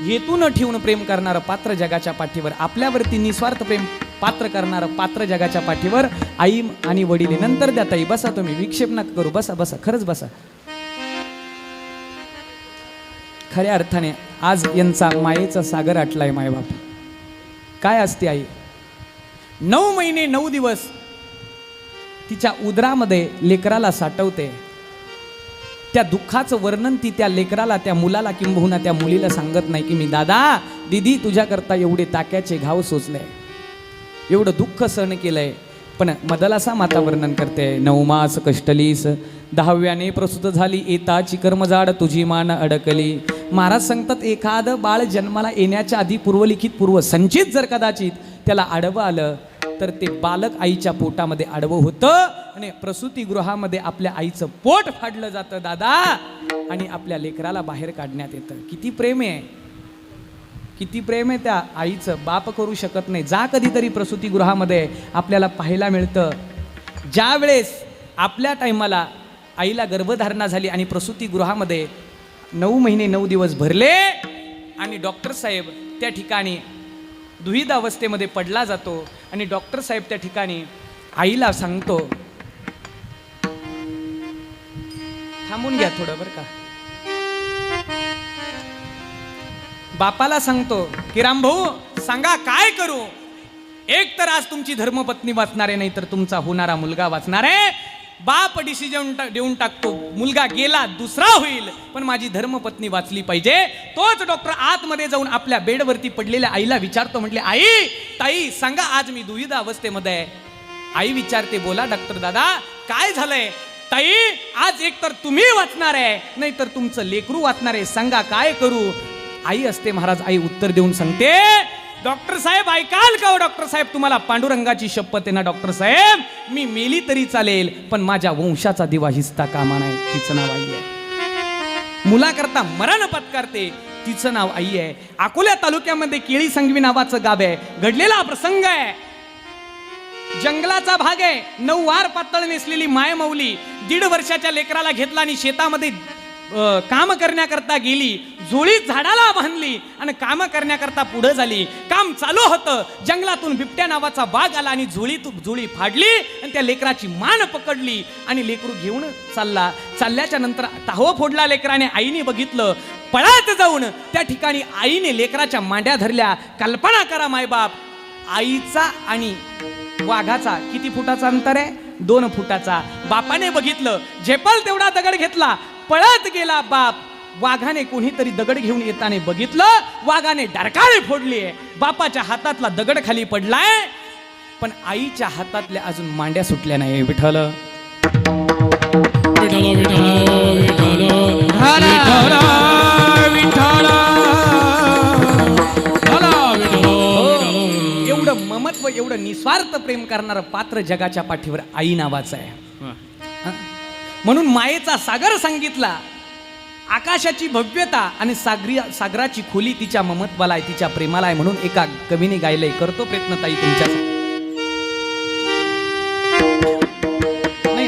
हेतू न ठेवून प्रेम करणारं पात्र जगाच्या पाठीवर, आपल्यावरती निस्वार्थ प्रेम पात्र करणारं पात्र जगाच्या पाठीवर आई आणि वडील. नंतर द्या ताई, बसा तुम्ही, विक्षेप नका करू. बसा बसा, खरंच बसा. खऱ्या अर्थाने आज यांचा मायेचा सागर आटलाय. मायबाप काय असते आई. 9 महिने 9 दिवस तिच्या उदरामध्ये लेकराला साठवते. त्या दुःखाचं वर्णन ती त्या लेकराला, त्या मुलाला किंबहुना त्या मुलीला सांगत नाही की मी दादा दीदी तुझ्याकरता एवढे ताक्याचे घाव सोचले, एवढं दुःख सहन केलंय. पण मदलासा माता वर्णन करते. 9 मास कष्टलीस 10व्याने प्रसूत झाली येताची कर्मजाड तुझी मान अडकली. महाराज सांगतात एखादं बाळ जन्माला येण्याच्या आधी पूर्वलिखित पूर्व संचित जर कदाचित त्याला आडवं आलं तर ते बालक आईच्या पोटामध्ये आडवं होतं आणि प्रसूतीगृहामध्ये आपल्या आईचं पोट फाडलं जातं दादा आणि आपल्या लेकराला बाहेर काढण्यात येतं. किती प्रेम आहे, किती प्रेम आहे त्या आईचं. बाप करू शकत नाही. जा कधीतरी प्रसूतीगृहामध्ये आपल्याला पाहायला मिळतं ज्या वेळेस आपल्या टायमाला आईला गर्भधारणा झाली आणि प्रसूतीगृहामध्ये 9 महिने 9 दिवस भरले आणि डॉक्टर साहेब त्या ठिकाणी दुहिद अवस्थेमध्ये पडला जातो आणि डॉक्टर साहेब त्या ठिकाणी आईला सांगतो, थांबून घ्या थोडं बरं का. बापाला सांगतो की रामभाऊ सांगा काय करू. एक तर आज तुमची धर्मपत्नी वाचणार आहे, नाही तर तुमचा होणारा मुलगा वाचणार आहे. बाप डिसिजन देऊन टाकतो, मुलगा गेला दुसरा होईल, पण माझी धर्मपत्नी वाचली पाहिजे. तोच डॉक्टर आतमध्ये जाऊन आपल्या बेडवरती पडलेल्या आईला विचारतो, म्हटले आई ताई सांगा आज मी दुविधा अवस्थेमध्ये आहे. आई विचारते बोला डॉक्टर दादा काय झालंय. ताई आज एक तर तुम्ही वाचणार आहे, नाही तर तुमचं लेकरू वाचणार आहे, सांगा काय करू. आई असते महाराज, आई उत्तर देऊन सांगते डॉक्टर साहेब ऐकाल का हो डॉक्टर साहेब, तुम्हाला पांडुरंगाची शपथ आहे ना डॉक्टर साहेब, मी मेली तरी चालेल पण माझ्या वंशाचा दिवा हिसता कामा नाही. तिचं नाव आई आहे. मुलाकरता मरण पत्कारते, तिचं नाव आई आहे. अकोला तालुक्यामध्ये केळी संगवी नावाचं गाव आहे. घडलेला प्रसंग आहे, जंगलाचा भाग आहे. 9 वार पातळ नेसलेली मायमौली 1.5 वर्षाच्या लेकराला घेतला आणि शेतामध्ये काम करण्याकरता गेली. झोळी झाडाला बांधली आणि काम करण्याकरता पुढे झाली. काम चालू होतं, जंगलातून बिबट्या नावाचा वाघ आला आणि झोळी फाडली आणि त्या लेकराची मान पकडली आणि लेकरू घेऊन चालला. चालल्याच्या नंतर ताहव फोडला लेकराने. आईने बघितलं, पळत जाऊन त्या ठिकाणी आईने लेकराच्या मांड्या धरल्या. कल्पना करा मायबाप, आईचा आणि वाघाचा किती फुटाचा अंतर आहे? 2 फुटाचा. बापाने बघितलं, झेपल तेवढा दगड घेतला, पळत गेला बाप. वाघाने कोणीतरी दगड घेऊन येताना बघितलं, वाघाने डरकाळी फोडली आहे. बापाच्या हातातला दगड खाली पडलाय, पण आईच्या हातातल्या अजून मांड्या सुटल्या नाही. विठ्ठल विठ्ठल विठ्ठल विठ्ठल एवढं ममत्व, एवढं निस्वार्थ प्रेम करणारं पात्र जगाच्या पाठीवर आई नावाचं आहे. म्हणून मायेचा सागर सांगितला. आकाशाची भव्यता आणि सागराची खोली तिच्या ममत्वाला आहे, तिच्या प्रेमाला आहे. म्हणून एका कवीने गायलंय, करतो प्रयत्न ताई तुमच्यासाठी. नाही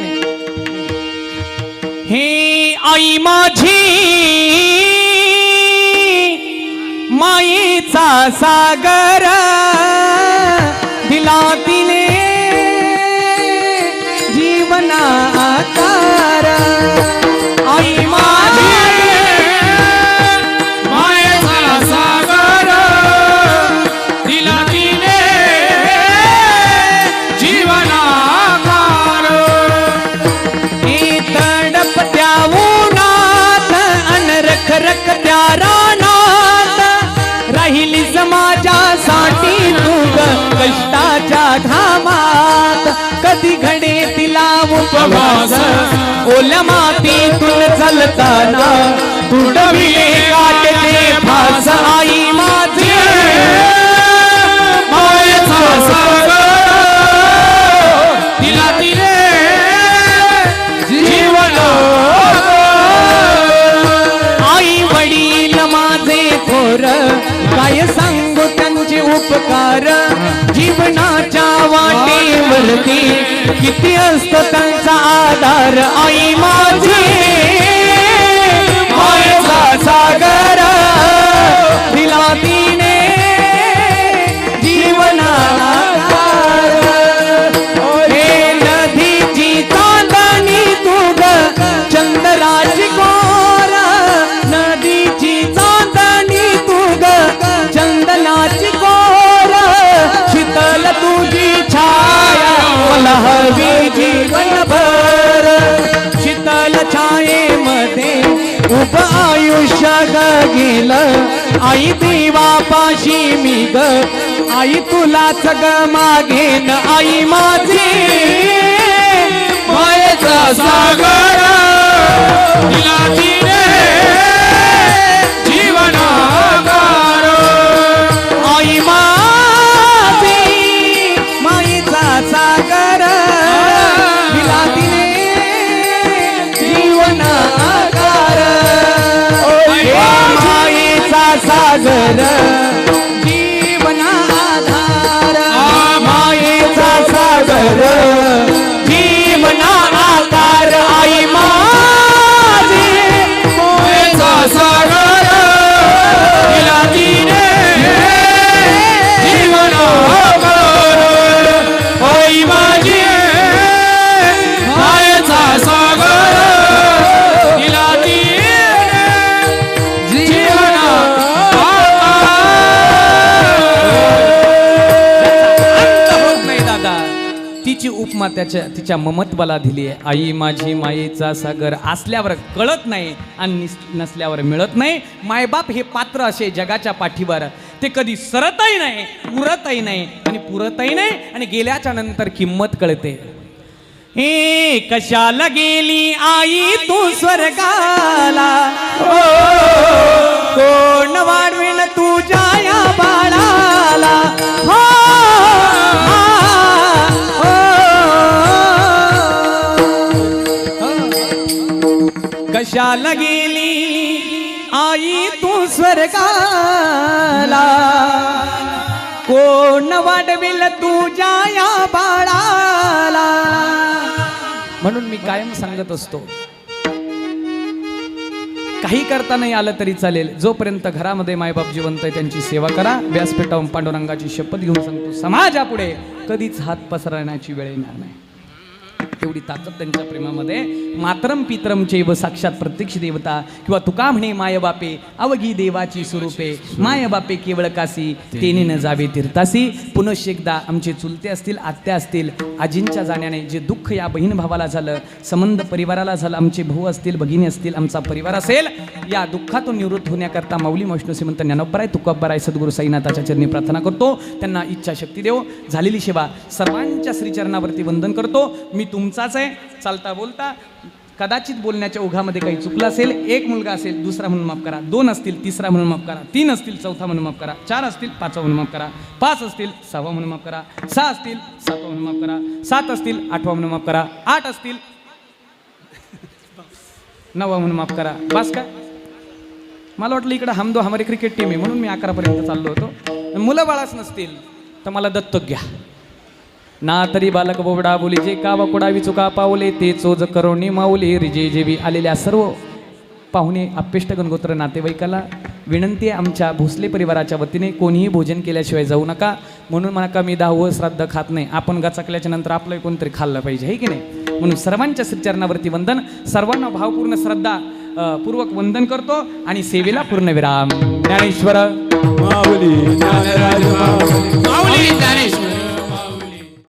हे आई माझी मायेचा सागर दिला तिने जीवना आकार. आई माझी मायेचा सागर दिला तिने जीवनाकार. हे तडपत्या उन्हात अन रखरखत्या रानात राहिली समाजासाठी तू कष्टाच्या घामात. कधी घडे तिला उपवास ओल्या मातीतून चालताना तुडविले काटते फास. आई माझी मायेचा सागर दिला तिने जीवनाकार. आई वडील माझे थोर काय सांगू त्यांचे उपकार. जीवनाच्या वाटेवरती किती असतो त्यांचा आधार. आई माझी मायेचा सागर दिला तिने जीवनाकार. हे नदीची चांदणी तू ग चंद्राची कोर. नदीची चांदणी तू ग चंदनाची कोर. शीतल तुझी छाया मला हवी जीवनभर. शीतल छायेमध्ये उप आयुष्य गेलं. आई देवापाशी मी ग, आई तुलाच ग मागेन. आई माझी मायेचा सागर दिला तिने जीवनाकार. आई माझी मायेचा सागर दिला तिने जीवनाकार. मायेचा सागर जीवना आधार. मायेचा सागर जीवना आकार. आई माझी मायेचा सागर दिला तिने जीवनाकार. आई माझी मायेचा सागर दिला तिने जीवनाकार. उपमा तिच्या ममत्वाला दिली आहे. आई माझी मायेचा सागर असल्यावर कळत नाही आणि नसल्यावर मिळत नाही. मायबाप हे पात्र असे जगाच्या पाठीवर, ते कधी सरतही नाही, उरतही नाही आणि पुरतही नाही आणि गेल्याच्या नंतर किंमत कळते. हे कशाला गेली आई तू स्वर्गाला, कोण वाढवेल तुझ्या या बाळाला. हो, कशाला गेली आई तू स्वर्गाला, कोण वाढविल तुझ्या या बाळाला. म्हणून मी कायम सांगत असतो, काही करता नाही आलं तरी चालेल, जोपर्यंत घरामध्ये मायबाप जिवंत आहे त्यांची सेवा करा. व्यासपीठावरून पांडुरंगाची शपथ घेऊन सांगतो, समाजापुढे कधीच हात पसरण्याची वेळ येणार नाही. एवढी ताकद त्यांच्या प्रेमामध्ये. मातरम पितरम चैव साक्षात प्रत्यक्ष देवता, किंवा तुका म्हणे मायबापे अवघी देवाची स्वरूपे, मायबापे केवळ कासी तेने न जावे तीर्थासी. पुनश्च एकदा आमचे चुलते असतील, आत्या असतील, आजींच्या जाण्याने जे दुःख या बहीण भावाला झालं, संबंध परिवाराला झालं, आमचे भाऊ असतील, भगिनी असतील, आमचा परिवार असेल, या दुःखातून निवृत्त होण्याकरता माऊली वैष्णव श्रीमंत ज्ञानोबराय तुकोबराय सद्गुरू साईनाथाच्या चरणी प्रार्थना करतो. त्यांना इच्छाशक्ती देव. झालेली सेवा सर्वांच्या श्रीचरणावरती वंदन करतो. मी तुमचाच आहे, चालता बोलता कदाचित बोलण्याच्या ओघामध्ये काही चुकलं असेल. एक मुलगा असेल, दुसरा म्हणून माफ करा. 2 असतील, तिसरा म्हणून माफ करा. 3 असतील, चौथा म्हणून माफ करा. 4 असतील, 5वा म्हणून माफ करा. 5 असतील, 6वा म्हणून माफ करा. 6 असतील, 7वा म्हणून माफ करा. 7 असतील, 8वा म्हणून माफ करा. 8 असतील, 9वा म्हणून माफ करा. बस काय, मला वाटलं इकडं हमदो हमारी क्रिकेट टीम आहे म्हणून मी 11 पर्यंत चाललो होतो. मुलं बाळाच नसतील तर मला दत्तक घ्या. ना तरी बालक बोबडा बोली, जे का वकुडावी चुका पावले ते चोज करोनी माऊली. रिजे जेवी आलेल्या सर्व पाहुणे आप्पेष्ट गणगोत्र नातेवाईकाला विनंती आहे, आमच्या भोसले परिवाराच्या वतीने कोणीही भोजन केल्याशिवाय जाऊ नका. म्हणून म्हणा का मी 10वं श्राद्ध खात नाही. आपण गचाकल्याच्या नंतर आपलं कोणतरी खाल्लं पाहिजे, हे की नाही. म्हणून सर्वांच्या श्रीचरणावरती वंदन, सर्वांना भावपूर्ण श्रद्धा पूर्वक वंदन करतो आणि सेवेला पूर्ण विराम. ज्ञानेश्वर माऊली ज्ञानराज माऊली माऊली